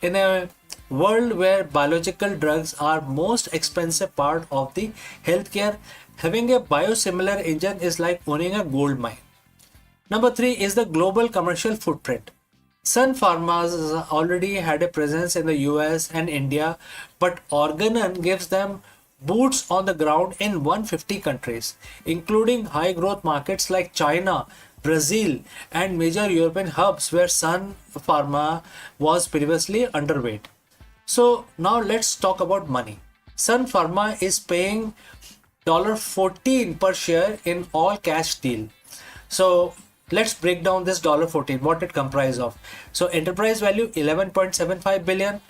In a world where biological drugs are most expensive part of the healthcare, having a biosimilar engine is like owning a gold mine. Number 3 is the global commercial footprint. Sun Pharma already had a presence in the US and India, but Organon gives them boots on the ground in 150 countries, including high growth markets like China, Brazil, and major European hubs where Sun Pharma was previously underweight. So now let's talk about money. Sun Pharma is paying $14 per share in all cash deal. So let's break down this $14, what it comprises of. So enterprise value 11.75 billion,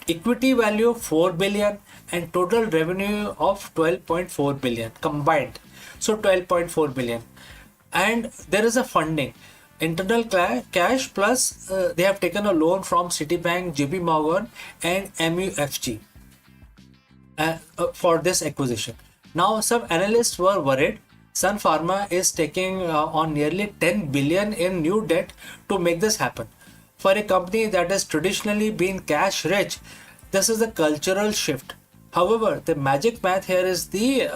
equity value 4 billion, and total revenue of 12.4 billion combined. So 12.4 billion. And there is a funding. Internal cash plus they have taken a loan from Citibank, JP Morgan, and MUFG for this acquisition. Now, some analysts were worried Sun Pharma is taking on nearly 10 billion in new debt to make this happen. For a company that has traditionally been cash rich, this is a cultural shift. However, the magic math here is the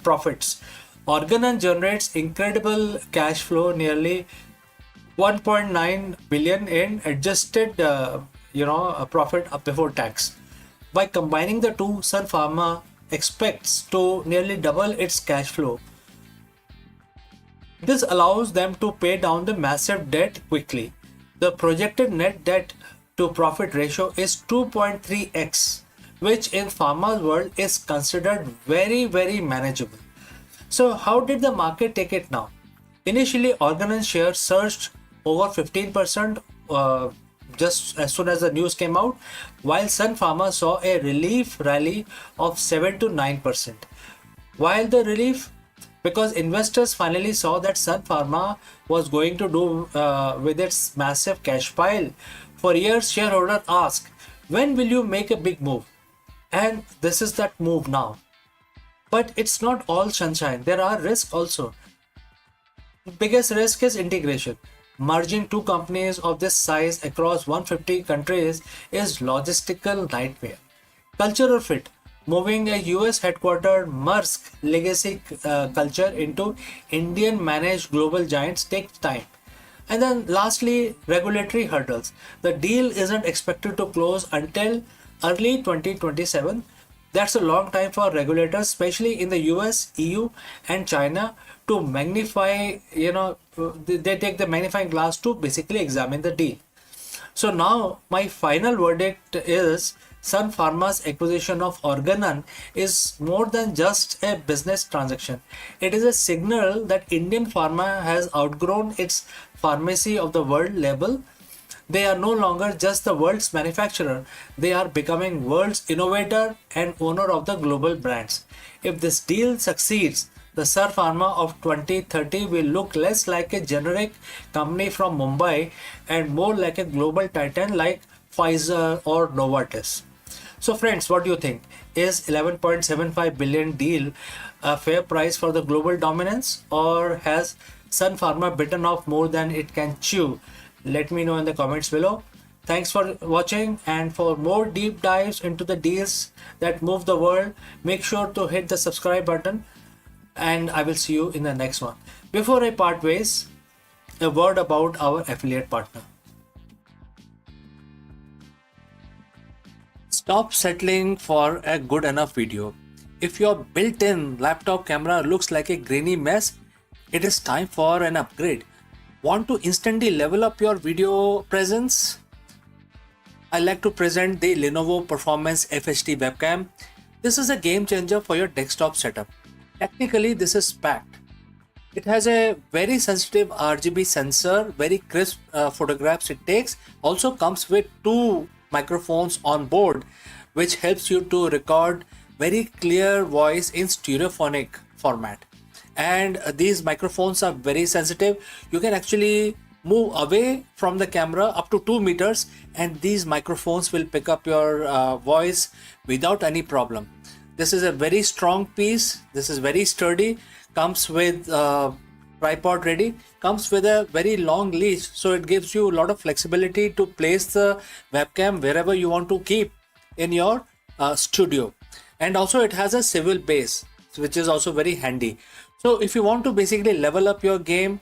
profits. Organon generates incredible cash flow, nearly 1.9 billion in adjusted profit before tax. By combining the two, Sun Pharma expects to nearly double its cash flow. This allows them to pay down the massive debt quickly. The projected net debt to profit ratio is 2.3x, which in pharma's world is considered very, very manageable. So how did the market take it now? Initially, Organon shares surged over 15% just as soon as the news came out, while Sun Pharma saw a relief rally of 7 to 9%. While the relief, because investors finally saw that Sun Pharma was going to do with its massive cash pile. For years, shareholders asked, when will you make a big move? And this is that move now. But it's not all sunshine. There are risks also. Biggest risk is integration. Merging two companies of this size across 150 countries is logistical nightmare. Cultural fit. Moving a US headquartered Maersk legacy culture into Indian managed global giants takes time. And then lastly, regulatory hurdles. The deal isn't expected to close until early 2027. That's a long time for regulators, especially in the US, EU, and China, to magnify, they take the magnifying glass to basically examine the deal. So now my final verdict is Sun Pharma's acquisition of Organon is more than just a business transaction. It is a signal that Indian pharma has outgrown its pharmacy of the world label. They are no longer just the world's manufacturer. They are becoming world's innovator and owner of the global brands. If this deal succeeds, the Sun Pharma of 2030 will look less like a generic company from Mumbai and more like a global titan like Pfizer or Novartis. So friends, what do you think? Is 11.75 billion deal a fair price for the global dominance, or has Sun Pharma bitten off more than it can chew? Let me know in the comments below. Thanks for watching, and for more deep dives into the deals that move the world, make sure to hit the subscribe button, and I will see you in the next one. Before I part ways, a word about our affiliate partner. Stop settling for a good enough video. If your built-in laptop camera looks like a grainy mess, it is time for an upgrade. Want to instantly level up your video presence? I like to present the Lenovo Performance FHD webcam. This is a game changer for your desktop setup. Technically, this is packed. It has a very sensitive RGB sensor, very crisp photographs it takes. Also comes with two microphones on board, which helps you to record very clear voice in stereophonic format. And these microphones are very sensitive. You can actually move away from the camera up to 2 meters, and these microphones will pick up your voice without any problem. This is a very strong piece. This is very sturdy. Comes with tripod ready. Comes with a very long leash, so it gives you a lot of flexibility to place the webcam wherever you want to keep in your studio. And also it has a swivel base, which is also very handy. So if you want to basically level up your game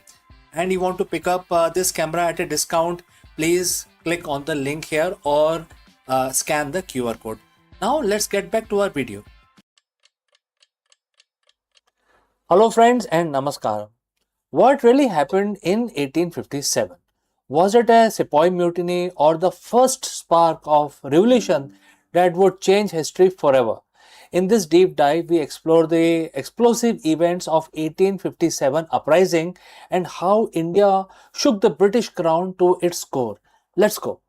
and you want to pick up this camera at a discount, please click on the link here or scan the QR code. Now let's get back to our video. Hello friends and namaskar. What really happened in 1857? Was it a Sepoy mutiny or the first spark of revolution that would change history forever? In this deep dive, we explore the explosive events of 1857 uprising and how India shook the British crown to its core. Let's go.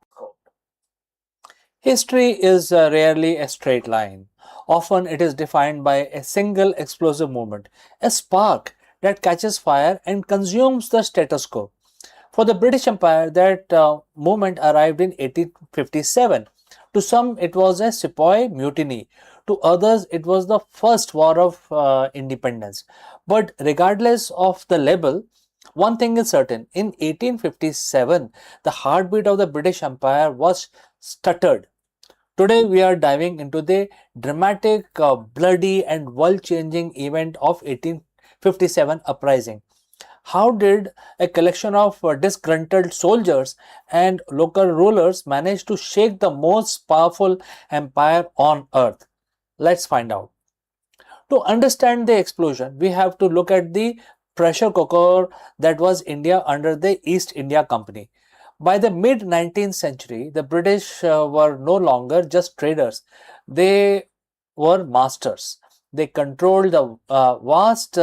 History is rarely a straight line. Often it is defined by a single explosive moment, a spark that catches fire and consumes the status quo. For the British Empire, that moment arrived in 1857. To some, it was a Sepoy mutiny. To others, it was the first war of independence. But regardless of the label, one thing is certain. In 1857, the heartbeat of the British Empire was stuttered. Today, we are diving into the dramatic, bloody, and world changing event of 1857 uprising. How did a collection of disgruntled soldiers and local rulers manage to shake the most powerful empire on earth? Let's find out. To understand the explosion, we have to look at the pressure cooker that was India under the East India Company. By the mid 19th century, the British were no longer just traders, they were masters. They controlled the vast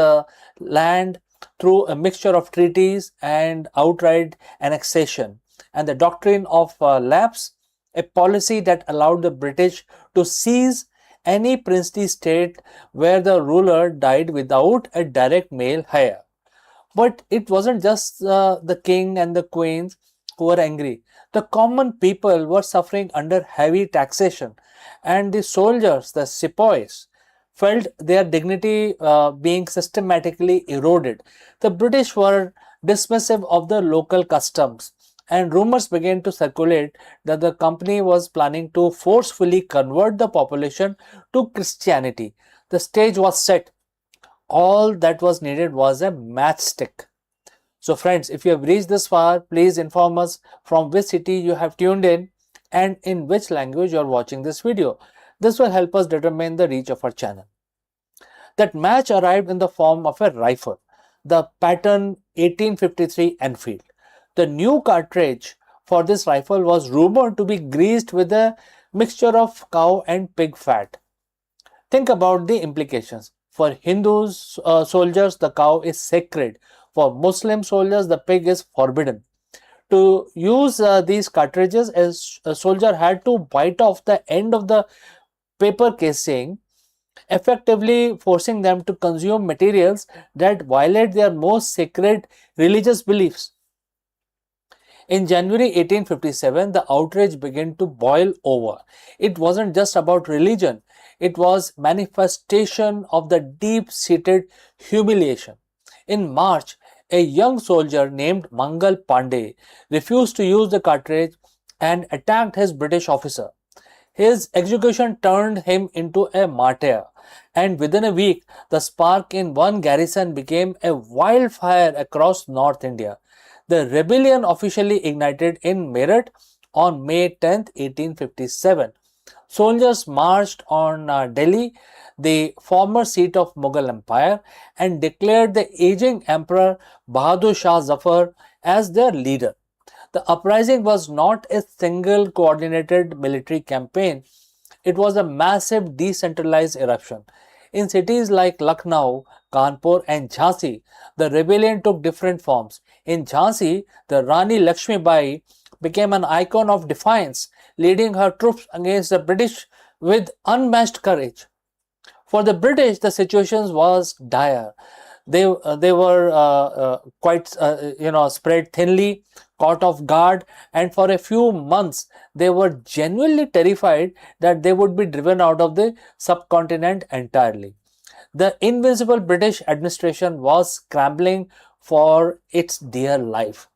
land through a mixture of treaties and outright annexation, and the doctrine of lapse, a policy that allowed the British to seize any princely state where the ruler died without a direct male heir. But it wasn't just the king and the queens who were angry. The common people were suffering under heavy taxation, and the soldiers, the sepoys, felt their dignity being systematically eroded. The British were dismissive of the local customs, and rumors began to circulate that the company was planning to forcefully convert the population to Christianity. The stage was set. All that was needed was a matchstick. So friends, if you have reached this far, please inform us from which city you have tuned in and in which language you are watching this video. This will help us determine the reach of our channel. That match arrived in the form of a rifle, the pattern 1853 Enfield. The new cartridge for this rifle was rumored to be greased with a mixture of cow and pig fat. Think about the implications. For Hindus soldiers, the cow is sacred. For Muslim soldiers, the pig is forbidden. To use these cartridges, a soldier had to bite off the end of the paper casing, effectively forcing them to consume materials that violate their most sacred religious beliefs. In January 1857, the outrage began to boil over. It wasn't just about religion, it was manifestation of the deep-seated humiliation. In March, a young soldier named Mangal Pandey refused to use the cartridge and attacked his British officer. His execution turned him into a martyr, and within a week, the spark in one garrison became a wildfire across North India. The rebellion officially ignited in Meerut on May 10, 1857. Soldiers marched on Delhi, the former seat of Mughal Empire, and declared the aging Emperor Bahadur Shah Zafar as their leader. The uprising was not a single coordinated military campaign, it was a massive decentralized eruption. In cities like Lucknow, Kanpur and Jhansi, the rebellion took different forms. In Jhansi, the Rani Lakshmibai became an icon of defiance, leading her troops against the British with unmatched courage. For the British, the situation was dire. They were quite spread thinly, caught off guard, and for a few months they were genuinely terrified that they would be driven out of the subcontinent entirely. The invincible British administration was scrambling for its dear life.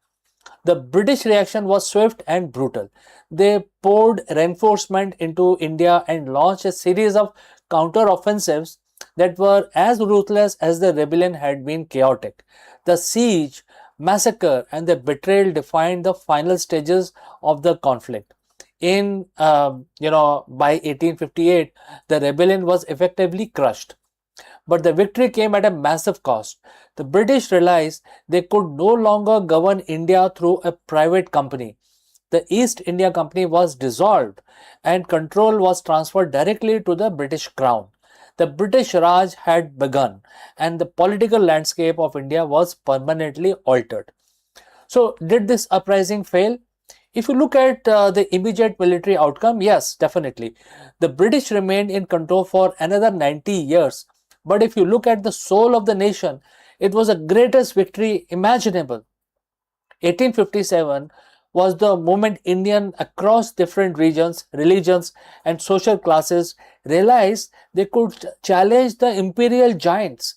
The British reaction was swift and brutal. They poured reinforcement into India and launched a series of counter-offensives that were as ruthless as the rebellion had been chaotic. The siege, massacre, and the betrayal defined the final stages of the conflict. By 1858, the rebellion was effectively crushed. But the victory came at a massive cost. The British realized they could no longer govern India through a private company. The East India Company was dissolved and control was transferred directly to the British Crown. The British Raj had begun and the political landscape of India was permanently altered. So, did this uprising fail? If you look at the immediate military outcome, yes, definitely. The British remained in control for another 90 years. But if you look at the soul of the nation, it was the greatest victory imaginable. 1857 was the moment Indians across different regions, religions, and social classes realized they could challenge the imperial giants.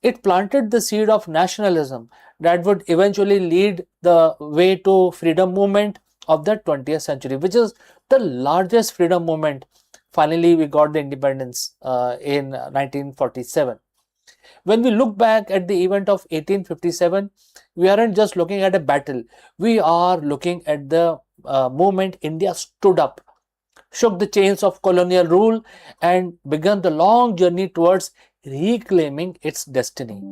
It planted the seed of nationalism that would eventually lead the way to freedom movement of the 20th century, which is the largest freedom movement. Finally, we got the independence in 1947. When we look back at the event of 1857, we aren't just looking at a battle. We are looking at the moment India stood up, shook the chains of colonial rule, and began the long journey towards reclaiming its destiny.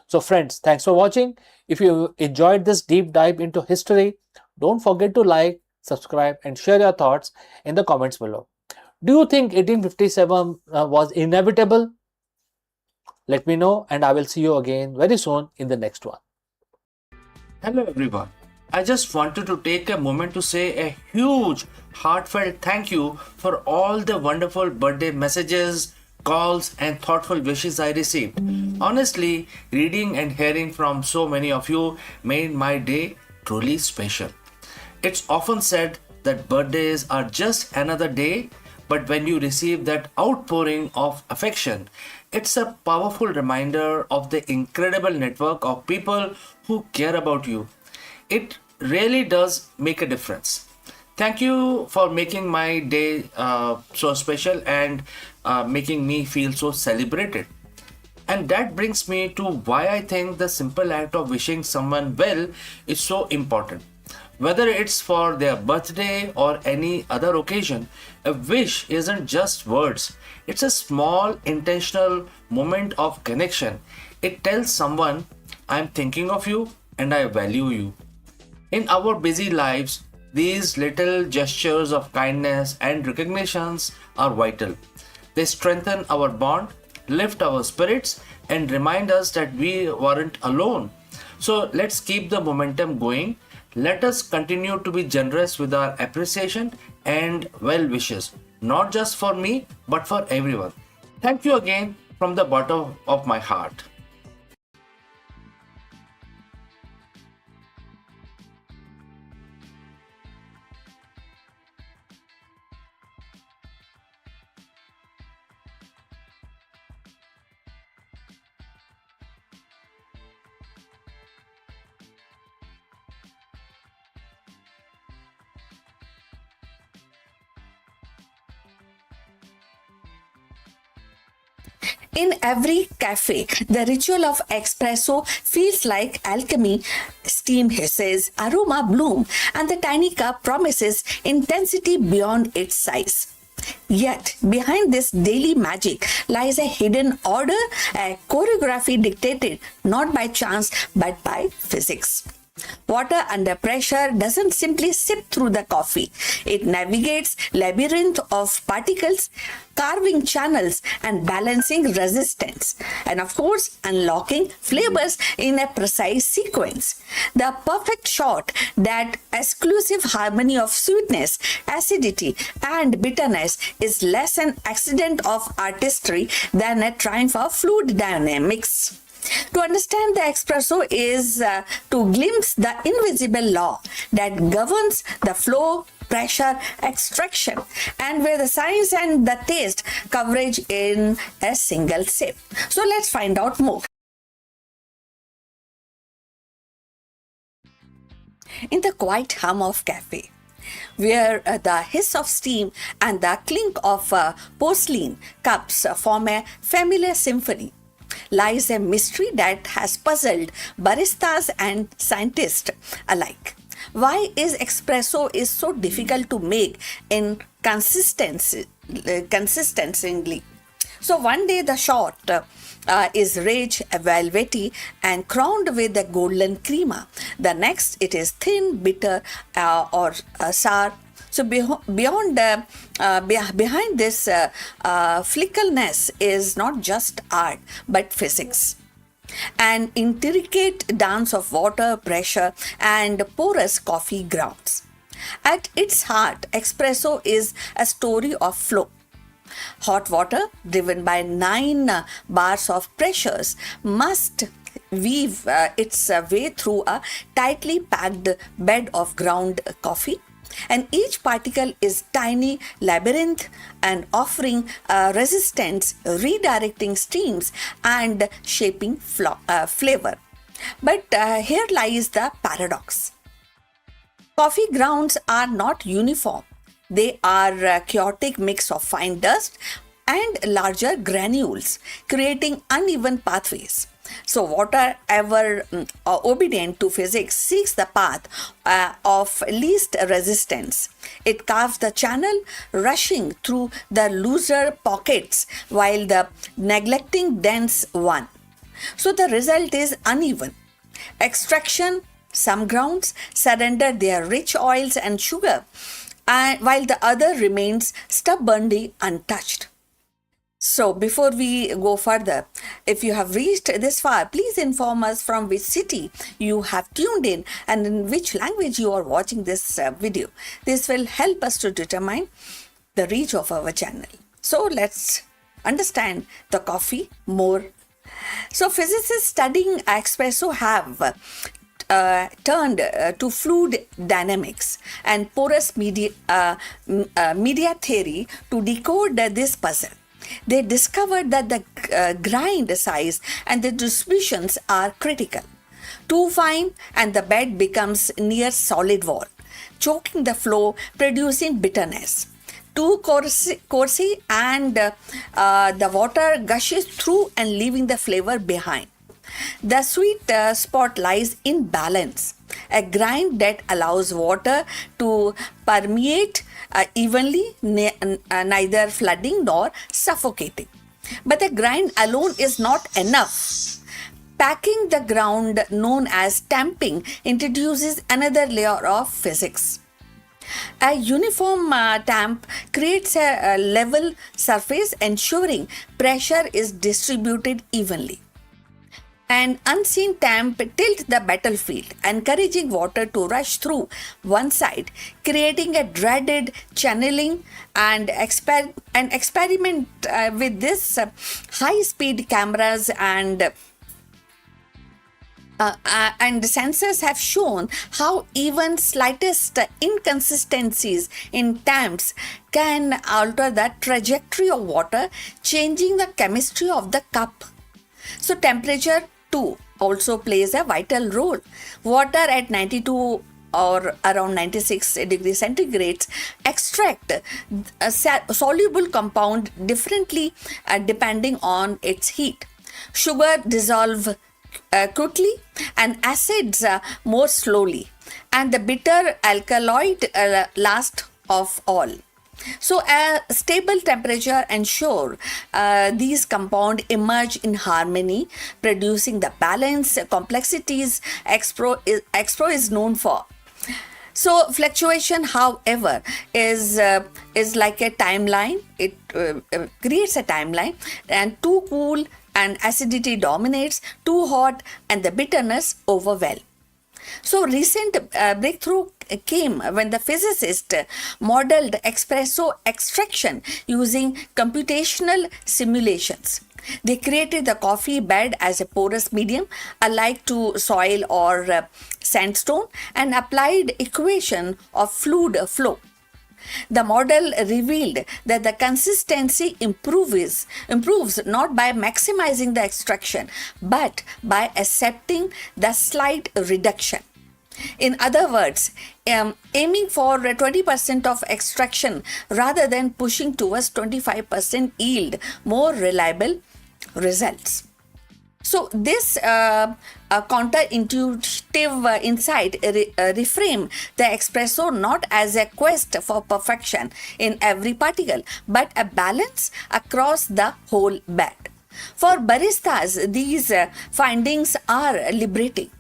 So friends, thanks for watching. If you enjoyed this deep dive into history, don't forget to like, subscribe, and share your thoughts in the comments below. Do you think 1857 was inevitable? Let me know, and I will see you again very soon in the next one. Hello everyone. I just wanted to take a moment to say a huge heartfelt thank you for all the wonderful birthday messages, calls, and thoughtful wishes I received. Honestly, reading and hearing from so many of you made my day truly special. It's often said that birthdays are just another day, but when you receive that outpouring of affection, it's a powerful reminder of the incredible network of people who care about you. It really does make a difference. Thank you for making my day so special and making me feel so celebrated. And that brings me to why I think the simple act of wishing someone well is so important. Whether it's for their birthday or any other occasion, a wish isn't just words. It's a small intentional moment of connection. It tells someone, I'm thinking of you and I value you. In our busy lives, these little gestures of kindness and recognitions are vital. They strengthen our bond, lift our spirits, and remind us that we weren't alone. So let's keep the momentum going. Let us continue to be generous with our appreciation and well wishes, not just for me, but for everyone. Thank you again from the bottom of my heart. In every cafe, the ritual of espresso feels like alchemy. Steam hisses, aroma bloom, and the tiny cup promises intensity beyond its size. Yet, behind this daily magic lies a hidden order, a choreography dictated not by chance but by physics. Water under pressure doesn't simply sip through the coffee. It navigates labyrinth of particles, carving channels and balancing resistance, and of course unlocking flavors in a precise sequence. The perfect shot, that exclusive harmony of sweetness, acidity and bitterness, is less an accident of artistry than a triumph of fluid dynamics. To understand the espresso is to glimpse the invisible law that governs the flow, pressure, extraction, and where the science and the taste coverage in a single sip. So let's find out more. In the quiet hum of cafe, where the hiss of steam and the clink of porcelain cups form a familiar symphony, lies a mystery that has puzzled baristas and scientists alike. Why is espresso is so difficult to make in consistently? So one day the shot is rich, velvety, and crowned with a golden crema. The next it is thin, bitter, or sour. So behind this fickleness is not just art but physics. An intricate dance of water, pressure, and porous coffee grounds. At its heart, espresso is a story of flow. Hot water, driven by 9 bars of pressures, must weave its way through a tightly packed bed of ground coffee, and each particle is tiny labyrinth and offering resistance, redirecting streams and shaping flavor. But here lies the paradox. Coffee grounds are not uniform. They are a chaotic mix of fine dust and larger granules, creating uneven pathways. So water, ever obedient to physics, seeks the path of least resistance. It carves the channel, rushing through the looser pockets while the neglecting dense one. So the result is uneven. Extraction, some grounds surrender their rich oils and sugar, while the other remains stubbornly untouched. So, before we go further, if you have reached this far, please inform us from which city you have tuned in and in which language you are watching this video. This will help us to determine the reach of our channel. So, let's understand the coffee more. So, physicists studying espresso have turned to fluid dynamics and porous media theory to decode this puzzle. They discovered that the grind size and the distributions are critical. Too fine and the bed becomes near solid wall, choking the flow, producing bitterness. Too coarse and the water gushes through and leaving the flavor behind. The sweet spot lies in balance, a grind that allows water to permeate evenly, neither flooding nor suffocating. But the grind alone is not enough. Packing the ground, known as tamping, introduces another layer of physics. A uniform tamp creates a level surface, ensuring pressure is distributed evenly. An unseen tamp tilts the battlefield, encouraging water to rush through one side, creating a dreaded channeling and experiment with this high-speed cameras and sensors have shown how even slightest inconsistencies in tamps can alter the trajectory of water, changing the chemistry of the cup. So temperature too also plays a vital role. Water at 92 or around 96 degrees centigrade extract a soluble compound differently depending on its heat. Sugar dissolve quickly and acids more slowly, and the bitter alkaloid last of all. So, a stable temperature ensure these compounds emerge in harmony, producing the balance complexities Expro is known for. So fluctuation, however, is like a timeline. It creates a timeline, and too cool and acidity dominates, too hot and the bitterness overwhelm. So recent breakthrough came when the physicist modeled espresso extraction using computational simulations. They created the coffee bed as a porous medium, alike to soil or sandstone, and applied equation of fluid flow. The model revealed that the consistency improves not by maximizing the extraction but by accepting the slight reduction. In other words, aiming for 20% of extraction rather than pushing towards 25% yield more reliable results. So this counterintuitive insight reframe the espresso not as a quest for perfection in every particle, but a balance across the whole bed. For baristas, these findings are liberating.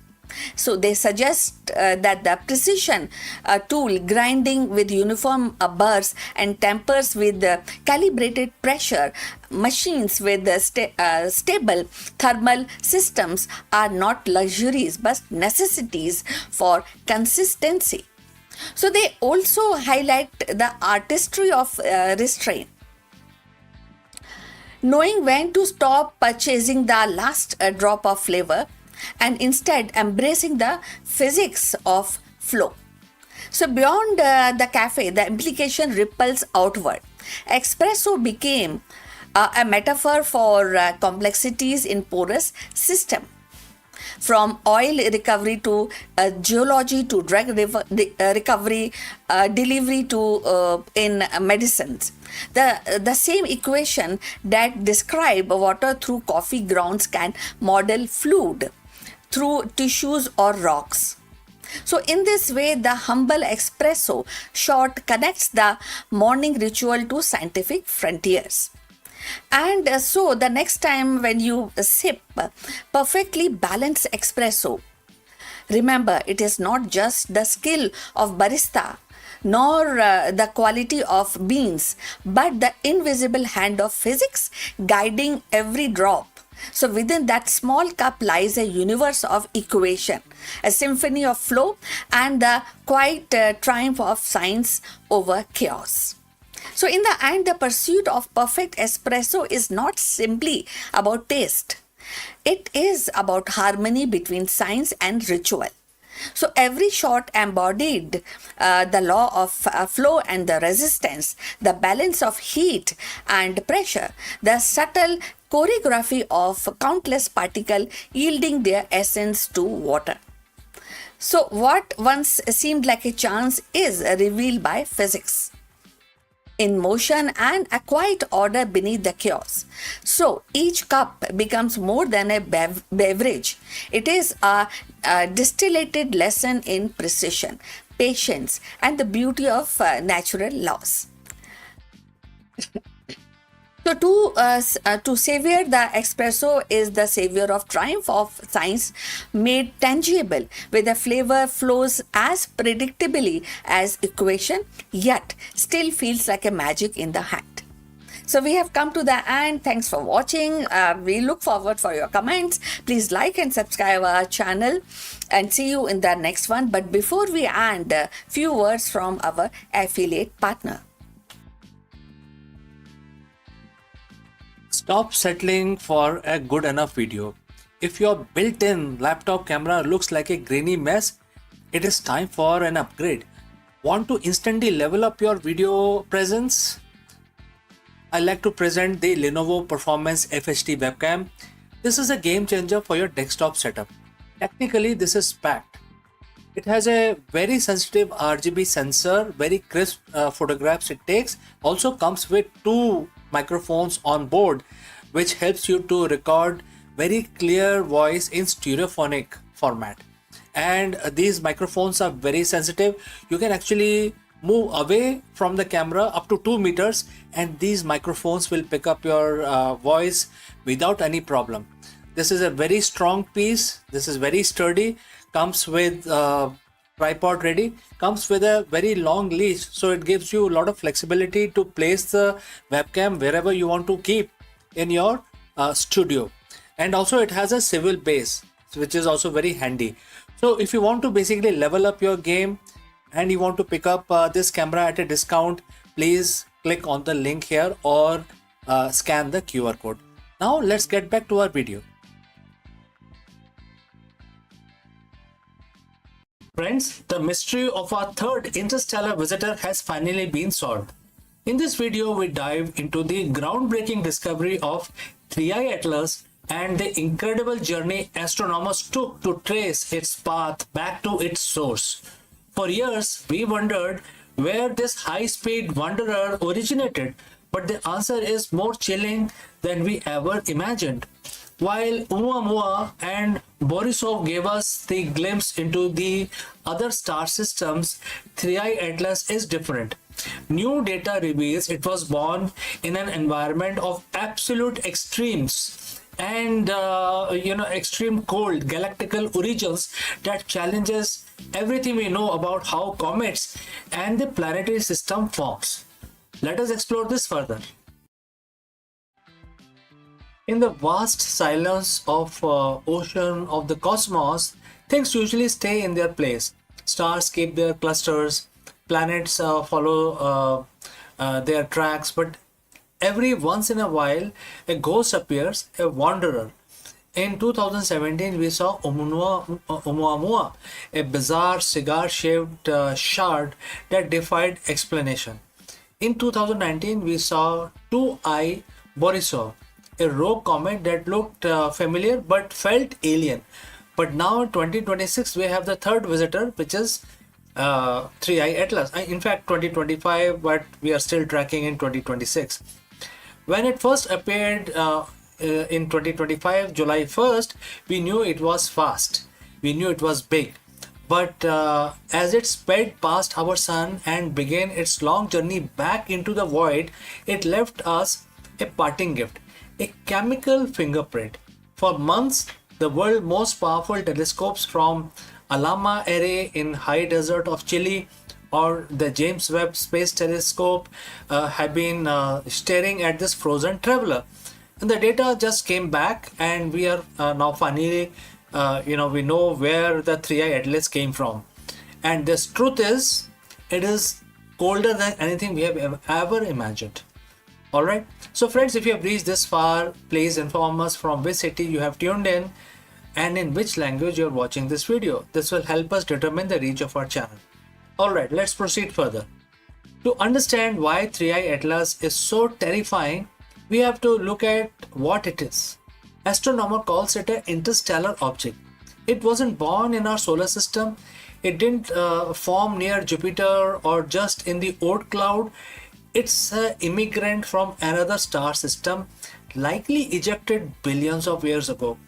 So they suggest that the precision tool grinding with uniform burrs and tempers with calibrated pressure machines with stable thermal systems are not luxuries but necessities for consistency. So they also highlight the artistry of restraint, knowing when to stop purchasing the last drop of flavor and instead embracing the physics of flow. So, beyond the cafe, the implication ripples outward. Espresso became a metaphor for complexities in porous system, from oil recovery to geology to drug recovery, delivery to in medicines. The same equation that describe water through coffee grounds can model fluid through tissues or rocks. So, in this way, the humble espresso shot connects the morning ritual to scientific frontiers. And so, the next time when you sip perfectly balanced espresso, remember it is not just the skill of barista nor the quality of beans, but the invisible hand of physics guiding every drop. So within that small cup lies a universe of equation, a symphony of flow, and the quiet triumph of science over chaos. So in the end, the pursuit of perfect espresso is not simply about taste. It is about harmony between science and ritual. So every shot embodied the law of flow and the resistance, the balance of heat and pressure, the subtle choreography of countless particles yielding their essence to water. So what once seemed like a chance is revealed by physics in motion and a quiet order beneath the chaos. So each cup becomes more than a beverage. It is a distillated lesson in precision, patience, and the beauty of natural laws. So to savor the espresso is the savior of triumph of science made tangible, where the flavor flows as predictably as equation, yet still feels like a magic in the hand. So we have come to the end. Thanks for watching. We look forward for your comments. Please like and subscribe our channel and see you in the next one. But before we end, a few words from our affiliate partner. Stop settling for a good enough video. If your built-in laptop camera looks like a grainy mess, it is time for an upgrade. Want to instantly level up your video presence? I like to present the Lenovo Performance FHD webcam. This is a game changer for your desktop setup. Technically, this is packed. It has a very sensitive RGB sensor, very crisp photographs it takes. Also comes with two microphones on board, which helps you to record very clear voice in stereophonic format. And these microphones are very sensitive. You can actually move away from the camera up to 2 meters, and these microphones will pick up your voice without any problem. This is a very strong piece. This is very sturdy. Comes with tripod ready. Comes with a very long leash, so it gives you a lot of flexibility to place the webcam wherever you want to keep in your studio. And also it has a swivel base, which is also very handy. So if you want to basically level up your game and you want to pick up this camera at a discount, please click on the link here or scan the QR code. Now let's get back to our video. Friends, the mystery of our third interstellar visitor has finally been solved. In this video, we dive into the groundbreaking discovery of 3I Atlas and the incredible journey astronomers took to trace its path back to its source. For years, we wondered where this high-speed wanderer originated, but the answer is more chilling than we ever imagined. While Oumuamua and Borisov gave us the glimpse into the other star systems, 3I Atlas is different. New data reveals it was born in an environment of absolute extremes and extreme cold galactical origins that challenges everything we know about how comets and the planetary system forms. Let us explore this further. In the vast silence of ocean of the cosmos, things usually stay in their place. Stars keep their clusters, planets follow their tracks, but every once in a while, a ghost appears, a wanderer. In 2017, we saw Oumuamua, a bizarre cigar-shaped shard that defied explanation. In 2019, we saw 2I Borisov, a rogue comet that looked familiar but felt alien. But now in 2026, we have the third visitor, which is 3I Atlas. In fact, 2025, but we are still tracking in 2026. When it first appeared in 2025, July 1st, we knew it was fast. We knew it was big. But as it sped past our sun and began its long journey back into the void, it left us a parting gift, a chemical fingerprint. For months, the world's most powerful telescopes from Alama Array in high desert of Chile or the James Webb Space Telescope have been staring at this frozen traveler. And the data just came back, and we are now finally, we know where the 3I Atlas came from. And this truth is, it is colder than anything we have ever imagined. Alright, so friends, if you have reached this far, please inform us from which city you have tuned in and in which language you are watching this video. This will help us determine the reach of our channel. Alright, let's proceed further. To understand why 3I Atlas is so terrifying, we have to look at what it is. Astronomer calls it an interstellar object. It wasn't born in our solar system. It didn't form near Jupiter or just in the Oort cloud. It's an immigrant from another star system, likely ejected billions of years ago.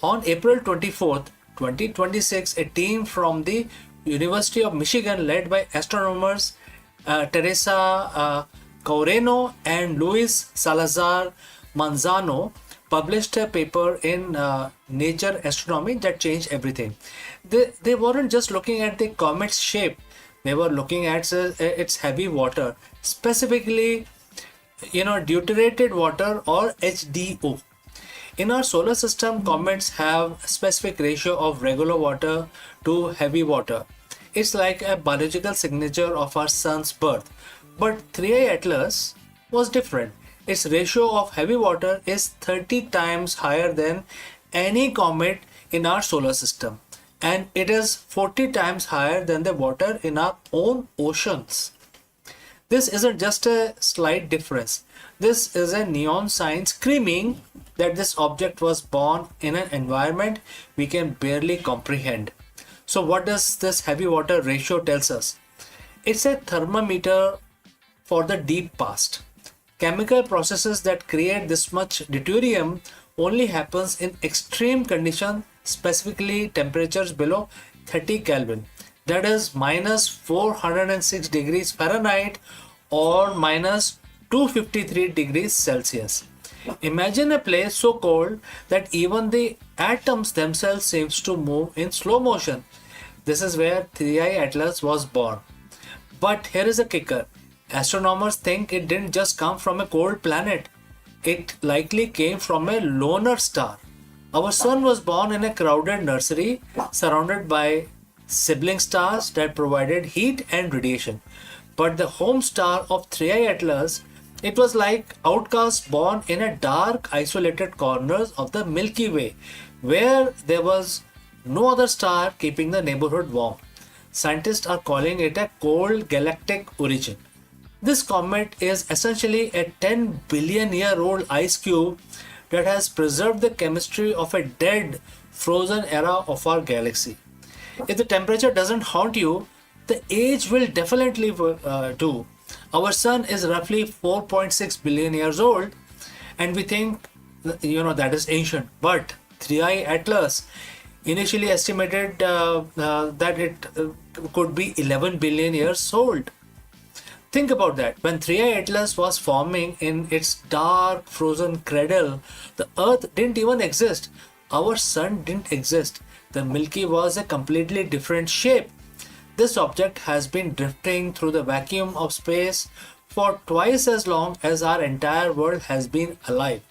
On April 24th, 2026, a team from the University of Michigan led by astronomers Teresa Caureno and Luis Salazar Manzano published a paper in Nature Astronomy that changed everything. They weren't just looking at the comet's shape, they were looking at its heavy water, specifically deuterated water or HDO. In our solar system, comets have a specific ratio of regular water to heavy water. It's like a biological signature of our sun's birth. But 3I Atlas was different. Its ratio of heavy water is 30 times higher than any comet in our solar system, and it is 40 times higher than the water in our own oceans. This isn't just a slight difference. This is a neon sign screaming that this object was born in an environment we can barely comprehend. So what does this heavy water ratio tells us? It's a thermometer for the deep past. Chemical processes that create this much deuterium only happens in extreme conditions, specifically temperatures below 30 Kelvin. that is minus 406 degrees Fahrenheit or minus 253 degrees Celsius. Imagine a place so cold that even the atoms themselves seems to move in slow motion. This is where 3i Atlas was born. But here is a kicker. Astronomers think it didn't just come from a cold planet. It likely came from a loner star. Our sun was born in a crowded nursery surrounded by sibling stars that provided heat and radiation. But the home star of 3i Atlas, it was like outcast born in a dark, isolated corners of the Milky Way, where there was no other star keeping the neighborhood warm. Scientists are calling it a cold galactic origin. This comet is essentially a 10 billion year old ice cube that has preserved the chemistry of a dead, frozen era of our galaxy. If the temperature doesn't haunt you, the age will definitely do. Our sun is roughly 4.6 billion years old, and we think that is ancient. But 3i Atlas initially estimated that it could be 11 billion years old. Think about that. When 3i Atlas was forming in its dark, frozen cradle, the Earth didn't even exist. Our sun didn't exist. The Milky was a completely different shape. This object has been drifting through the vacuum of space for twice as long as our entire world has been alive.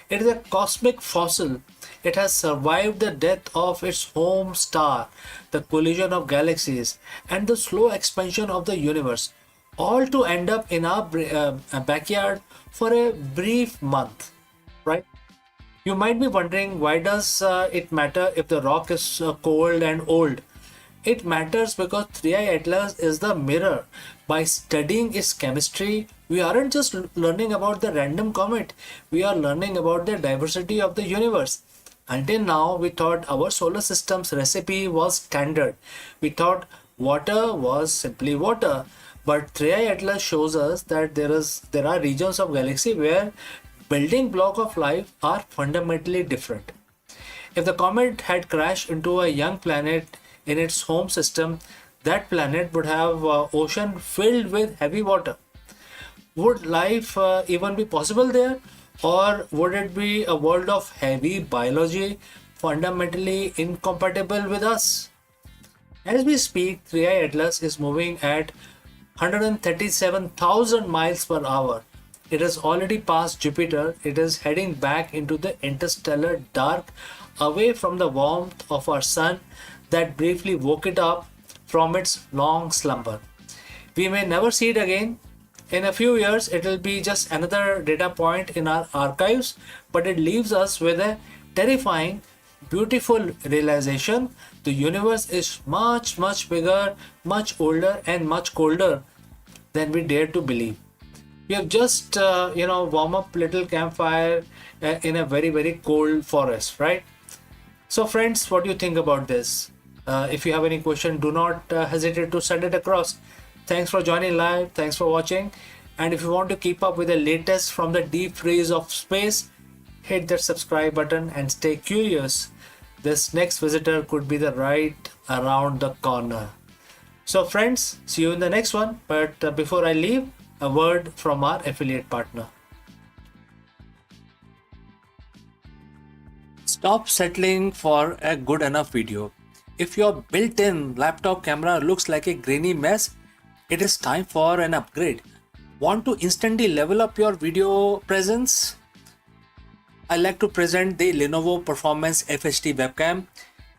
It is a cosmic fossil. It has survived the death of its home star, the collision of galaxies, and the slow expansion of the universe, all to end up in our backyard for a brief month, right? You might be wondering, why does it matter if the rock is cold and old? It matters because 3i Atlas is the mirror. By studying its chemistry, we aren't just learning about the random comet, we are learning about the diversity of the universe. Until now, we thought our solar system's recipe was standard. We thought water was simply water. But 3i Atlas shows us that there are regions of galaxy where building block of life are fundamentally different. If the comet had crashed into a young planet in its home system, that planet would have ocean filled with heavy water. Would life even be possible there? Or would it be a world of heavy biology fundamentally incompatible with us? As we speak, 3i Atlas is moving at 137,000 miles per hour. It has already passed Jupiter. It is heading back into the interstellar dark, away from the warmth of our sun that briefly woke it up from its long slumber. We may never see it again. In a few years, it will be just another data point in our archives, but it leaves us with a terrifying, beautiful realization. The universe is much, much bigger, much older, and much colder than we dare to believe. We have just, warm up little campfire in a very, very cold forest, right? So, friends, what do you think about this? If you have any question, do not hesitate to send it across. Thanks for joining live. Thanks for watching. And if you want to keep up with the latest from the deep freeze of space, hit that subscribe button and stay curious. This next visitor could be the right around the corner. So friends, see you in the next one. But before I leave, a word from our affiliate partner. Stop settling for a good enough video. If your built-in laptop camera looks like a grainy mess, it is time for an upgrade. Want to instantly level up your video presence? I like to present the Lenovo Performance FHD webcam.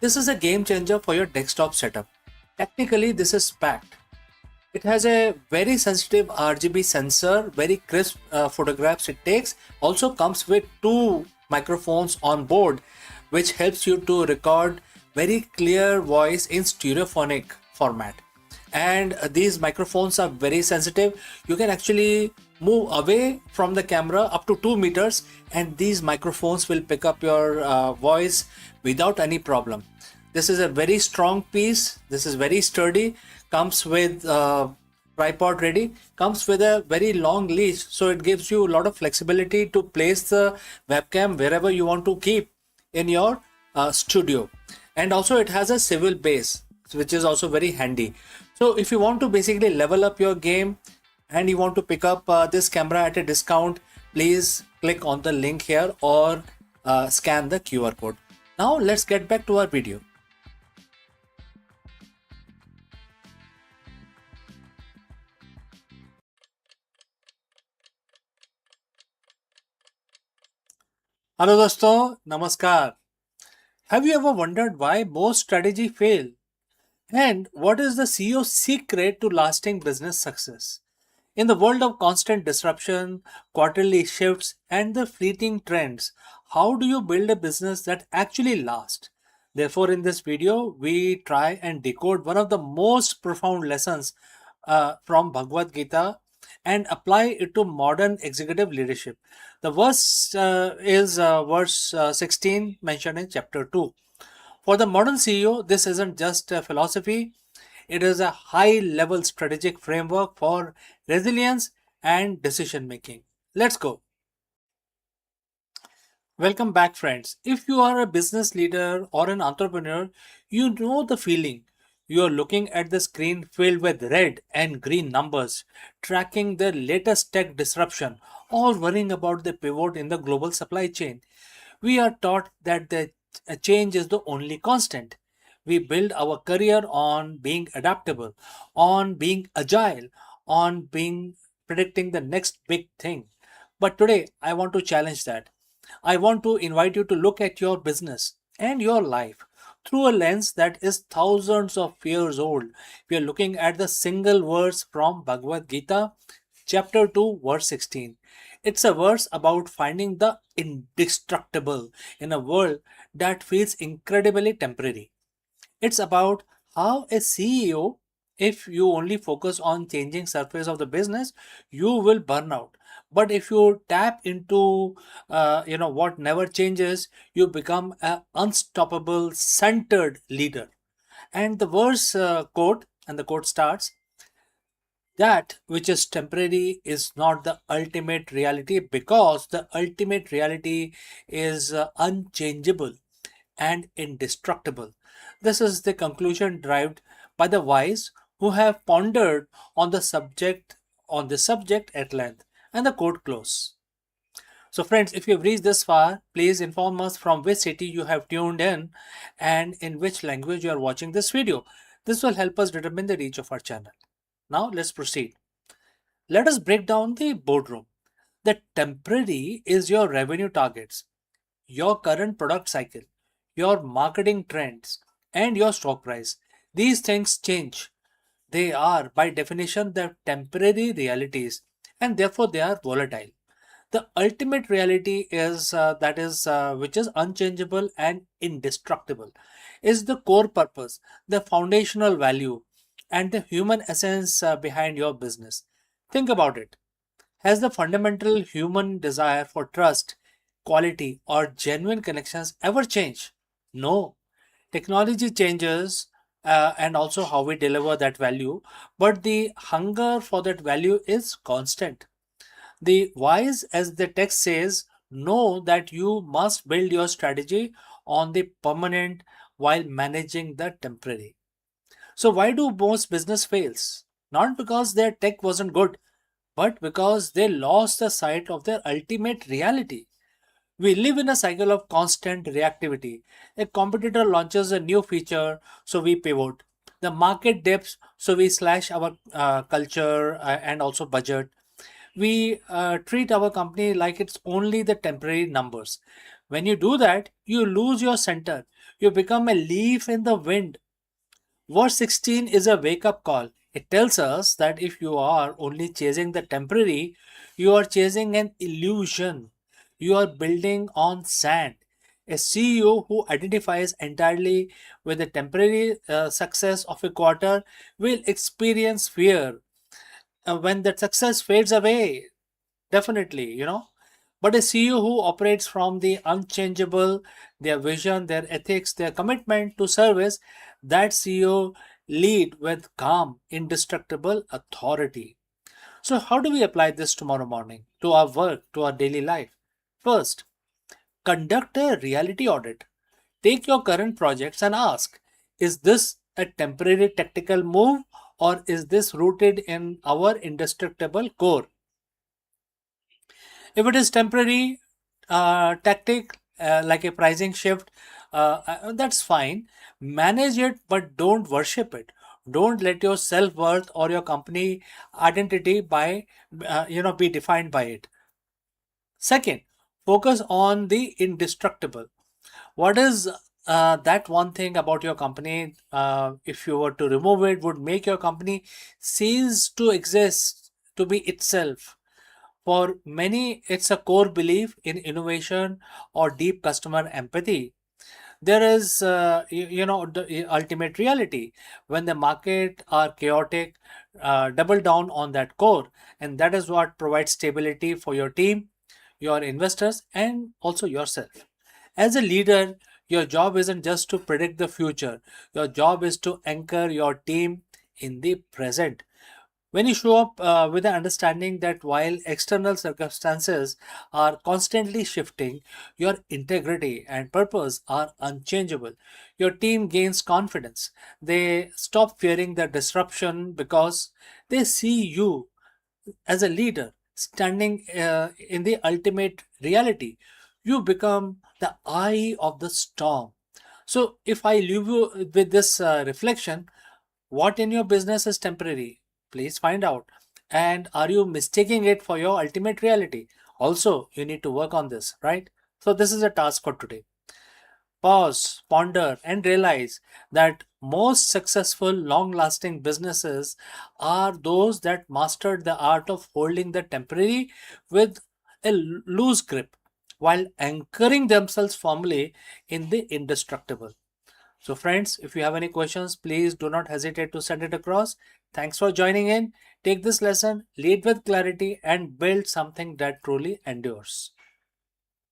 This is a game changer for your desktop setup. Technically, this is packed. It has a very sensitive RGB sensor, very crisp photographs it takes. Also comes with 2 microphones on board, which helps you to record very clear voice in stereophonic format. And these microphones are very sensitive. You can actually move away from the camera up to 2 meters and these microphones will pick up your voice without any problem. This is a very strong piece. This is very sturdy. Comes with tripod ready. Comes with a very long leash, so it gives you a lot of flexibility to place the webcam wherever you want to keep in your studio. And also it has a swivel base. which is also very handy. So if you want to basically level up your game and you want to pick up this camera at a discount, please click on the link here or scan the QR code. Now let's get back to our video. Hello दोस्तों, नमस्कार. Have you ever wondered why most strategy fail? And what is the CEO's secret to lasting business success? In the world of constant disruption, quarterly shifts, and the fleeting trends, how do you build a business that actually lasts? Therefore, in this video, we try and decode one of the most profound lessons from Bhagavad Gita and apply it to modern executive leadership. The verse is verse 16 mentioned in chapter 2. For the modern CEO, this isn't just a philosophy, it is a high level strategic framework for resilience and decision making. Let's go. Welcome back, friends. If you are a business leader or an entrepreneur, you know the feeling. You are looking at the screen filled with red and green numbers, tracking the latest tech disruption, or worrying about the pivot in the global supply chain. We are taught that the change is the only constant. We build our career on being adaptable, on being agile, on being predicting the next big thing. But today, I want to challenge that. I want to invite you to look at your business and your life through a lens that is thousands of years old. We are looking at the single verse from Bhagavad Gita, chapter 2, verse 16. It's a verse about finding the indestructible in a world that feels incredibly temporary. It's about how a CEO, if you only focus on changing surface of the business, you will burn out. But if you tap into what never changes, you become an unstoppable centered leader. And the verse quote, and the quote starts, that which is temporary is not the ultimate reality, because the ultimate reality is unchangeable and indestructible. This is the conclusion derived by the wise who have pondered on the subject at length. And the quote close. So, friends, if you've reached this far, please inform us from which city you have tuned in and in which language you are watching this video. This will help us determine the reach of our channel. Now, let's proceed. Let us break down the boardroom. The temporary is your revenue targets, your current product cycle, your marketing trends, and your stock price. These things change. They are, by definition, the temporary realities, and therefore they are volatile. The ultimate reality is which is unchangeable and indestructible, is the core purpose, the foundational value, and the human essence behind your business. Think about it. Has the fundamental human desire for trust, quality, or genuine connections ever changed? No. Technology changes and also how we deliver that value, but the hunger for that value is constant. The wise, as the text says, know that you must build your strategy on the permanent while managing the temporary. So why do most business fails? Not because their tech wasn't good, but because they lost the sight of their ultimate reality. We live in a cycle of constant reactivity. A competitor launches a new feature, so we pivot. The market dips, so we slash our culture and also budget. We treat our company like it's only the temporary numbers. When you do that, you lose your center. You become a leaf in the wind. Verse 16 is a wake up call. It tells us that if you are only chasing the temporary, you are chasing an illusion. You are building on sand. A CEO who identifies entirely with the temporary success of a quarter will experience fear when that success fades away. Definitely, But a CEO who operates from the unchangeable, their vision, their ethics, their commitment to service, that CEO lead with calm, indestructible authority. So, how do we apply this tomorrow morning to our work, to our daily life? First, conduct a reality audit. Take your current projects and ask, is this a temporary tactical move, or is this rooted in our indestructible core? If it is temporary tactic, like a pricing shift, that's fine. Manage it, but don't worship it. Don't let your self worth or your company identity be defined by it. Second, focus on the indestructible. What is that one thing about your company, if you were to remove it, would make your company cease to exist, to be itself? For many, it's a core belief in innovation or deep customer empathy. There is, the ultimate reality. When the market are chaotic, double down on that core, and that is what provides stability for your team, your investors, and also yourself. As a leader, your job isn't just to predict the future. Your job is to anchor your team in the present. When you show up with the understanding that while external circumstances are constantly shifting, your integrity and purpose are unchangeable. Your team gains confidence. They stop fearing the disruption because they see you as a leader standing in the ultimate reality. You become the eye of the storm. So, if I leave you with this reflection, what in your business is temporary? Please find out. And are you mistaking it for your ultimate reality? Also, you need to work on this, right? So, this is a task for today. Pause, ponder, and realize that most successful, long lasting businesses are those that mastered the art of holding the temporary with a loose grip while anchoring themselves firmly in the indestructible. So, friends, if you have any questions, please do not hesitate to send it across. Thanks for joining in. Take this lesson, lead with clarity, and build something that truly endures.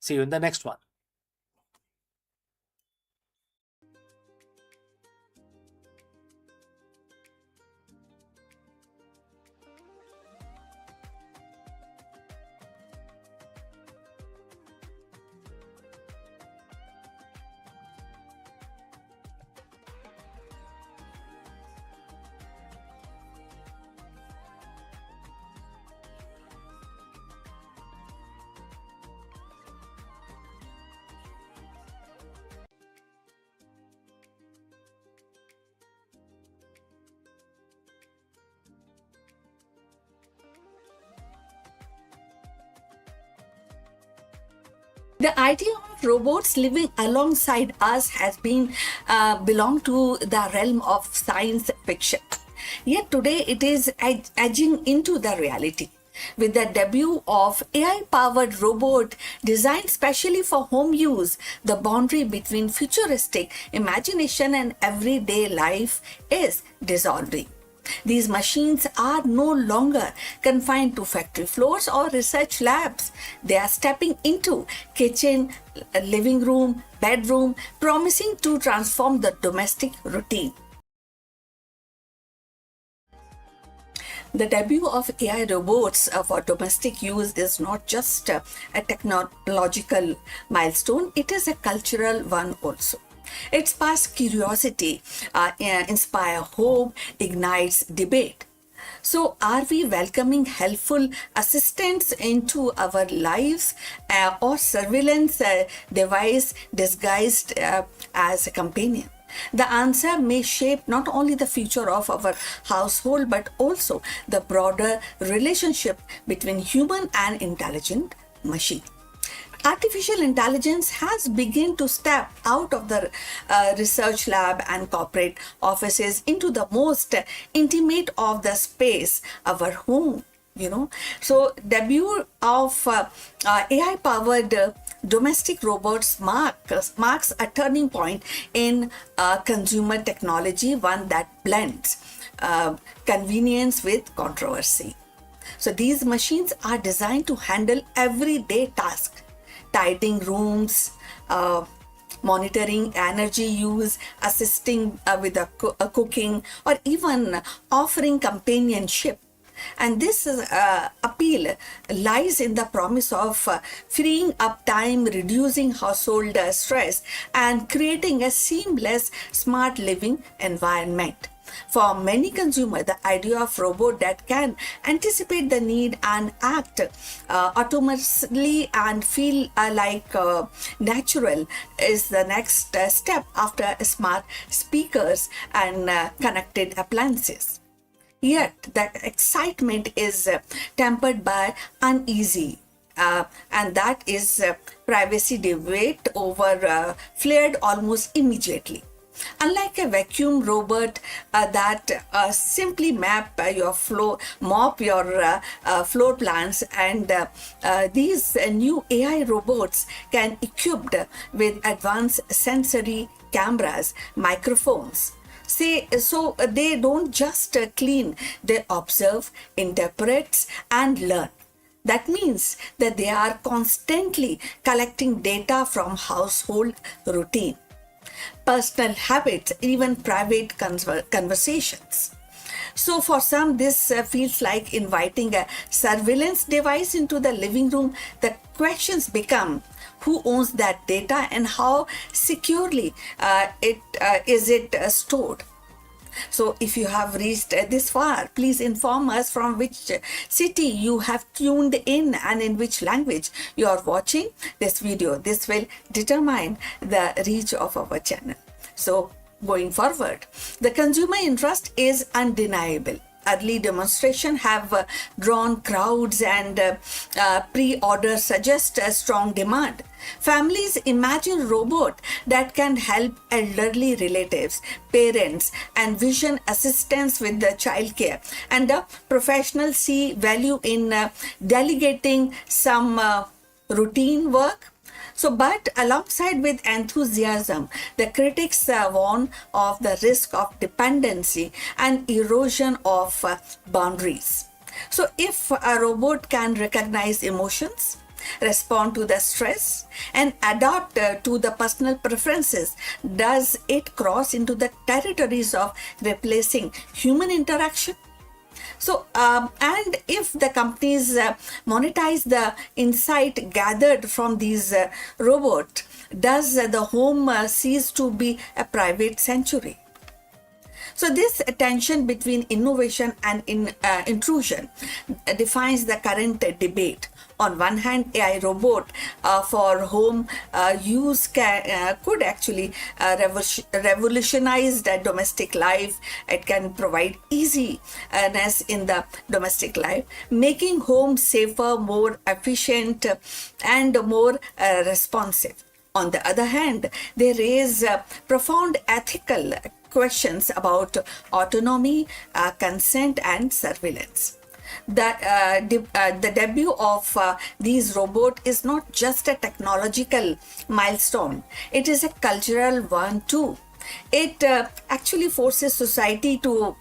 See you in the next one. The idea of robots living alongside us has been belonged to the realm of science fiction. Yet today it is edging into the reality. With the debut of AI-powered robot designed specially for home use, the boundary between futuristic imagination and everyday life is dissolving. These machines are no longer confined to factory floors or research labs. They are stepping into kitchen, living room, bedroom, promising to transform the domestic routine. The debut of AI robots for domestic use is not just a technological milestone, it is a cultural one also. It sparks curiosity, inspires hope, ignites debate. So, are we welcoming helpful assistants into our lives or surveillance device disguised as a companion? The answer may shape not only the future of our household but also the broader relationship between human and intelligent machine. Artificial intelligence has begun to step out of the research lab and corporate offices into the most intimate of the space, our home. So debut of AI powered domestic robots marks a turning point in consumer technology, one that blends convenience with controversy. So these machines are designed to handle everyday tasks, tidying rooms, monitoring energy use, assisting with cooking, or even offering companionship. And this appeal lies in the promise of freeing up time, reducing household stress, and creating a seamless, smart living environment. For many consumers, the idea of robot that can anticipate the need and act autonomously and feel natural is the next step after smart speakers and connected appliances. Yet, the excitement is tempered by uneasy, and that is privacy debate over flared almost immediately. Unlike a vacuum robot that simply mop your floor plans, and these new AI robots can equipped with advanced sensory cameras, microphones. So they don't just clean, they observe, interpret, and learn. That means that they are constantly collecting data from household routine, personal habits, even private conversations. So, for some, this feels like inviting a surveillance device into the living room. The questions become who owns that data and how securely it is stored. So, if you have reached this far, please inform us from which city you have tuned in and in which language you are watching this video. This will determine the reach of our channel. So, going forward, the consumer interest is undeniable. Early demonstrations have drawn crowds, and pre-orders suggest a strong demand. Families imagine robots that can help elderly relatives, parents, and vision assistants with the childcare. And the professionals see value in delegating some routine work. So, but alongside with enthusiasm, the critics warn of the risk of dependency and erosion of boundaries. So, if a robot can recognize emotions, respond to the stress, and adapt to the personal preferences, does it cross into the territories of replacing human interaction? So, and if the companies monetize the insight gathered from these robots, does the home cease to be a private sanctuary? So, this tension between innovation and intrusion defines the current debate. On one hand, AI robot for home use could actually revolutionize the domestic life. It can provide easiness in the domestic life, making home safer, more efficient, and more responsive. On the other hand, they raise profound ethical questions about autonomy, consent, and surveillance. The debut of these robots is not just a technological milestone, it is a cultural one too. It actually forces society to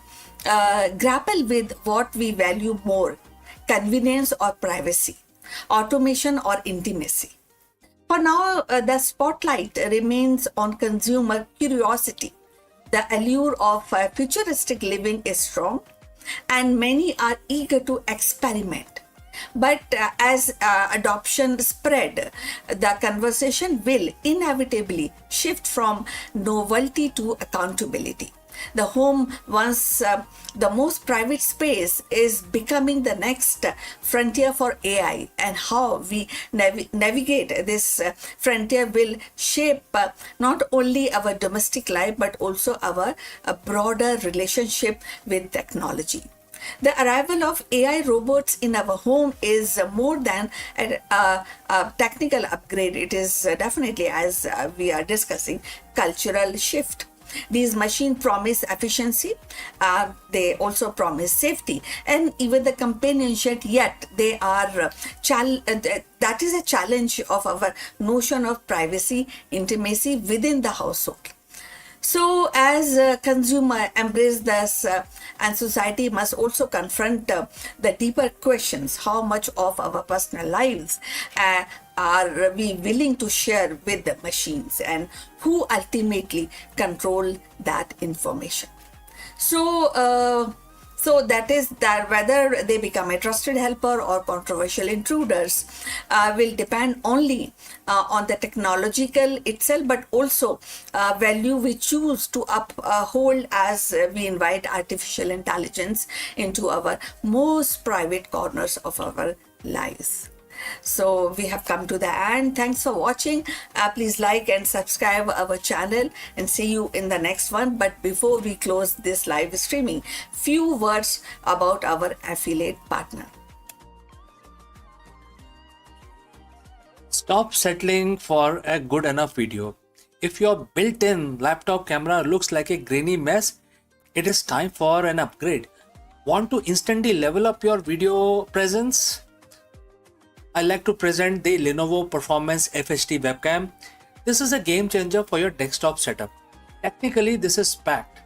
grapple with what we value more: convenience or privacy, automation or intimacy. For now, the spotlight remains on consumer curiosity. The allure of futuristic living is strong, and many are eager to experiment. But as adoption spread, the conversation will inevitably shift from novelty to accountability. The home, once the most private space, is becoming the next frontier for AI, and how we navigate this frontier will shape not only our domestic life but also our broader relationship with technology. The arrival of AI robots in our home is more than a technical upgrade. It is definitely, as we are discussing, cultural shift. These machines promise efficiency, they also promise safety, and even the companionship, yet they are that is a challenge of our notion of privacy, intimacy within the household. So, as consumer embrace this, and society must also confront the deeper questions: how much of our personal lives are we willing to share with the machines, and who ultimately control that information? So, So that is that whether they become a trusted helper or controversial intruders will depend only on the technological itself, but also value we choose to uphold as we invite artificial intelligence into our most private corners of our lives. So we have come to the end. Thanks for watching. Please like and subscribe our channel, and see you in the next one. But before we close this live streaming, few words about our affiliate partner. Stop settling for a good enough video. If your built-in laptop camera looks like a grainy mess, it is time for an upgrade. Want to instantly level up your video presence? I like to present the Lenovo Performance FHD webcam. This is a game changer for your desktop setup. Technically, this is packed.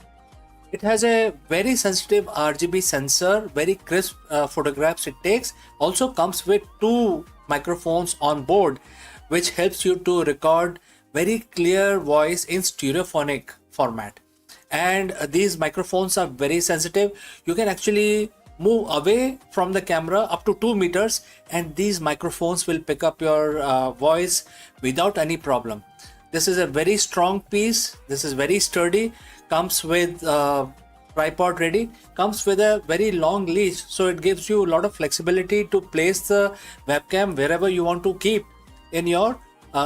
It has a very sensitive RGB sensor, very crisp photographs it takes. Also comes with 2 microphones on board, which helps you to record very clear voice in stereophonic format. And these microphones are very sensitive. You can actually move away from the camera up to 2 meters, and these microphones will pick up your voice without any problem. This is a very strong piece. This is very sturdy. Comes with tripod ready. Comes with a very long leash, so it gives you a lot of flexibility to place the webcam wherever you want to keep in your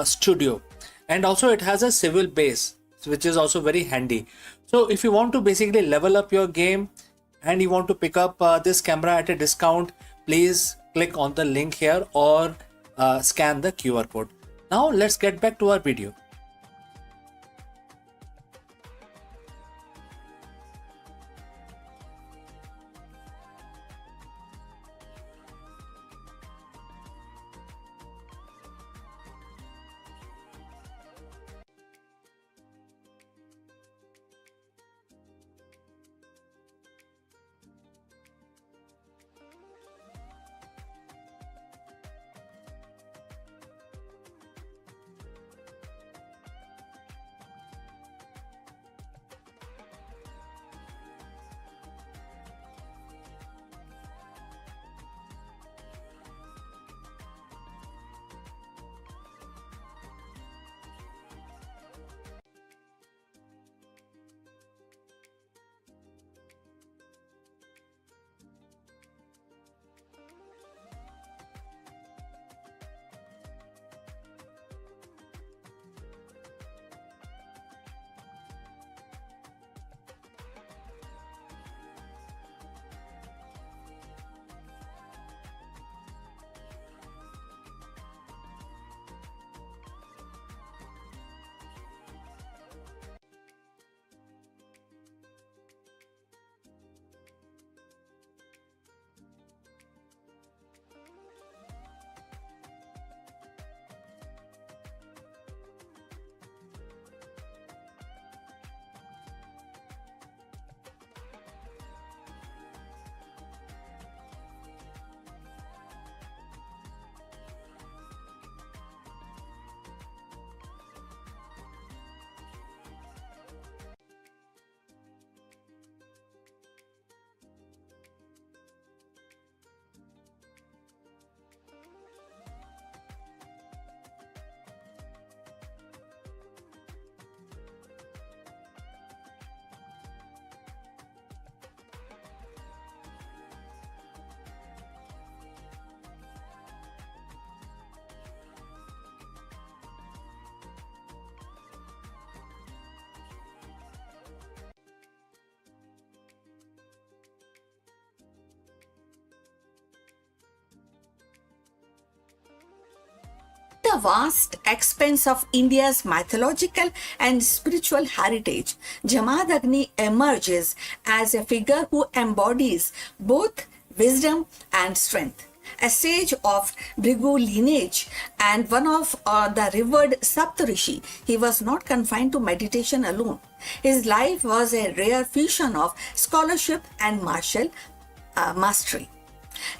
studio. And also it has a swivel base, which is also very handy. So if you want to basically level up your game and you want to pick up this camera at a discount, please click on the link here or scan the QR code. Now let's get back to our video. The vast expanse of India's mythological and spiritual heritage, Jamadagni emerges as a figure who embodies both wisdom and strength. A sage of Bhrigu lineage and one of the revered Saptarishi, he was not confined to meditation alone. His life was a rare fusion of scholarship and martial mastery.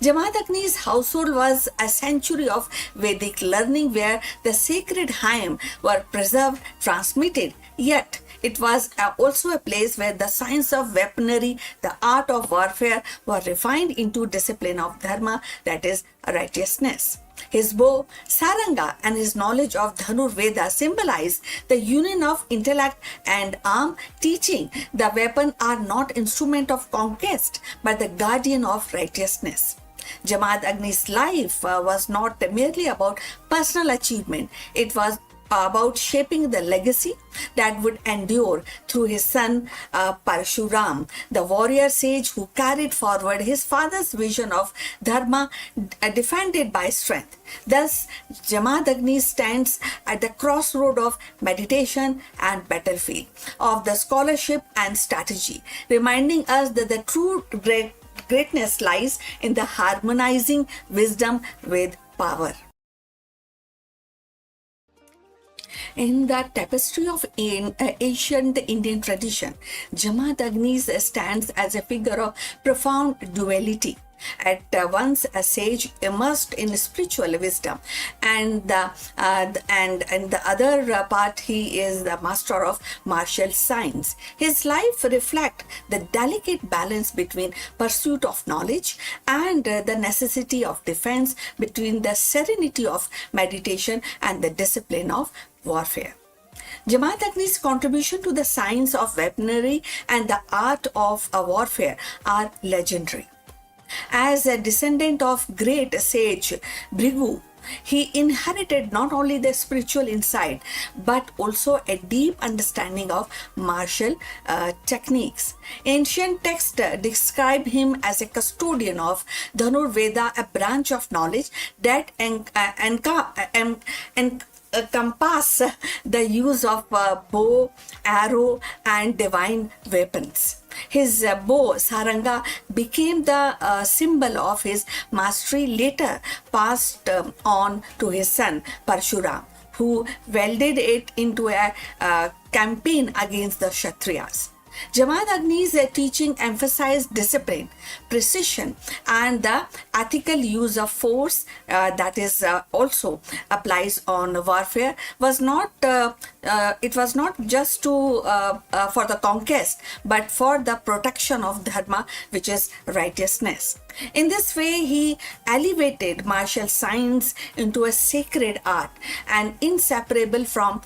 Jamadagni's household was a sanctuary of Vedic learning where the sacred hymns were preserved, transmitted, yet It was also a place where the science of weaponry, the art of warfare were refined into discipline of dharma, that is righteousness. His bow, Saranga, and his knowledge of Dhanur Veda symbolize the union of intellect and arm, teaching the weapon are not instrument of conquest but the guardian of righteousness. Jamad Agni's life was not merely about personal achievement, it was about shaping the legacy that would endure through his son Parshuram, the warrior sage who carried forward his father's vision of dharma defended by strength. Thus, Jamadagni stands at the crossroad of meditation and battlefield, of the scholarship and strategy, reminding us that the true greatness lies in the harmonizing wisdom with power. In the tapestry of ancient Indian tradition, Jamadagni stands as a figure of profound duality. At once a sage immersed in spiritual wisdom, and the other part he is the master of martial science. His life reflects the delicate balance between pursuit of knowledge and the necessity of defense, between the serenity of meditation and the discipline of warfare. Jamadagni's contribution to the science of weaponry and the art of warfare are legendary. As a descendant of great sage Bhrigu, he inherited not only the spiritual insight but also a deep understanding of martial techniques. Ancient texts describe him as a custodian of Dhanur Veda, a branch of knowledge that encompass the use of bow, arrow, and divine weapons. His bow, Saranga, became the symbol of his mastery, later passed on to his son Parshuram, who wielded it into a campaign against the Kshatriyas. Jamadagni's teaching emphasized discipline, precision, and the ethical use of force that is also applies on warfare. It was not just for the conquest, but for the protection of dharma, which is righteousness. In this way, he elevated martial science into a sacred art and inseparable from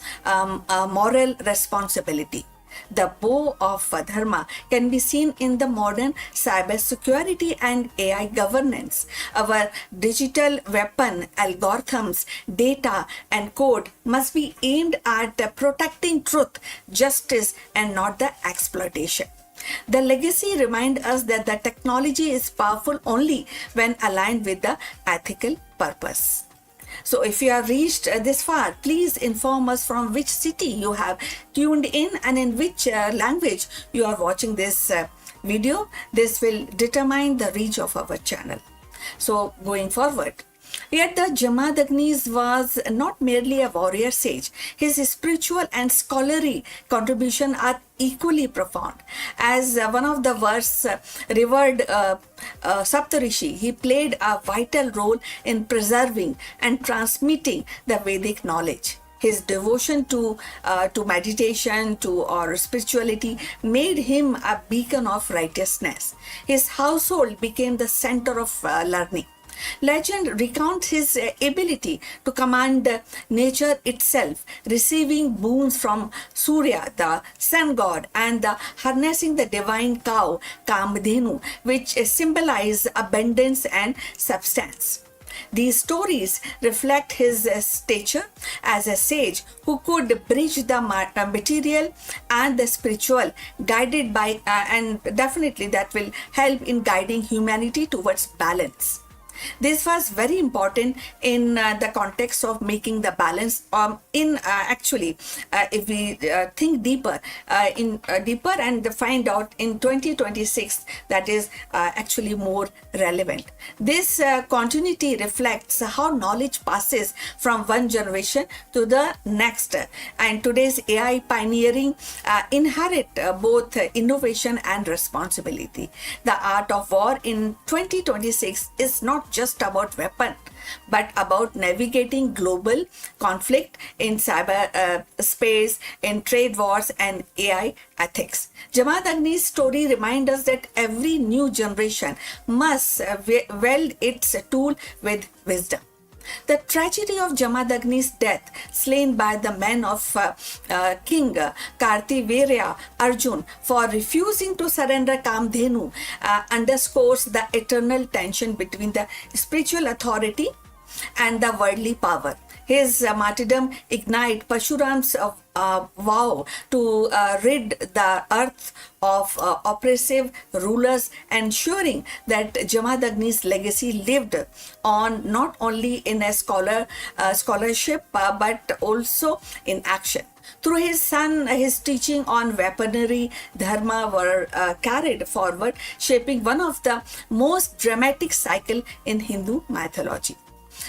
moral responsibility. The bow of dharma can be seen in the modern cybersecurity and AI governance. Our digital weapon, algorithms, data, and code must be aimed at protecting truth, justice, and not the exploitation. The legacy reminds us that the technology is powerful only when aligned with the ethical purpose. So if you have reached this far, please inform us from which city you have tuned in and in which language you are watching this video. This will determine the reach of our channel. So going forward, yet the Jamadagni was not merely a warrior sage. His spiritual and scholarly contribution are equally profound. As one of the world's revered Saptarishi, he played a vital role in preserving and transmitting the Vedic knowledge. His devotion to meditation, or spirituality made him a beacon of righteousness. His household became the center of learning. Legend recounts his ability to command nature itself, receiving boons from Surya, the sun god, and harnessing the divine cow, Kamadhenu, which symbolize abundance and substance. These stories reflect his stature as a sage who could bridge the material and the spiritual, guided by, and definitely that will help in guiding humanity towards balance. This was very important in the context of making the balance. If we think deeper and find out in 2026, that is actually more relevant. This continuity reflects how knowledge passes from one generation to the next, and today's AI pioneering inherit both innovation and responsibility. The art of war in 2026 is not not just about weapon, but about navigating global conflict in cyber space, in trade wars, and AI ethics. Jamaat Agni's story reminds us that every new generation must weld its tool with wisdom. The tragedy of Jamadagni's death, slain by the men of King Kartivirya Arjun for refusing to surrender Kamdhenu, underscores the eternal tension between the spiritual authority and the worldly power. His martyrdom ignited Pashuram's vow to rid the earth of oppressive rulers, ensuring that Jamadagni's legacy lived on not only in a scholarship but also in action. Through his son, his teaching on weaponry dharma were carried forward, shaping one of the most dramatic cycle in Hindu mythology.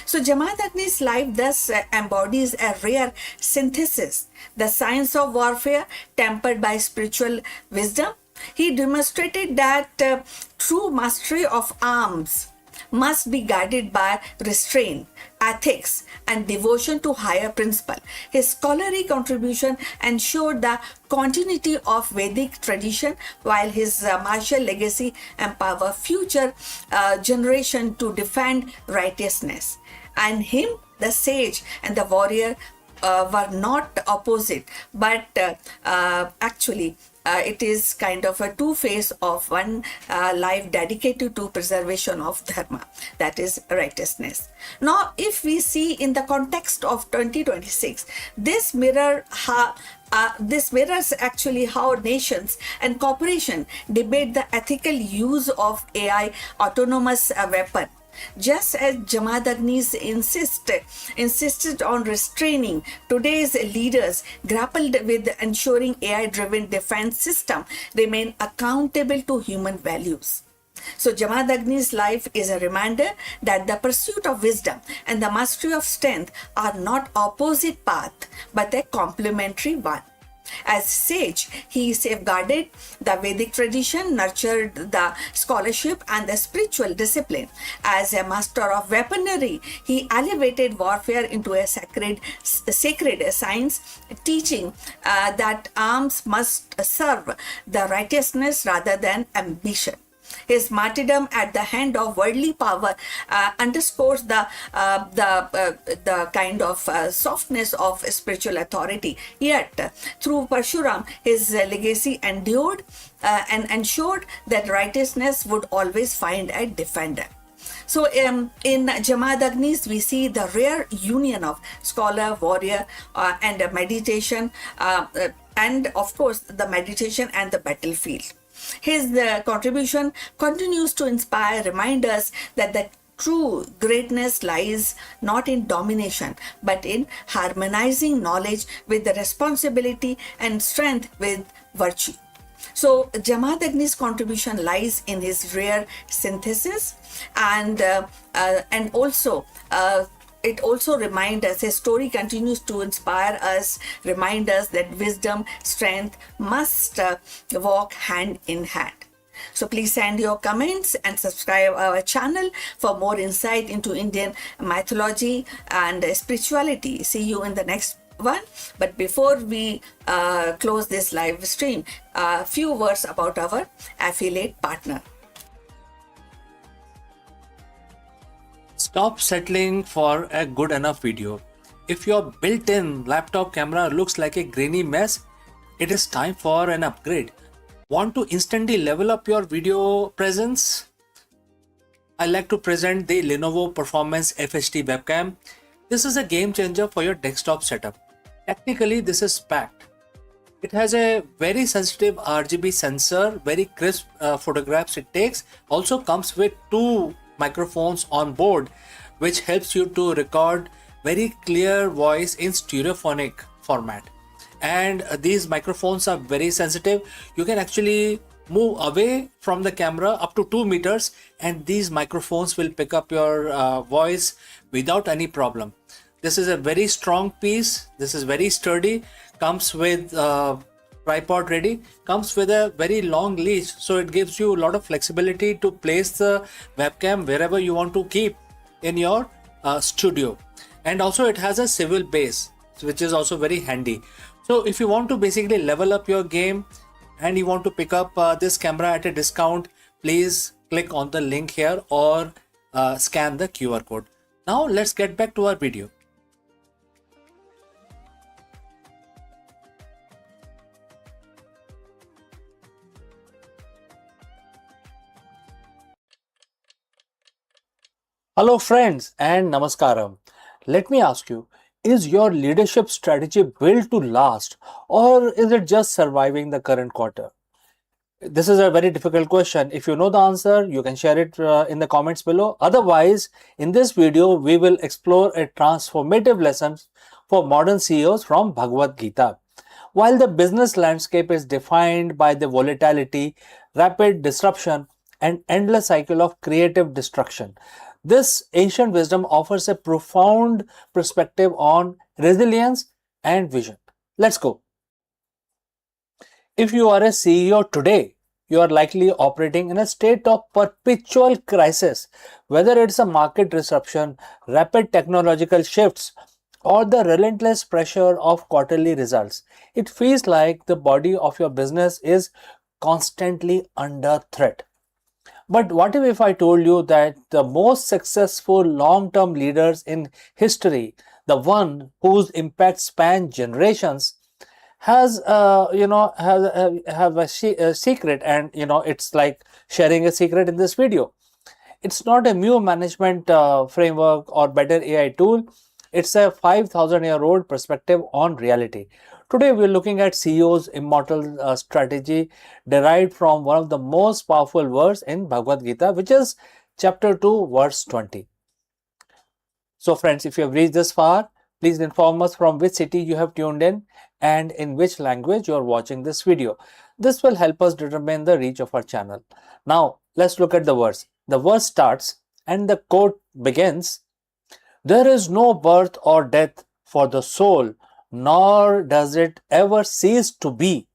So Jamaat Agni's life thus embodies a rare synthesis, the science of warfare tempered by spiritual wisdom. He demonstrated that true mastery of arms must be guided by restraint, ethics, and devotion to higher principle. His scholarly contribution ensured the continuity of Vedic tradition, while his martial legacy empowered future generation to defend righteousness. And him, the sage and the warrior, were not opposite, but actually it is kind of a two-face of one life dedicated to preservation of dharma, that is righteousness. Now, if we see in the context of 2026, this mirrors actually how nations and corporations debate the ethical use of AI autonomous weapon. Just as Jamadagnis insisted on restraining, today's leaders grappled with ensuring AI-driven defense system remain accountable to human values. So Jamadagni's life is a reminder that the pursuit of wisdom and the mastery of strength are not opposite paths, but a complementary one. As sage, he safeguarded the Vedic tradition, nurtured the scholarship and the spiritual discipline. As a master of weaponry, he elevated warfare into a sacred science, teaching that arms must serve the righteousness rather than ambition. His martyrdom at the hand of worldly power underscores the kind of softness of spiritual authority. Yet, through Parshuram, his legacy endured and ensured that righteousness would always find a defender. So in Jamadagnis, we see the rare union of scholar, warrior, and meditation, and of course the meditation and the battlefield. His contribution continues to inspire, remind us that the true greatness lies not in domination, but in harmonizing knowledge with the responsibility and strength with virtue. So Jamadagni's contribution lies in his rare synthesis, and also it also reminds us, his story continues to inspire us, remind us that wisdom, strength must walk hand in hand. So please send your comments and subscribe our channel for more insight into Indian mythology and spirituality. See you in the next one. But before we close this live stream, a few words about our affiliate partner. Stop settling for a good enough video. If your built-in laptop camera looks like a grainy mess, it is time for an upgrade. Want to instantly level up your video presence? I like to present the Lenovo Performance FHD webcam. This is a game changer for your desktop setup. Technically, this is packed. It has a very sensitive RGB sensor, very crisp photographs it takes. Also comes with two microphones on board, which helps you to record very clear voice in stereophonic format. And these microphones are very sensitive. You can actually move away from the camera up to 2 meters and these microphones will pick up your voice without any problem. This is a very strong piece. This is very sturdy. Comes with tripod ready, comes with a very long leash, so it gives you a lot of flexibility to place the webcam wherever you want to keep in your studio. And also it has a swivel base, which is also very handy. So if you want to basically level up your game and you want to pick up this camera at a discount, please click on the link here or scan the QR code. Now let's get back to our video. Hello friends and namaskaram. Let me ask you, is your leadership strategy built to last or is it just surviving the current quarter? This is a very difficult question. If you know the answer, you can share it in the comments below. Otherwise, in this video, we will explore a transformative lesson for modern CEOs from Bhagavad Gita. While the business landscape is defined by the volatility, rapid disruption, and endless cycle of creative destruction, this ancient wisdom offers a profound perspective on resilience and vision. Let's go. If you are a CEO today, you are likely operating in a state of perpetual crisis, whether it's a market disruption, rapid technological shifts, or the relentless pressure of quarterly results. It feels like the body of your business is constantly under threat. But what if I told you that the most successful long-term leaders in history, the one whose impact span generations, has have a secret, and it's like sharing a secret in this video. It's not a new management framework or better AI tool. It's a 5,000-year-old perspective on reality. Today, we're looking at CEO's immortal strategy derived from one of the most powerful words in Bhagavad Gita, which is chapter 2, verse 20. So friends, if you have reached this far, please inform us from which city you have tuned in and in which language you are watching this video. This will help us determine the reach of our channel. Now, let's look at the verse. The verse starts and the quote begins, "There is no birth or death for the soul, nor does it ever cease to be.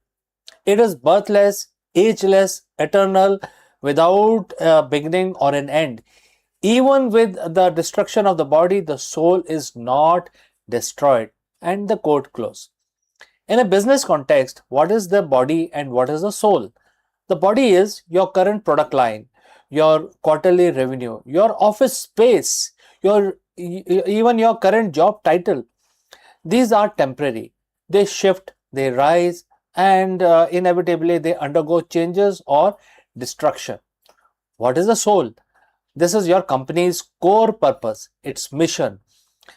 It is birthless, ageless, eternal, without a beginning or an end. Even with the destruction of the body, the soul is not destroyed." And the quote close. In a business context, what is the body and what is the soul? The body is your current product line, your quarterly revenue, your office space, even your current job title. These are temporary. They shift, they rise, and inevitably they undergo changes or destruction. What is the soul? This is your company's core purpose, its mission,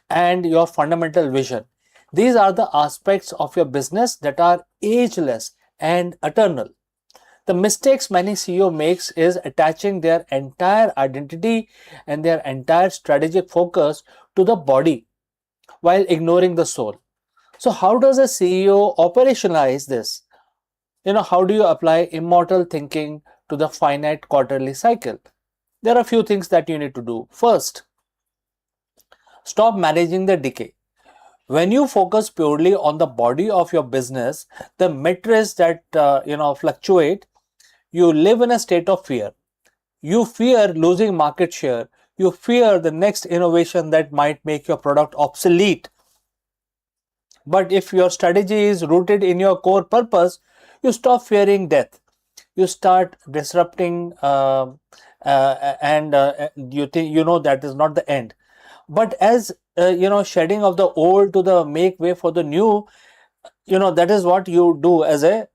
and your fundamental vision. These are the aspects of your business that are ageless and eternal. The mistakes many CEO makes is attaching their entire identity and their entire strategic focus to the body while ignoring the soul. So how does a CEO operationalize this? How do you apply immortal thinking to the finite quarterly cycle? There are a few things that you need to do. First, stop managing the decay. When you focus purely on the body of your business, the metrics that fluctuate, you live in a state of fear. You fear losing market share. You fear the next innovation that might make your product obsolete. But if your strategy is rooted in your core purpose, you stop fearing death. You start disrupting, and you think that is not the end. But as shedding of the old to the make way for the new, that is what you do as a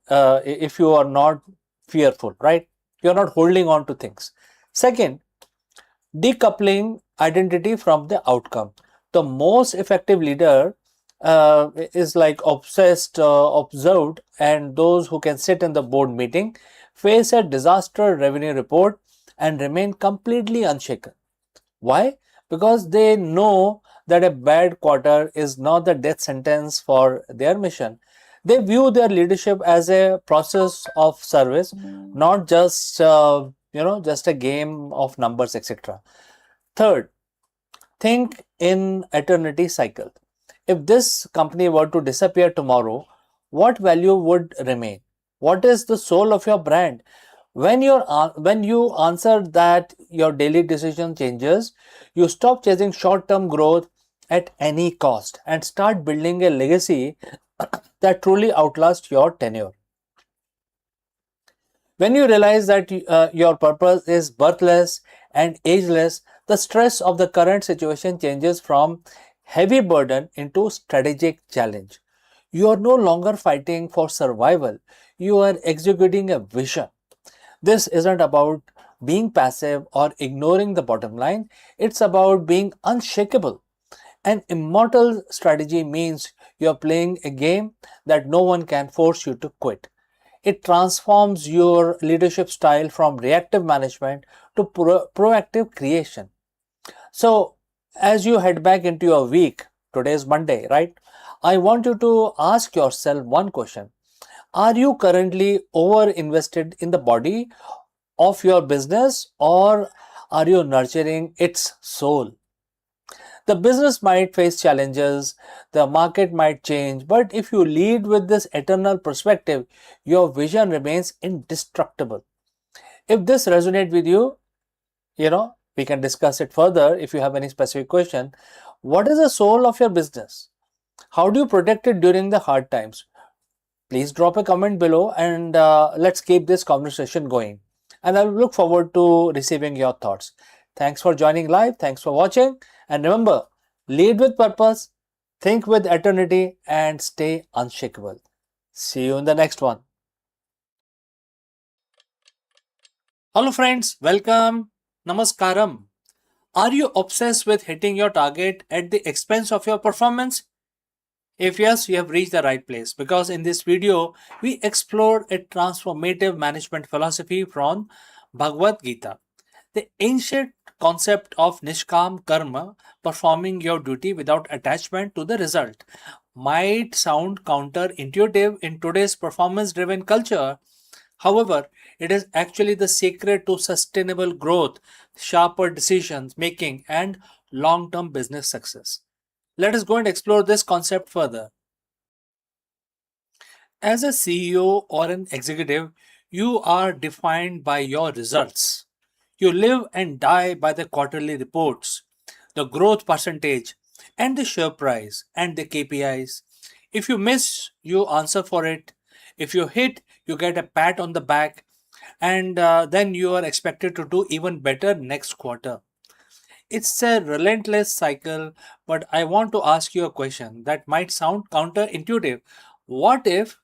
if you are not fearful, right? You're not holding on to things. Second, decoupling identity from the outcome. The most effective leader is like obsessed, observed, and those who can sit in the board meeting, face a disaster revenue report, and remain completely unshaken. Why? Because they know that a bad quarter is not the death sentence for their mission. They view their leadership as a process of service, not just just a game of numbers, etc. Third, think in eternity cycle. If this company were to disappear tomorrow, what value would remain? What is the soul of your brand? When you answer that, your daily decision changes. You stop chasing short-term growth at any cost and start building a legacy that truly outlasts your tenure. When you realize that your purpose is birthless and ageless, the stress of the current situation changes from heavy burden into strategic challenge. You are no longer fighting for survival, you are executing a vision. This isn't about being passive or ignoring the bottom line, it's about being unshakable. An immortal strategy means you're playing a game that no one can force you to quit. It transforms your leadership style from reactive management to proactive creation. So, as you head back into your week, today is Monday, right? I want you to ask yourself one question. Are you currently over invested in the body of your business, or are you nurturing its soul? The business might face challenges, the market might change, but if you lead with this eternal perspective, your vision remains indestructible. If this resonates with you, we can discuss it further if you have any specific question. What is the soul of your business? How do you protect it during the hard times? Please drop a comment below and let's keep this conversation going. And I look forward to receiving your thoughts. Thanks for joining live. Thanks for watching. And remember, lead with purpose, think with eternity, and stay unshakable. See you in the next one. Hello, friends. Welcome. Namaskaram. Are you obsessed with hitting your target at the expense of your performance? If yes, you have reached the right place, because in this video, we explore a transformative management philosophy from Bhagavad Gita. The ancient concept of Nishkam Karma, performing your duty without attachment to the result, might sound counterintuitive in today's performance driven culture. However, it is actually the secret to sustainable growth, sharper decisions making, and long term business success. Let us go and explore this concept further. As a CEO or an executive, you are defined by your results. You live and die by the quarterly reports, the growth percentage, and the share price and the KPIs. If you miss, you answer for it. If you hit, you get a pat on the back, and then you are expected to do even better next quarter. It's a relentless cycle, but I want to ask you a question that might sound counterintuitive. What if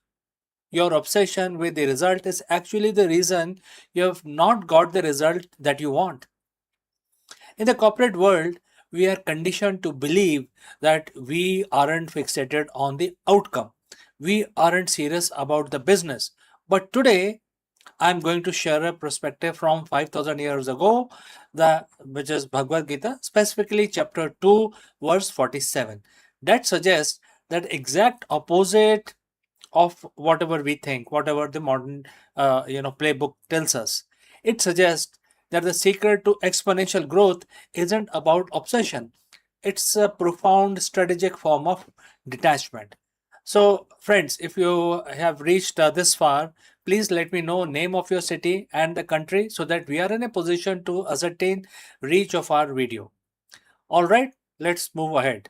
your obsession with the result is actually the reason you have not got the result that you want? In the corporate world, we are conditioned to believe that we aren't fixated on the outcome. We aren't serious about the business. But today, I'm going to share a perspective from 5,000 years ago, which is Bhagavad Gita, specifically chapter 2, verse 47. That suggests that exact opposite of whatever we think, whatever the modern playbook tells us. It suggests that the secret to exponential growth isn't about obsession. It's a profound strategic form of detachment. So, friends, if you have reached this far, please let me know name of your city and the country so that we are in a position to ascertain reach of our video. All right, let's move ahead.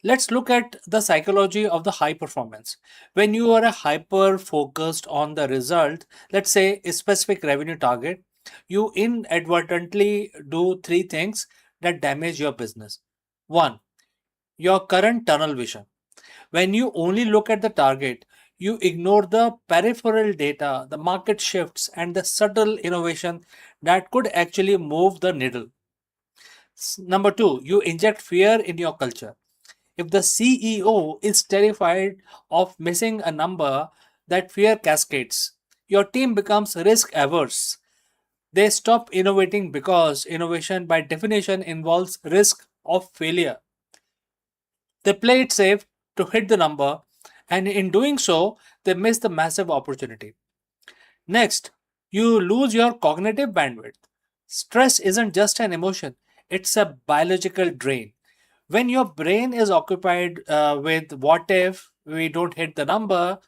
Let's look at the psychology of the high performance. When you are a hyper focused on the result, let's say a specific revenue target, you inadvertently do three things that damage your business. One, your current tunnel vision. When you only look at the target, you ignore the peripheral data, the market shifts, and the subtle innovation that could actually move the needle. Number two, you inject fear in your culture. If the CEO is terrified of missing a number, that fear cascades. Your team becomes risk averse. They stop innovating because innovation, by definition, involves risk of failure. They play it safe to hit the number, and in doing so, they miss the massive opportunity. Next, you lose your cognitive bandwidth. Stress isn't just an emotion, it's a biological drain. When your brain is occupied with what if, we don't hit the number,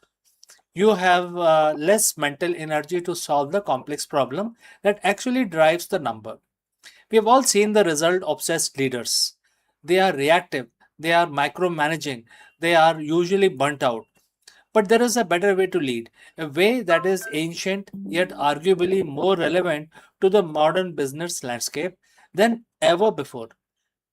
you have less mental energy to solve the complex problem that actually drives the number. We have all seen the result obsessed leaders. They are reactive, they are micromanaging, they are usually burnt out. But there is a better way to lead, a way that is ancient yet arguably more relevant to the modern business landscape than ever before.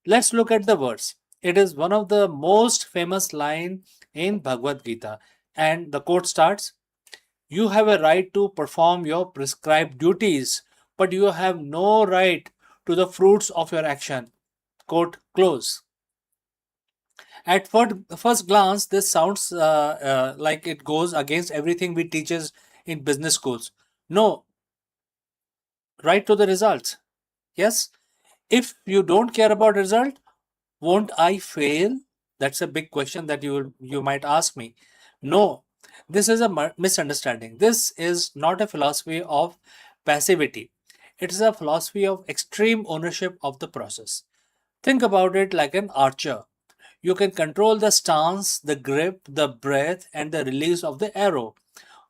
Let's look at the verse. It is one of the most famous line in Bhagavad Gita, and the quote starts, "You have a right to perform your prescribed duties, but you have no right to the fruits of your action." Quote close. At first glance, this sounds like it goes against everything we teaches in business schools. No, right to the results. Yes, if you don't care about result, won't I fail? That's a big question that you might ask me. No, this is a misunderstanding. This is not a philosophy of passivity. It is a philosophy of extreme ownership of the process. Think about it like an archer. You can control the stance, the grip, the breath, and the release of the arrow.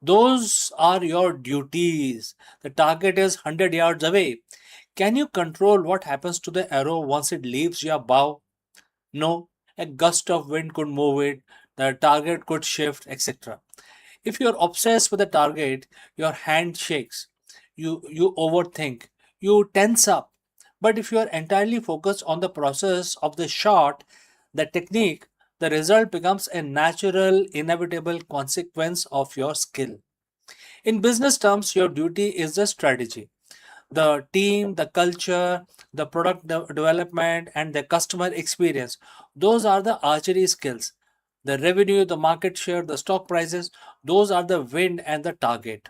Those are your duties. The target is 100 yards away. Can you control what happens to the arrow once it leaves your bow? No, a gust of wind could move it, the target could shift, etc. If you're obsessed with the target, your hand shakes, you overthink, you tense up. But if you are entirely focused on the process of the shot, the technique, the result becomes a natural, inevitable consequence of your skill. In business terms, your duty is the strategy, the team, the culture, the product development, and the customer experience. Those are the archery skills. The revenue, the market share, the stock prices, those are the wind and the target.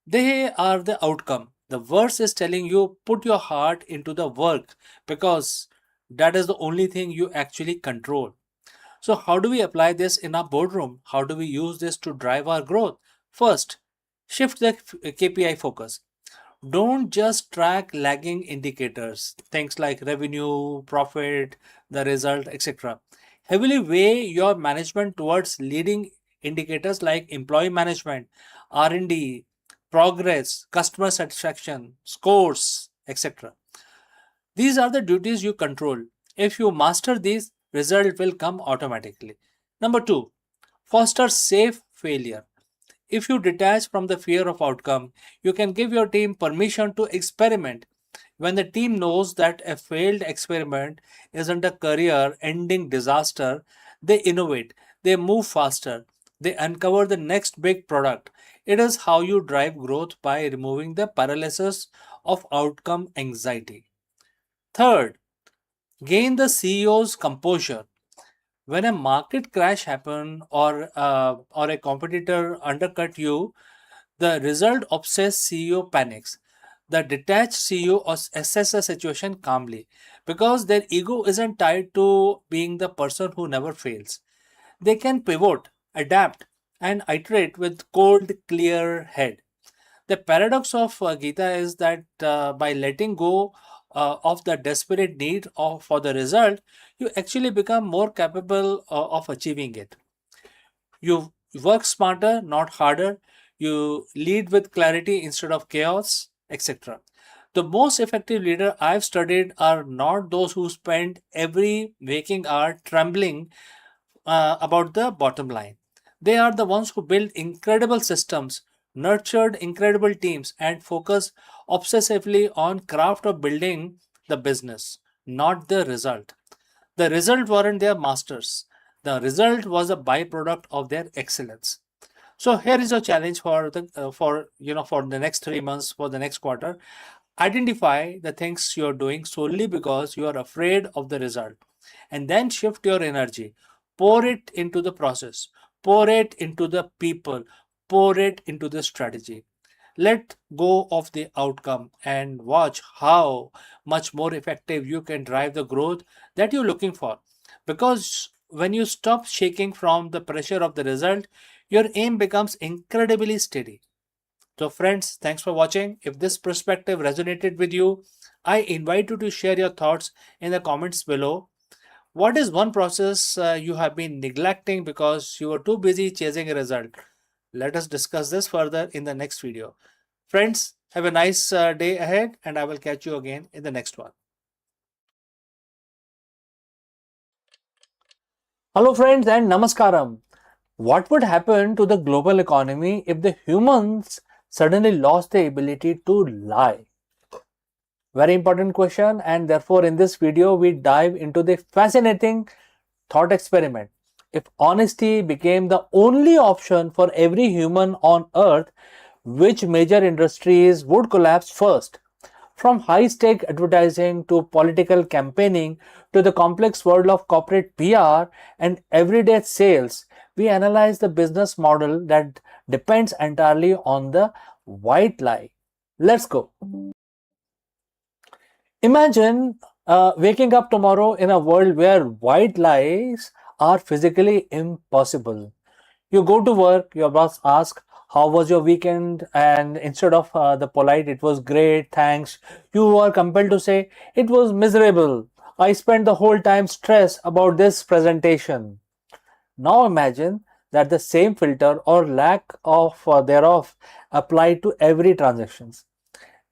They are the outcome. The verse is telling you put your heart into the work because that is the only thing you actually control. So, how do we apply this in our boardroom? How do we use this to drive our growth? First, shift the KPI focus. Don't just track lagging indicators, things like revenue, profit, the result, etc. Heavily weigh your management towards leading indicators like employee management, R&D, progress, customer satisfaction, scores, etc. These are the duties you control. If you master these, result will come automatically. Number 2, foster safe failure. If you detach from the fear of outcome, you can give your team permission to experiment. When the team knows that a failed experiment isn't a career ending disaster, they innovate, they move faster, they uncover the next big product. It is how you drive growth by removing the paralysis of outcome anxiety. Third, gain the CEO's composure. When a market crash happen or a competitor undercut you, the result obsessed CEO panics. The detached CEO assess the situation calmly because their ego isn't tied to being the person who never fails. They can pivot, adapt, and iterate with cold, clear head. The paradox of Gita is that by letting go of the desperate need for the result, you actually become more capable of achieving it. You work smarter, not harder. You lead with clarity instead of chaos, etc. The most effective leader I've studied are not those who spend every waking hour trembling about the bottom line. They are the ones who build incredible systems, nurtured incredible teams, and focus obsessively on craft of building the business, not the result. The result weren't their masters. The result was a byproduct of their excellence. So here is a challenge for the next 3 months, for the next quarter. Identify the things you are doing solely because you are afraid of the result, and then shift your energy. Pour it into the process. Pour it into the people. Pour it into the strategy. Let go of the outcome and watch how much more effective you can drive the growth that you're looking for. Because when you stop shaking from the pressure of the result, your aim becomes incredibly steady. So, friends, thanks for watching. If this perspective resonated with you, I invite you to share your thoughts in the comments below. What is one process you have been neglecting because you were too busy chasing a result? Let us discuss this further in the next video. Friends, have a nice day ahead, and I will catch you again in the next one. Hello, friends, and namaskaram. What would happen to the global economy if the humans suddenly lost the ability to lie? Very important question, and therefore, in this video, we dive into the fascinating thought experiment. If honesty became the only option for every human on earth, which major industries would collapse first? From high stake advertising to political campaigning to the complex world of corporate PR and everyday sales, we analyze the business model that depends entirely on the white lie. Let's go. Imagine waking up tomorrow in a world where white lies are physically impossible. You go to work, your boss asks, "How was your weekend?" And instead of the polite, "It was great, thanks," you are compelled to say, "It was miserable. I spent the whole time stressed about this presentation." Now imagine that the same filter or lack of thereof applied to every transactions,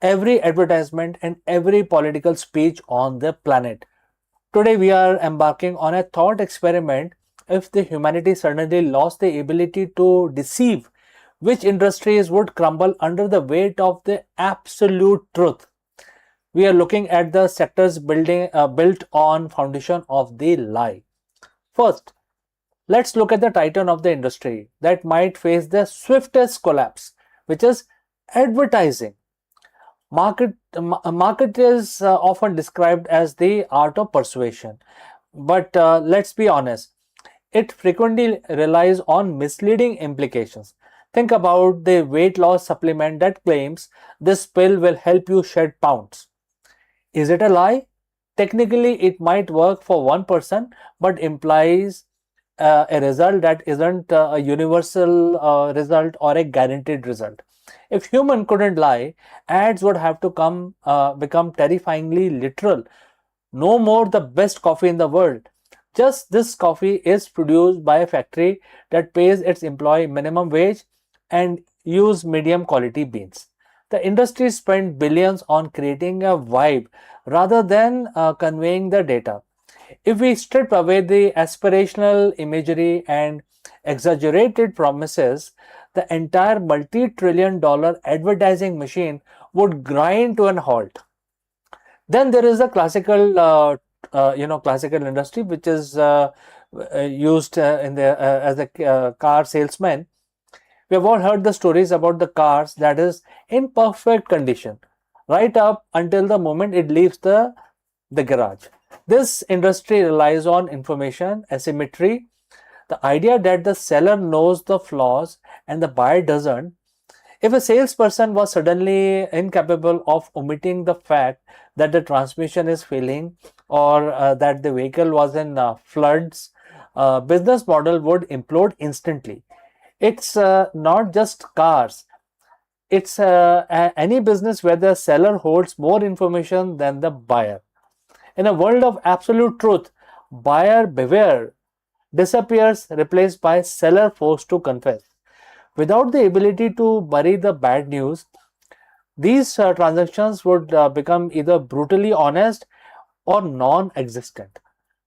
every advertisement, and every political speech on the planet. Today, we are embarking on a thought experiment. If the humanity suddenly lost the ability to deceive, which industries would crumble under the weight of the absolute truth? We are looking at the sectors built on foundation of the lie. First, let's look at the titan of the industry that might face the swiftest collapse, which is advertising. Market is often described as the art of persuasion, but let's be honest, it frequently relies on misleading implications. Think about the weight loss supplement that claims this pill will help you shed pounds. Is it a lie? Technically, it might work for one person, but implies a result that isn't a universal result or a guaranteed result. If human couldn't lie, ads would have to become terrifyingly literal. No more the best coffee in the world. Just this coffee is produced by a factory that pays its employee minimum wage and use medium quality beans. The industry spent billions on creating a vibe rather than conveying the data. If we strip away the aspirational imagery and exaggerated promises, the entire multi-trillion dollar advertising machine would grind to an halt. Then there is a classical industry which is used in the as a car salesman. We have all heard the stories about the cars that is in perfect condition, right up until the moment it leaves the garage. This industry relies on information asymmetry, the idea that the seller knows the flaws and the buyer doesn't. If a salesperson was suddenly incapable of omitting the fact that the transmission is failing or that the vehicle was in floods, business model would implode instantly. It's not just cars. It's any business where the seller holds more information than the buyer. In a world of absolute truth, buyer beware disappears, replaced by seller forced to confess. Without the ability to bury the bad news, these transactions would become either brutally honest or non existent.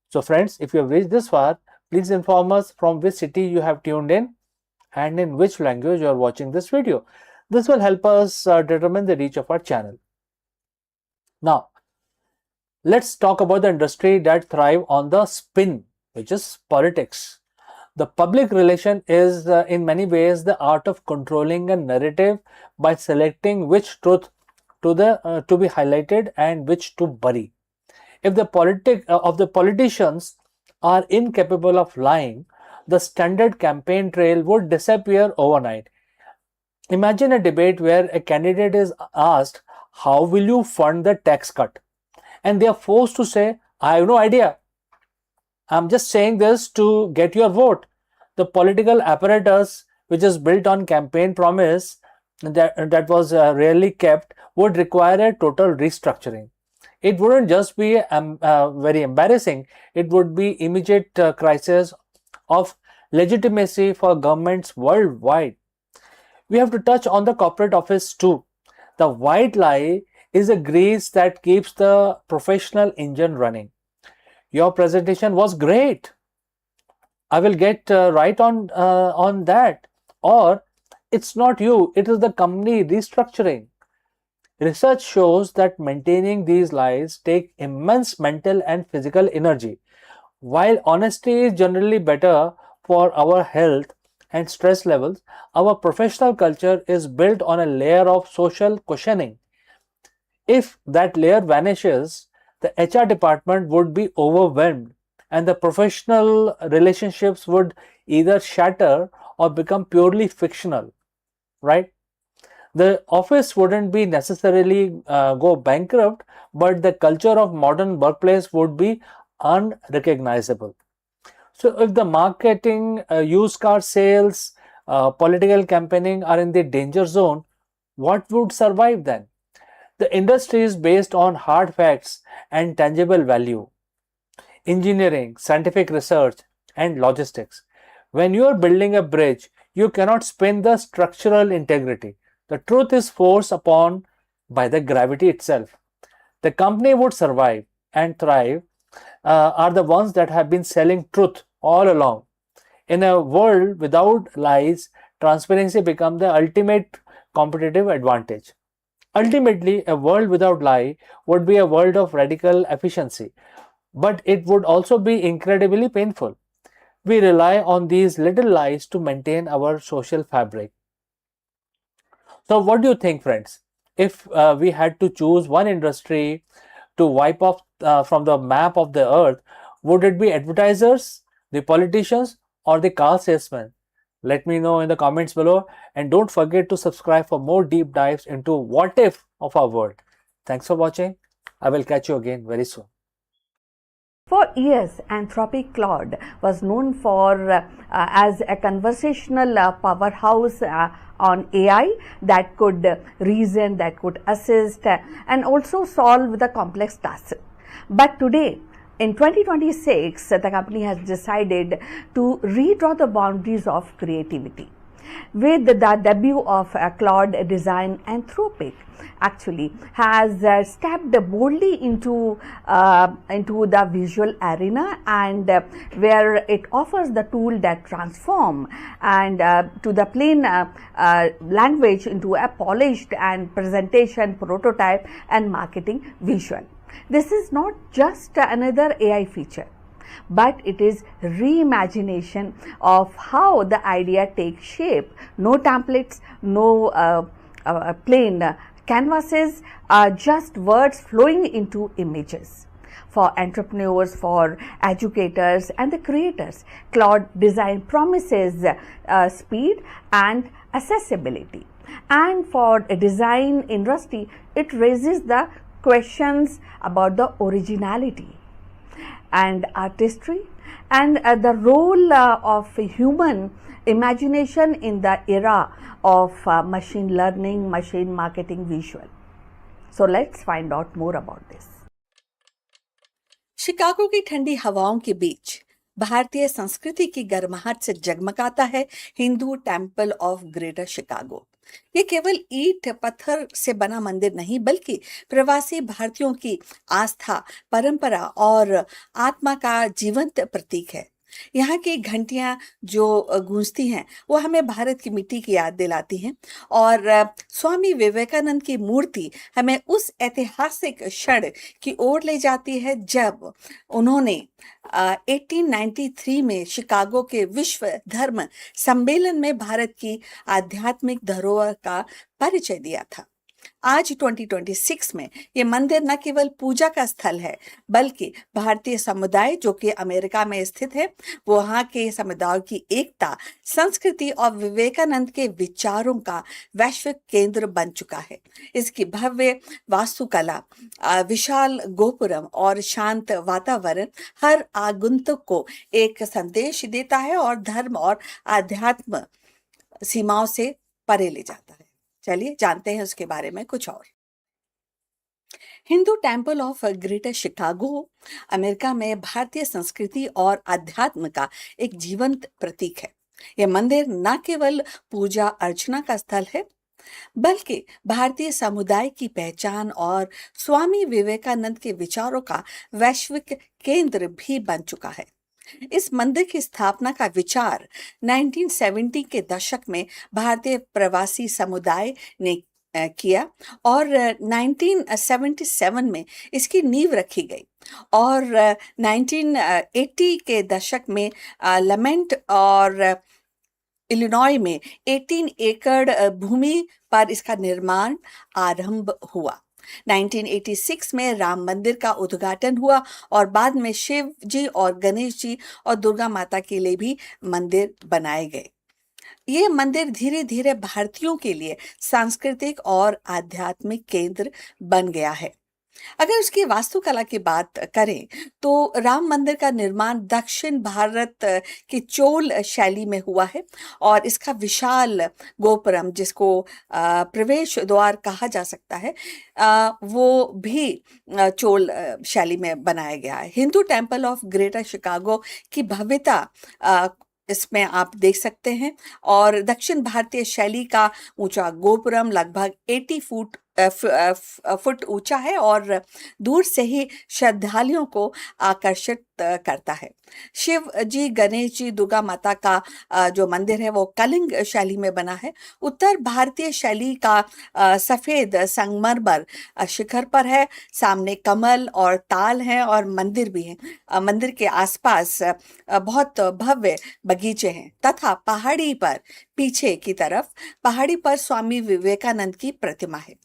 So, friends, if you have reached this far, please inform us from which city you have tuned in and in which language you are watching this video. This will help us determine the reach of our channel. Now, let's talk about the industry that thrive on the spin, which is politics. The public relation is in many ways the art of controlling a narrative by selecting which truth to be highlighted and which to bury. If the politicians are incapable of lying, the standard campaign trail would disappear overnight. Imagine a debate where a candidate is asked, "How will you fund the tax cut?" And they are forced to say, "I have no idea. I'm just saying this to get your vote." The political apparatus, which is built on campaign promise that was rarely kept, would require a total restructuring. It wouldn't just be very embarrassing, it would be immediate crisis of legitimacy for governments worldwide. We have to touch on the corporate office too. The white lie is a grease that keeps the professional engine running. Your presentation was great. I will get right on that. Or it's not you, it is the company restructuring. Research shows that maintaining these lies take immense mental and physical energy. While honesty is generally better for our health and stress levels, our professional culture is built on a layer of social cushioning. If that layer vanishes, the HR department would be overwhelmed and the professional relationships would either shatter or become purely fictional, right? The office wouldn't be necessarily go bankrupt, but the culture of modern workplace would be unrecognizable. So if the marketing, used car sales, political campaigning are in the danger zone, what would survive then? The industry is based on hard facts and tangible value: engineering, scientific research, and logistics. When you are building a bridge, you cannot spin the structural integrity. The truth is forced upon by the gravity itself. The company would survive and thrive are the ones that have been selling truth all along. In a world without lies, transparency becomes the ultimate competitive advantage. Ultimately, a world without lie would be a world of radical efficiency, but it would also be incredibly painful. We rely on these little lies to maintain our social fabric. So, what do you think, friends? If we had to choose one industry to wipe off from the map of the earth, would it be advertisers, the politicians, or the car salesmen? Let me know in the comments below, and don't forget to subscribe for more deep dives into what if of our world. Thanks for watching. I will catch you again very soon. For years, Anthropic Claude was known for as a conversational powerhouse on AI that could reason, that could assist, and also solve the complex tasks. But today, in 2026, the company has decided to redraw the boundaries of creativity. With the debut of Claude Design, Anthropic actually has stepped boldly into the visual arena, and where it offers the tool that transform and to the plain language into a polished and presentation prototype and marketing visual. This is not just another AI feature, but it is reimagination of how the idea takes shape. No templates, no plain canvases, just words flowing into images. For entrepreneurs, for educators, and the creators, Claude Design promises speed and accessibility. And for a design industry, it raises the questions about the originality and artistry, and the role of human imagination in the era of machine learning, machine marketing, visual. So let's find out more about this. Chicago की ठंडी हवाओं के बीच भारतीय संस्कृति की गर्माहट से जगमगाता है Hindu temple of greater Chicago. ये केवल ईंट पत्थर से बना मंदिर नहीं, बल्कि प्रवासी भारतीयों की आस्था, परंपरा और आत्मा का जीवंत प्रतीक है। यहाँ की घंटियां जो गूंजती हैं वो हमें भारत की मिट्टी की याद दिलाती हैं, और स्वामी विवेकानंद की मूर्ति हमें उस ऐतिहासिक क्षण की ओर ले जाती है जब उन्होंने 1893 में शिकागो के विश्व धर्म सम्मेलन में भारत की आध्यात्मिक धरोहर का परिचय दिया था। आज 2026 में ये मंदिर न केवल पूजा का स्थल है, बल्कि भारतीय समुदाय जो कि अमेरिका में स्थित है, वहाँ के समुदाय की एकता, संस्कृति और विवेकानंद के विचारों का वैश्विक केंद्र बन चुका है। इसकी भव्य वास्तुकला, विशाल गोपुरम और शांत वातावरण हर आगंतुक को एक संदेश देता है और धर्म और आध्यात्म सीमाओं से परे ले जाता है। चलिए जानते हैं उसके बारे में कुछ और। Hindu temple of greater Chicago America में भारतीय संस्कृति और अध्यात्म का एक जीवंत प्रतीक है। यह मंदिर न केवल पूजा अर्चना का स्थल है, बल्कि भारतीय समुदाय की पहचान और स्वामी विवेकानंद के विचारों का वैश्विक केंद्र भी बन चुका है। इस मंदिर की स्थापना का विचार 1970 के दशक में भारतीय प्रवासी समुदाय ने किया और 1977 में इसकी नींव रखी गई और 1980 के दशक में लमेंट और इलिनॉय में 18 एकड़ भूमि पर इसका निर्माण आरंभ हुआ। 1986 में राम मंदिर का उद्घाटन हुआ और बाद में शिव जी और गणेश जी और दुर्गा माता के लिए भी मंदिर बनाए गए। ये मंदिर धीरे धीरे भारतीयों के लिए सांस्कृतिक और आध्यात्मिक केंद्र बन गया है। अगर उसकी वास्तुकला की बात करें तो राम मंदिर का निर्माण दक्षिण भारत की चोल शैली में हुआ है और इसका विशाल गोपुरम, जिसको प्रवेश द्वार कहा जा सकता है, वो भी चोल शैली में बनाया गया है। Hindu temple of greater Chicago की भव्यता इसमें आप देख सकते हैं और दक्षिण भारतीय शैली का ऊंचा गोपुरम लगभग 80 फुट ऊंचा है और दूर से ही श्रद्धालुओं को आकर्षित करता है। शिव जी, गणेश जी, दुर्गा माता का जो मंदिर है वो कलिंग शैली में बना है। उत्तर भारतीय शैली का सफेद संगमरमर शिखर पर है, सामने कमल और ताल हैं और मंदिर भी है। मंदिर के आसपास बहुत भव्य बगीचे हैं तथा पीछे की तरफ पहाड़ी पर स्वामी विवेकानंद की प्रतिमा है।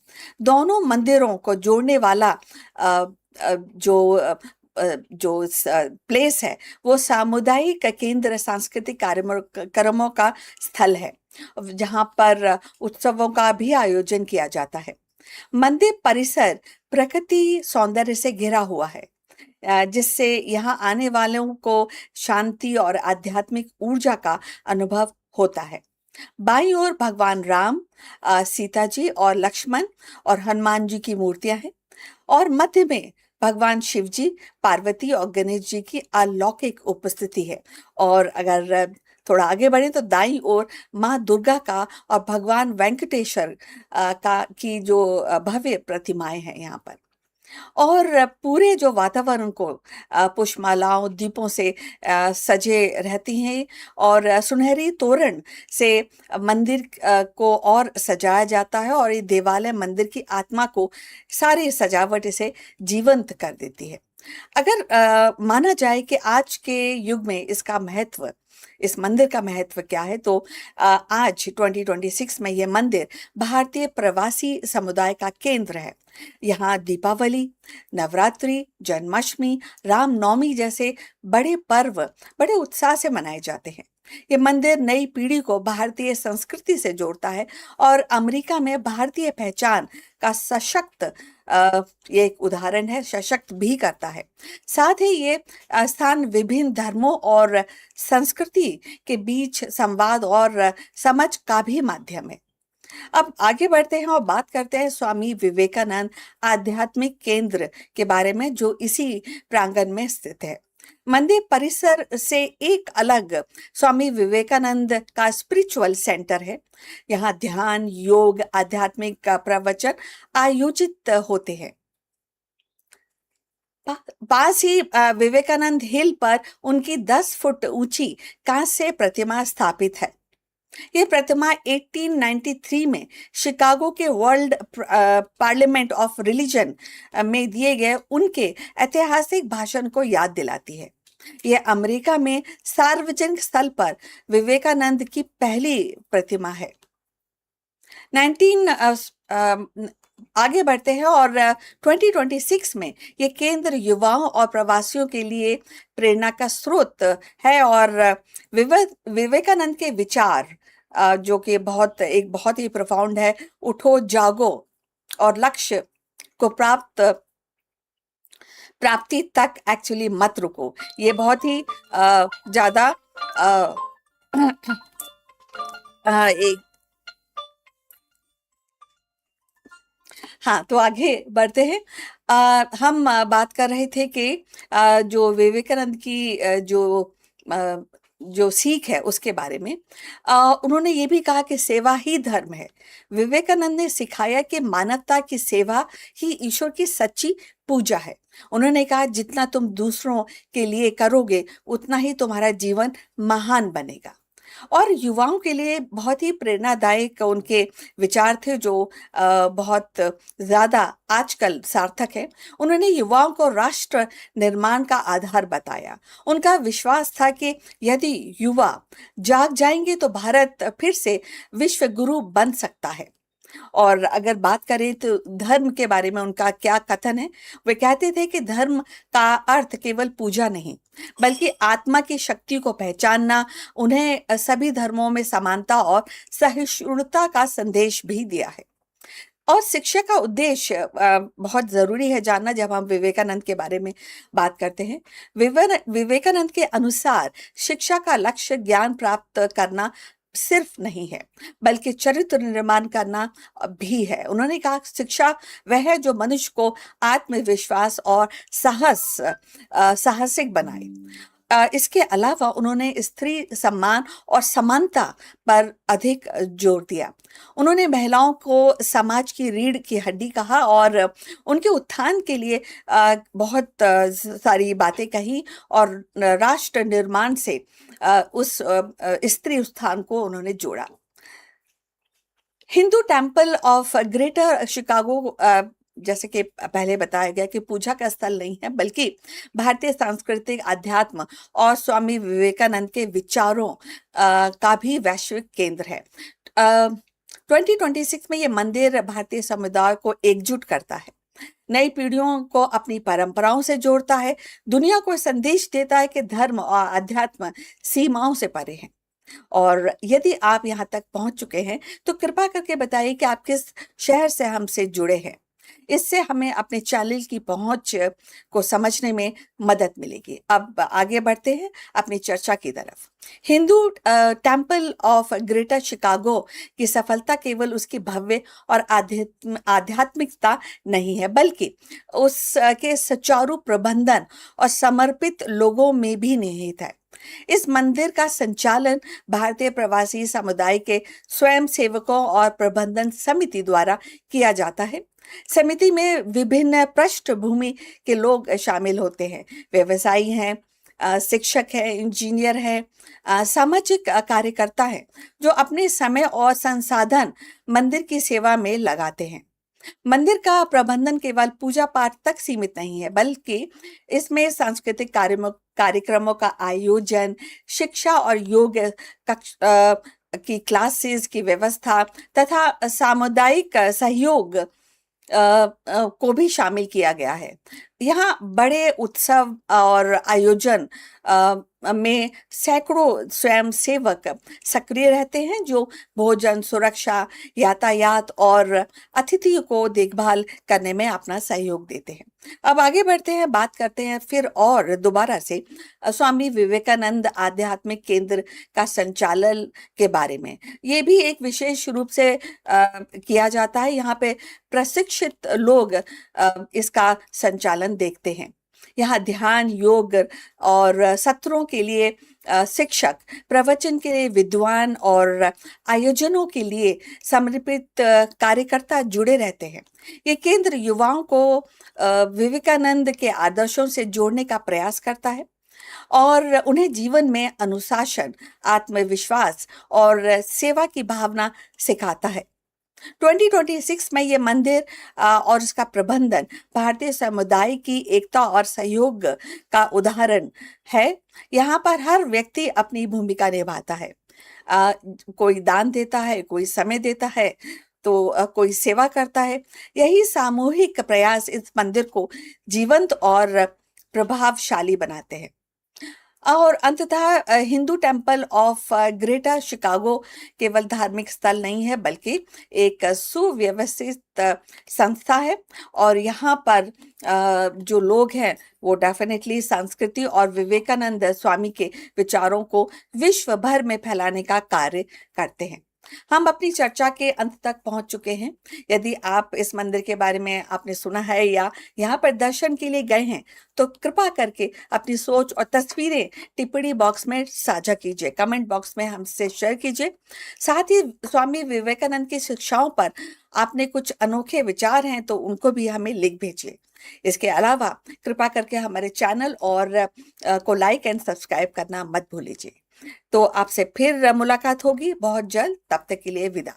दोनों मंदिरों को जोड़ने वाला जो प्लेस है वो सामुदायिक केंद्र, सांस्कृतिक कार्यक्रमों का स्थल है जहां पर उत्सवों का भी आयोजन किया जाता है। मंदिर परिसर प्रकृति सौंदर्य से घिरा हुआ है, जिससे यहाँ आने वालों को शांति और आध्यात्मिक ऊर्जा का अनुभव होता है। बाईं ओर भगवान राम, सीता जी और लक्ष्मण और हनुमान जी की मूर्तियां हैं और मध्य में भगवान शिव जी, पार्वती और गणेश जी की अलौकिक उपस्थिति है। और अगर थोड़ा आगे बढ़े तो दाईं ओर माँ दुर्गा का और भगवान वेंकटेश्वर का की जो भव्य प्रतिमाएं हैं यहाँ पर। और पूरे जो वातावरण को पुष्पमालाओं, दीपों से सजे रहती हैं और सुनहरी तोरण से मंदिर को और सजाया जाता है और ये देवालय मंदिर की आत्मा को सारी सजावट इसे जीवंत कर देती है। अगर माना जाए कि आज के युग में इस मंदिर का महत्व क्या है तो आज 2026 में यह मंदिर भारतीय प्रवासी समुदाय का केंद्र है। यहाँ दीपावली, नवरात्रि, जन्माष्टमी, रामनवमी जैसे बड़े पर्व बड़े उत्साह से मनाए जाते हैं। ये मंदिर नई पीढ़ी को भारतीय संस्कृति से जोड़ता है और अमेरिका में भारतीय पहचान का ये एक उदाहरण है, सशक्त भी करता है। साथ ही ये स्थान विभिन्न धर्मों और संस्कृति के बीच संवाद और समझ का भी माध्यम है। अब आगे बढ़ते हैं और बात करते हैं स्वामी विवेकानंद आध्यात्मिक केंद्र के बारे में, जो इसी प्रांगण में स्थित है। मंदिर परिसर से एक अलग स्वामी विवेकानंद का स्पिरिचुअल सेंटर है। यहाँ ध्यान, योग, आध्यात्मिक प्रवचन आयोजित होते हैं। पास ही विवेकानंद हिल पर उनकी 10 फुट ऊंची कांस्य प्रतिमा स्थापित है। ये प्रतिमा 1893 में शिकागो के वर्ल्ड पार्लियामेंट ऑफ रिलीजन में दिए गए उनके ऐतिहासिक भाषण को याद दिलाती है। यह अमेरिका में सार्वजनिक स्थल पर विवेकानंद की पहली प्रतिमा है। 19 आगे बढ़ते हैं और 2026 में ये केंद्र युवाओं और प्रवासियों के लिए प्रेरणा का स्रोत है और विवेकानंद के विचार जो कि बहुत ही प्रोफाउंड है, उठो जागो और लक्ष्य को प्राप्ति तक एक्चुअली मत रुको, ये बहुत ही ज्यादा एक हाँ, तो आगे बढ़ते हैं। हम बात कर रहे थे कि जो विवेकानंद की अ, जो सीख है उसके बारे में। उन्होंने ये भी कहा कि सेवा ही धर्म है। विवेकानंद ने सिखाया कि मानवता की सेवा ही ईश्वर की सच्ची पूजा है। उन्होंने कहा जितना तुम दूसरों के लिए करोगे उतना ही तुम्हारा जीवन महान बनेगा। और युवाओं के लिए बहुत ही प्रेरणादायक उनके विचार थे, जो बहुत ज़्यादा आजकल सार्थक है। उन्होंने युवाओं को राष्ट्र निर्माण का आधार बताया। उनका विश्वास था कि यदि युवा जाग जाएंगे तो भारत फिर से विश्व गुरु बन सकता है। और अगर बात करें तो धर्म के बारे में उनका क्या कथन है, वे कहते थे कि धर्म का अर्थ केवल पूजा नहीं बल्कि आत्मा की शक्ति को पहचानना। उन्हें सभी धर्मों में समानता और सहिष्णुता का संदेश भी दिया है। और शिक्षा का उद्देश्य बहुत जरूरी है जानना जब हम विवेकानंद के बारे में बात करते हैं। विवेकानंद के अनुसार शिक्षा का लक्ष्य ज्ञान प्राप्त करना सिर्फ नहीं है बल्कि चरित्र निर्माण करना भी है। उन्होंने कहा शिक्षा वह है जो मनुष्य को आत्मविश्वास और साहसिक बनाए। इसके अलावा उन्होंने स्त्री सम्मान और समानता पर अधिक जोर दिया। उन्होंने महिलाओं को समाज की रीढ़ की हड्डी कहा और उनके उत्थान के लिए बहुत सारी बातें कही। और राष्ट्र निर्माण से उस स्त्री उत्थान को उन्होंने जोड़ा। Hindu temple of greater Chicago, जैसे कि पहले बताया गया, कि पूजा का स्थल नहीं है बल्कि भारतीय सांस्कृतिक अध्यात्म और स्वामी विवेकानंद के विचारों का भी वैश्विक केंद्र है। 2026 में ये मंदिर भारतीय समुदाय को एकजुट करता है, नई पीढ़ियों को अपनी परंपराओं से जोड़ता है, दुनिया को संदेश देता है कि धर्म और अध्यात्म सीमाओं से परे हैं। और यदि आप यहाँ तक पहुंच चुके हैं तो कृपा करके बताइए कि आप किस शहर से हमसे जुड़े हैं। इससे हमें अपने चैनल की पहुंच को समझने में मदद मिलेगी। अब आगे बढ़ते हैं अपनी चर्चा की तरफ। Hindu temple of greater Chicago की सफलता केवल उसकी भव्य और आध्यात्मिकता नहीं है बल्कि उसके सुचारू प्रबंधन और समर्पित लोगों में भी निहित है। इस मंदिर का संचालन भारतीय प्रवासी समुदाय के स्वयं सेवकों और प्रबंधन समिति द्वारा किया जाता है। समिति में विभिन्न पृष्ठभूमि के लोग शामिल होते हैं। व्यवसायी हैं, शिक्षक हैं, इंजीनियर हैं, सामाजिक कार्यकर्ता हैं, जो अपने समय और संसाधन मंदिर की सेवा में लगाते हैं। मंदिर का प्रबंधन केवल पूजा पाठ तक सीमित नहीं है बल्कि इसमें सांस्कृतिक कार्यक्रमों का आयोजन, शिक्षा और योग कक्ष की क्लासेस की व्यवस्था तथा सामुदायिक सहयोग को भी शामिल किया गया है। यहाँ बड़े उत्सव और आयोजन में सैकड़ों स्वयं सेवक सक्रिय रहते हैं, जो भोजन, सुरक्षा, यातायात और अतिथियों को देखभाल करने में अपना सहयोग देते हैं। अब आगे बढ़ते हैं, बात करते हैं फिर और दोबारा से स्वामी विवेकानंद आध्यात्मिक केंद्र का संचालन के बारे में। ये भी एक विशेष रूप से किया जाता है। यहाँ पे प्रशिक्षित लोग इसका संचालन देखते हैं। यहाँ ध्यान, योग और सत्रों के लिए शिक्षक, प्रवचन के लिए विद्वान और आयोजनों के लिए समर्पित कार्यकर्ता जुड़े रहते हैं। ये केंद्र युवाओं को विवेकानंद के आदर्शों से जोड़ने का प्रयास करता है और उन्हें जीवन में अनुशासन, आत्मविश्वास और सेवा की भावना सिखाता है। 2026 में ये मंदिर और इसका प्रबंधन भारतीय समुदाय की एकता और सहयोग का उदाहरण है। यहाँ पर हर व्यक्ति अपनी भूमिका निभाता है। कोई दान देता है, कोई समय देता है, तो कोई सेवा करता है। यही सामूहिक प्रयास इस मंदिर को जीवंत और प्रभावशाली बनाते हैं। और अंततः Hindu temple of greater Chicago केवल धार्मिक स्थल नहीं है बल्कि एक सुव्यवस्थित संस्था है। और यहाँ पर जो लोग हैं वो डेफिनेटली संस्कृति और विवेकानंद स्वामी के विचारों को विश्व भर में फैलाने का कार्य करते हैं। हम अपनी चर्चा के अंत तक पहुंच चुके हैं। यदि आप इस मंदिर के बारे में आपने सुना है या यहाँ पर दर्शन के लिए गए हैं, तो कृपा करके अपनी सोच और तस्वीरें टिप्पणी बॉक्स में साझा कीजिए, कमेंट बॉक्स में हमसे शेयर कीजिए। साथ ही स्वामी विवेकानंद की शिक्षाओं पर आपने कुछ अनोखे विचार हैं तो उनको भी हमें लिख भेजिए। इसके अलावा कृपा करके हमारे चैनल और को लाइक एंड सब्सक्राइब करना मत भूलिए। तो आपसे फिर मुलाकात होगी बहुत जल्द, तब तक के लिए विदा।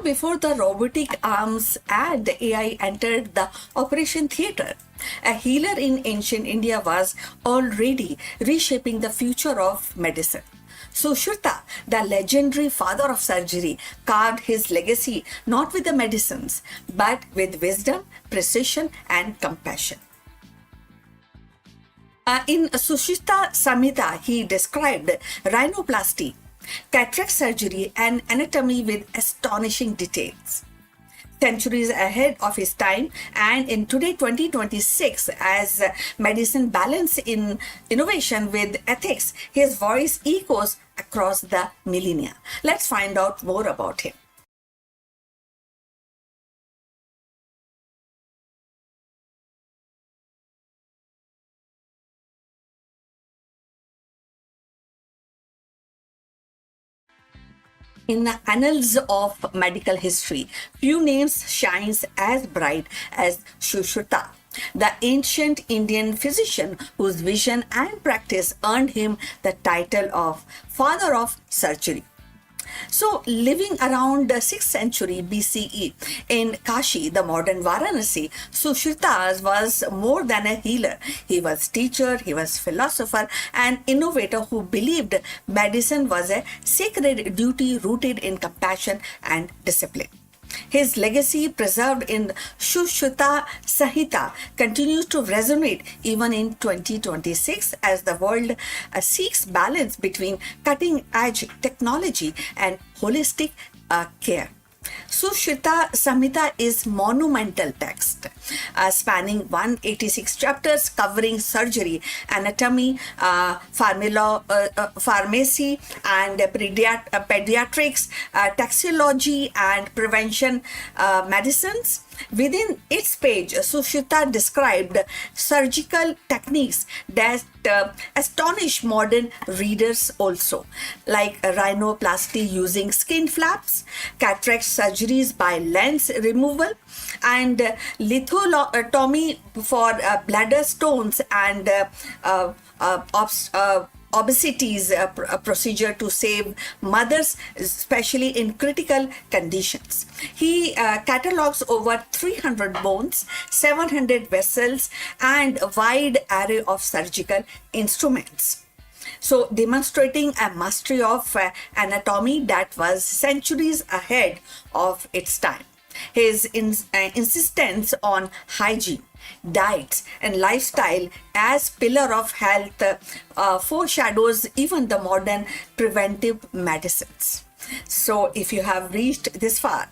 Before the robotic arms and AI entered the operation theater, a healer in ancient India was already reshaping the future of medicine. Sushruta, the legendary father of surgery, carved his legacy not with the medicines but with wisdom, precision, and compassion. In Sushruta Samhita, he described rhinoplasty, cataract surgery, and anatomy with astonishing details. Centuries ahead of his time, and in today 2026, as medicine balance in innovation with ethics, his voice echoes across the millennia. Let's find out more about him. In the annals of medical history, few names shines as bright as Sushruta, the ancient Indian physician whose vision and practice earned him the title of Father of Surgery. So, living around the 6th century BCE in Kashi, the modern Varanasi, Sushruta was more than a healer. He was teacher, he was philosopher and innovator who believed medicine was a sacred duty rooted in compassion and discipline. His legacy, preserved in Sushruta Sahita, continues to resonate even in 2026 as the world seeks balance between cutting edge technology and holistic care. Sushruta Samhita is monumental text spanning 186 chapters covering surgery, anatomy, pharmacy and pediatrics, taxology and prevention medicines. Within its page, Sushruta described surgical techniques that astonish modern readers also, like rhinoplasty using skin flaps, cataract surgeries by lens removal, and lithotomy for bladder stones and obesities, a procedure to save mothers, especially in critical conditions. He catalogs over 300 bones, 700 vessels, and a wide array of surgical instruments. So, demonstrating a mastery of anatomy that was centuries ahead of its time. His insistence on hygiene, diets, and lifestyle as pillar of health foreshadows even the modern preventive medicines. So, if you have reached this far,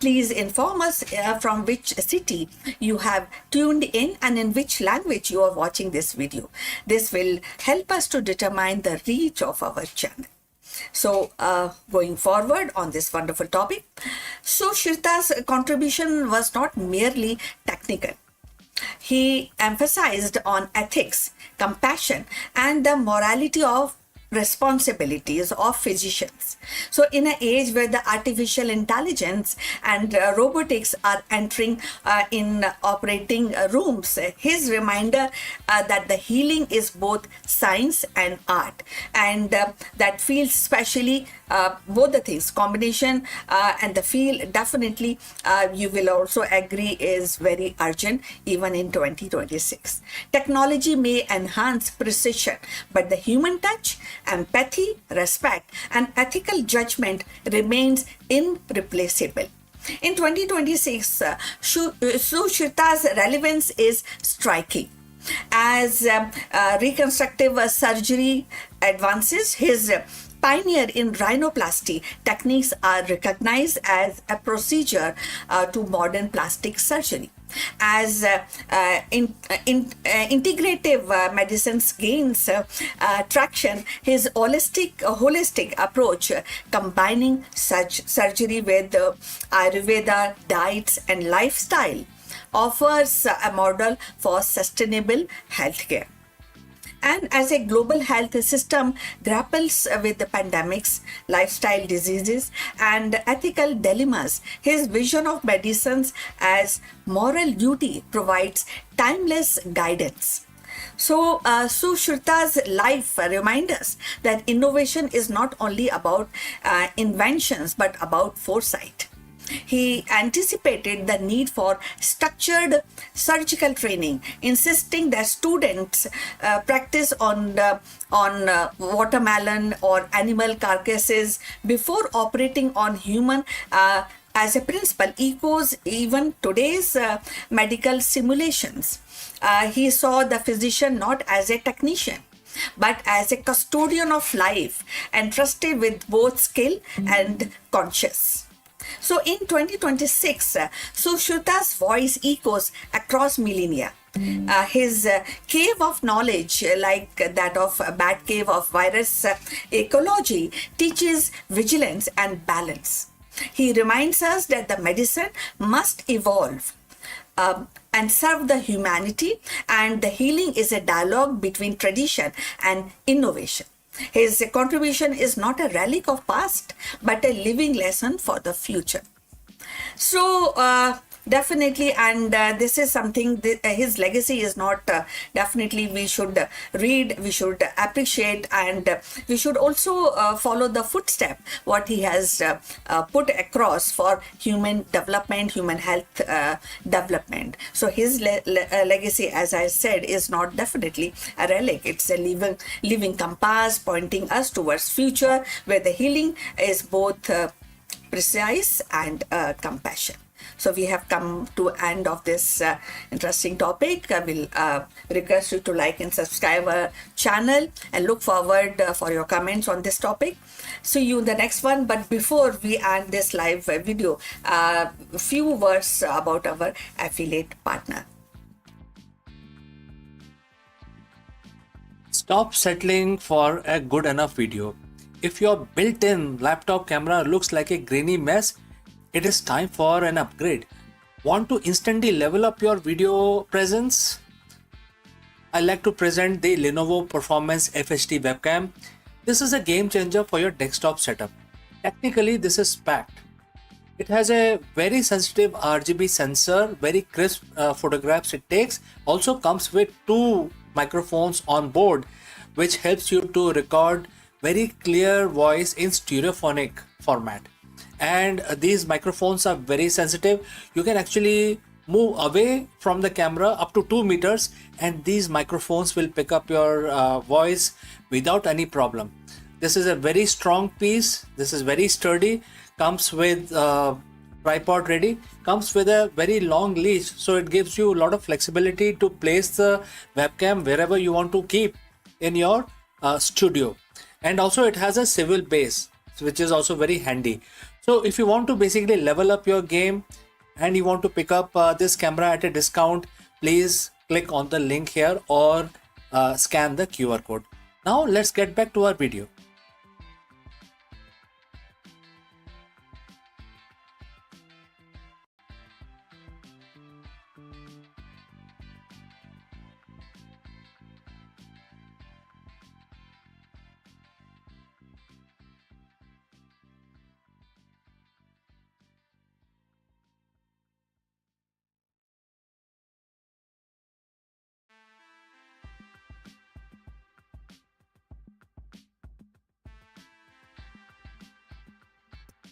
please inform us from which city you have tuned in and in which language you are watching this video. This will help us to determine the reach of our channel. So, going forward on this wonderful topic, Sushruta's contribution was not merely technical. He emphasized on ethics, compassion, and the morality of responsibilities of physicians. So, in an age where the artificial intelligence and robotics are entering in operating rooms, his reminder that the healing is both science and art, and that feels especially both the things combination and the field definitely you will also agree is very urgent even in 2026. Technology may enhance precision, but the human touch, empathy, respect, and ethical judgment remains irreplaceable. In 2026, Sushruta's relevance is striking. As reconstructive surgery advances, his pioneer in rhinoplasty techniques are recognized as a procedure to modern plastic surgery. As integrative medicines gains traction, his holistic approach, combining such surgery with Ayurveda, diets, and lifestyle, offers a model for sustainable healthcare. And as a global health system grapples with the pandemics, lifestyle diseases, and ethical dilemmas, his vision of medicines as moral duty provides timeless guidance. So, Sushruta's life reminds us that innovation is not only about inventions but about foresight. He anticipated the need for structured surgical training, insisting that students practice on watermelon or animal carcasses before operating on human. As a principle, echoes even today's medical simulations. He saw the physician not as a technician but as a custodian of life, entrusted with both skill and conscience. So in 2026, Sushruta's voice echoes across millennia. His cave of knowledge, like that of Bat Cave of virus ecology, teaches vigilance and balance. He reminds us that the medicine must evolve and serve the humanity, and the healing is a dialogue between tradition and innovation. His contribution is not a relic of past, but a living lesson for the future. So, definitely, and this is something, his legacy is not definitely we should read, we should appreciate, and we should also follow the footstep what he has put across for human development, human health development. So his legacy, as I said, is not definitely a relic. It's a living compass pointing us towards future where the healing is both precise and compassion. So we have come to end of this interesting topic. I will request you to like and subscribe our channel and look forward for your comments on this topic. See you in the next one. But before we end this live video, a few words about our affiliate partner. Stop settling for a good enough video. If your built-in laptop camera looks like a grainy mess, it is time for an upgrade. Want to instantly level up your video presence? I like to present the Lenovo Performance FHD webcam. This is a game changer for your desktop setup. Technically, this is packed. It has a very sensitive RGB sensor, very crisp photographs it takes. Also comes with 2 microphones on board, which helps you to record very clear voice in stereophonic format. And these microphones are very sensitive. You can actually move away from the camera up to 2 meters and these microphones will pick up your voice without any problem. This is a very strong piece. This is very sturdy. Comes with tripod ready. Comes with a very long leash, so it gives you a lot of flexibility to place the webcam wherever you want to keep in your studio. And also it has a swivel base, which is also very handy. So if you want to basically level up your game and you want to pick up this camera at a discount, please click on the link here or scan the QR code. Now let's get back to our video.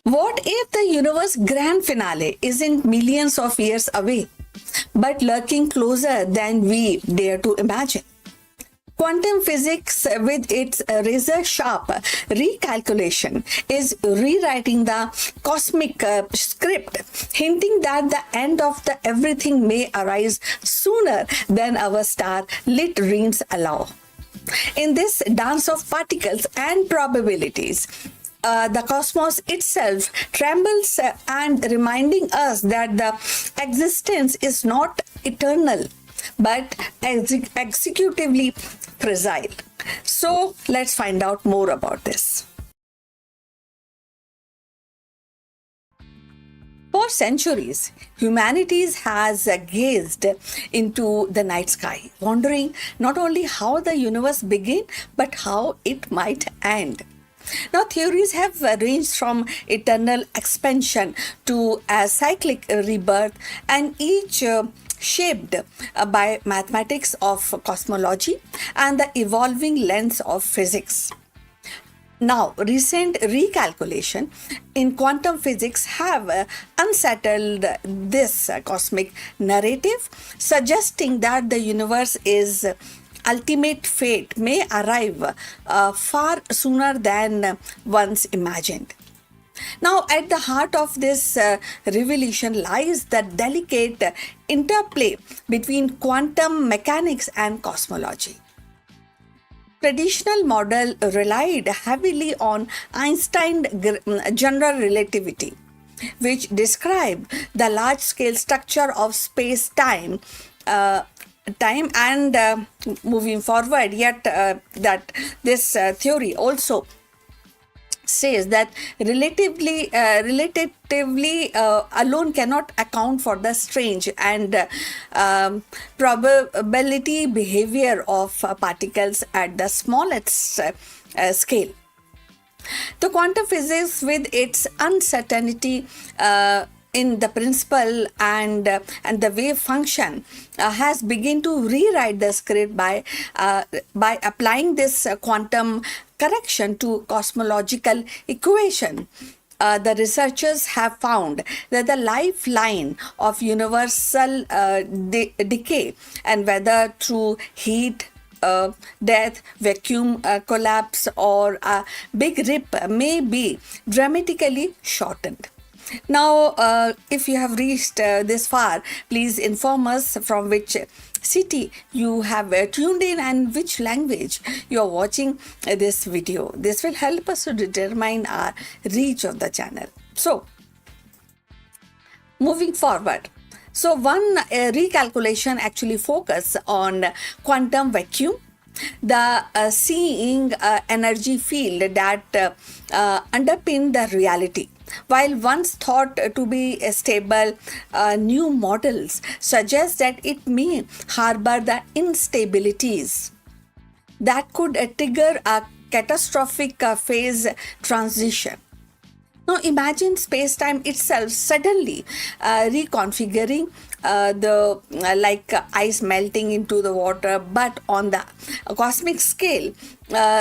What if the universe grand finale isn't millions of years away, but lurking closer than we dare to imagine? Quantum physics, with its razor-sharp recalculation, is rewriting the cosmic script, hinting that the end of the everything may arise sooner than our star-lit dreams allow. In this dance of particles and probabilities, the cosmos itself trembles and reminding us that the existence is not eternal but executively fragile. So let's find out more about this. For centuries, humanity has gazed into the night sky, wondering not only how the universe began, but how it might end. Now, theories have ranged from eternal expansion to a cyclic rebirth, and each shaped by mathematics of cosmology and the evolving lens of physics. Now, recent recalculation in quantum physics have unsettled this cosmic narrative, suggesting that the universe is ultimate fate may arrive far sooner than once imagined. Now, at the heart of this revelation lies the delicate interplay between quantum mechanics and cosmology. Traditional model relied heavily on Einstein's general relativity, which described the large-scale structure of space-time time and moving forward. Yet that this theory also says that relatively alone cannot account for the strange and probability behavior of particles at the smallest scale. The quantum physics, with its uncertainty in the principle and the wave function, has begun to rewrite the script by applying this quantum correction to cosmological equation. The researchers have found that the lifeline of universal decay, and whether through heat, death, vacuum collapse, or a big rip, may be dramatically shortened. Now, if you have reached this far, please inform us from which city you have tuned in and which language you are watching this video. This will help us to determine our reach of the channel. So, moving forward. So, one recalculation actually focus on quantum vacuum, the seeing energy field that underpin the reality. While once thought to be stable, new models suggest that it may harbor the instabilities that could trigger a catastrophic phase transition. Now imagine space-time itself suddenly reconfiguring like ice melting into the water, but on the cosmic scale,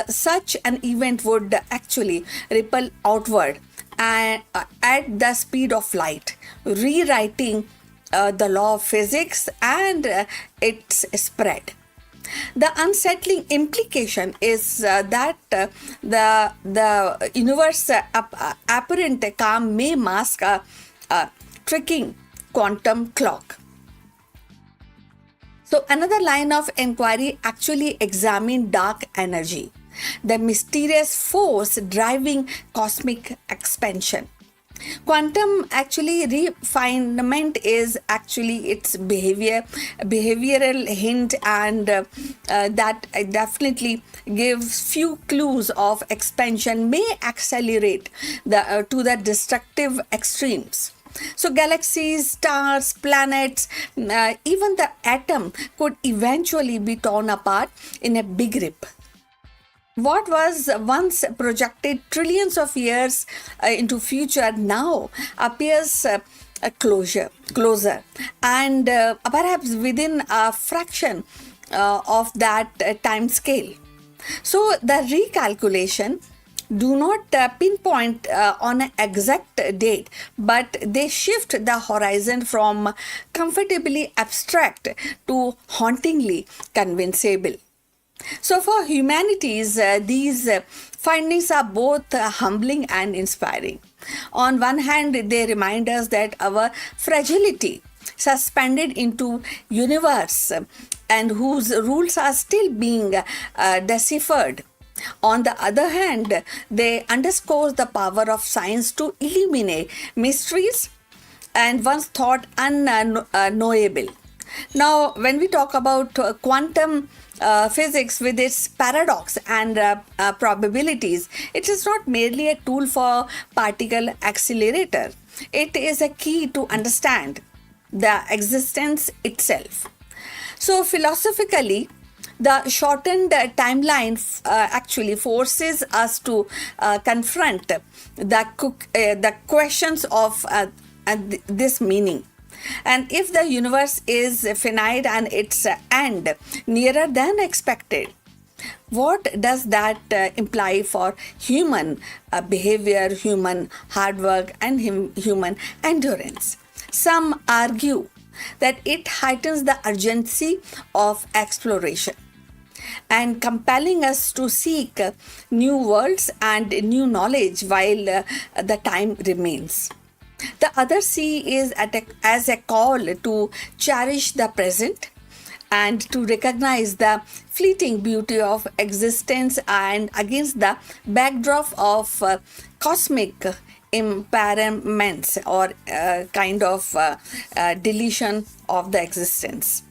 such an event would actually ripple outward and at the speed of light, rewriting the law of physics and its spread. The unsettling implication is that the universe apparent calm may mask a tricking quantum clock. So another line of inquiry actually examined dark energy, the mysterious force driving cosmic expansion. Quantum actually refinement is actually its behavioral hint, and that definitely gives few clues of expansion may accelerate to the destructive extremes. So galaxies, stars, planets, even the atom could eventually be torn apart in a big rip. What was once projected trillions of years into future now appears closer, and perhaps within a fraction of that time scale. So the recalculation do not pinpoint on an exact date, but they shift the horizon from comfortably abstract to hauntingly convincible. So for humanities, these findings are both humbling and inspiring. On one hand, they remind us that our fragility, suspended into universe and whose rules are still being deciphered, On the other hand, they underscore the power of science to illuminate mysteries and once thought unknowable. Now, when we talk about quantum physics with its paradox and probabilities, it is not merely a tool for particle accelerator. It is a key to understand the existence itself. So, philosophically, the shortened timeline actually forces us to confront the questions of this meaning. And if the universe is finite and its end nearer than expected, what does that imply for human behavior, human hard work, and human endurance? Some argue that it heightens the urgency of exploration and compelling us to seek new worlds and new knowledge while the time remains. The other see is as a call to cherish the present and to recognize the fleeting beauty of existence and against the backdrop of cosmic impairments or kind of deletion of the existence.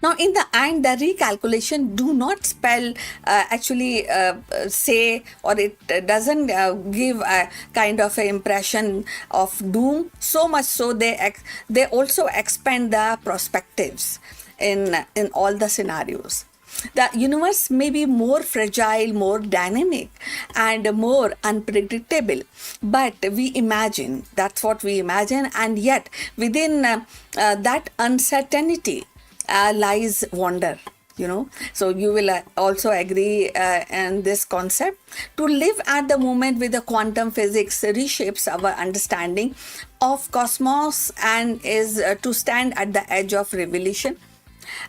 Now, in the end, the recalculation do not spell say, or it doesn't give a kind of an impression of doom. So much so they also expand the perspectives in all the scenarios. The universe may be more fragile, more dynamic, and more unpredictable, but we imagine, that's what we imagine, and yet within that uncertainty lies wonder. So you will also agree in this concept. To live at the moment with the quantum physics reshapes our understanding of cosmos and is to stand at the edge of revelation.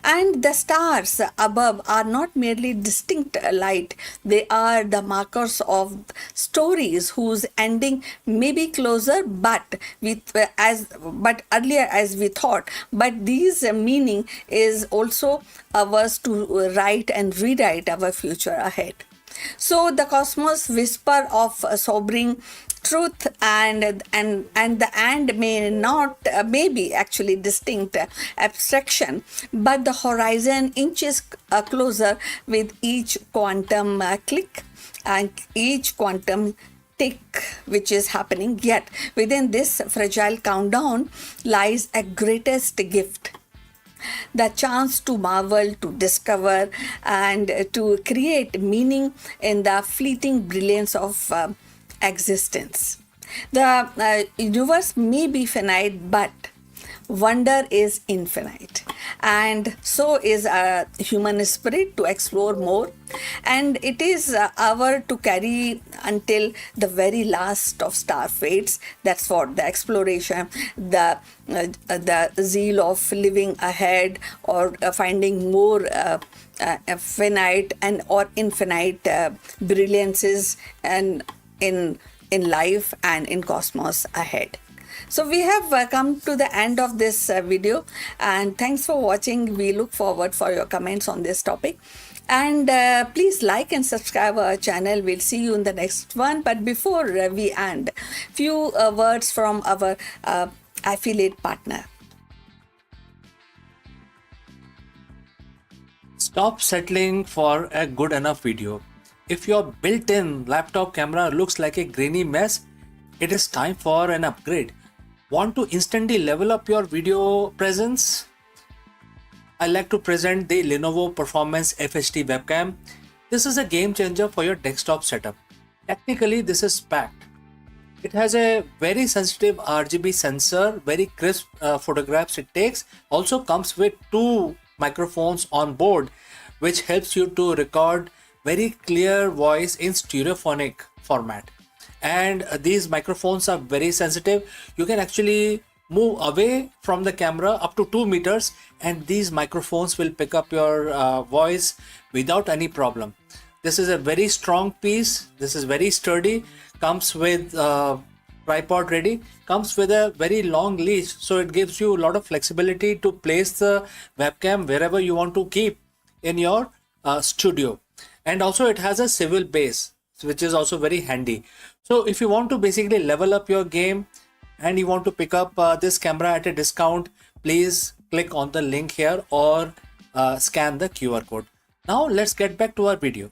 And the stars above are not merely distinct light, they are the markers of stories whose ending may be closer but earlier as we thought. But this meaning is also ours to write and rewrite our future ahead. So the cosmos whisper of sobering truth and the and may be actually distinct abstraction, but the horizon inches closer with each quantum click and each quantum tick which is happening. Yet within this fragile countdown lies a greatest gift, the chance to marvel, to discover, and to create meaning in the fleeting brilliance of existence. The universe may be finite, but wonder is infinite, and so is a human spirit to explore more, and it is our to carry until the very last of star fades. That's what the exploration, the zeal of living ahead, or finding more finite and or infinite brilliances and in life and in cosmos ahead. So we have come to the end of this video, and thanks for watching. We look forward for your comments on this topic, and please like and subscribe our channel. We'll see you in the next one. But before we end, few words from our affiliate partner. Stop settling for a good enough video. If your built-in laptop camera looks like a grainy mess, it is time for an upgrade. Want to instantly level up your video presence? I like to present the Lenovo Performance FHD webcam. This is a game changer for your desktop setup. Technically, this is packed. It has a very sensitive RGB sensor, very crisp photographs it takes. Also comes with 2 microphones on board, which helps you to record very clear voice in stereophonic format. And these microphones are very sensitive. You can actually move away from the camera up to 2 meters, and these microphones will pick up your voice without any problem. This is a very strong piece. This is very sturdy. Comes with tripod ready. Comes with a very long leash, so it gives you a lot of flexibility to place the webcam wherever you want to keep in your studio. and also it has a civil base, which is also very handy. So if you want to basically level up your game and you want to pick up this camera at a discount, please click on the link here or scan the QR code. Now let's get back to our video.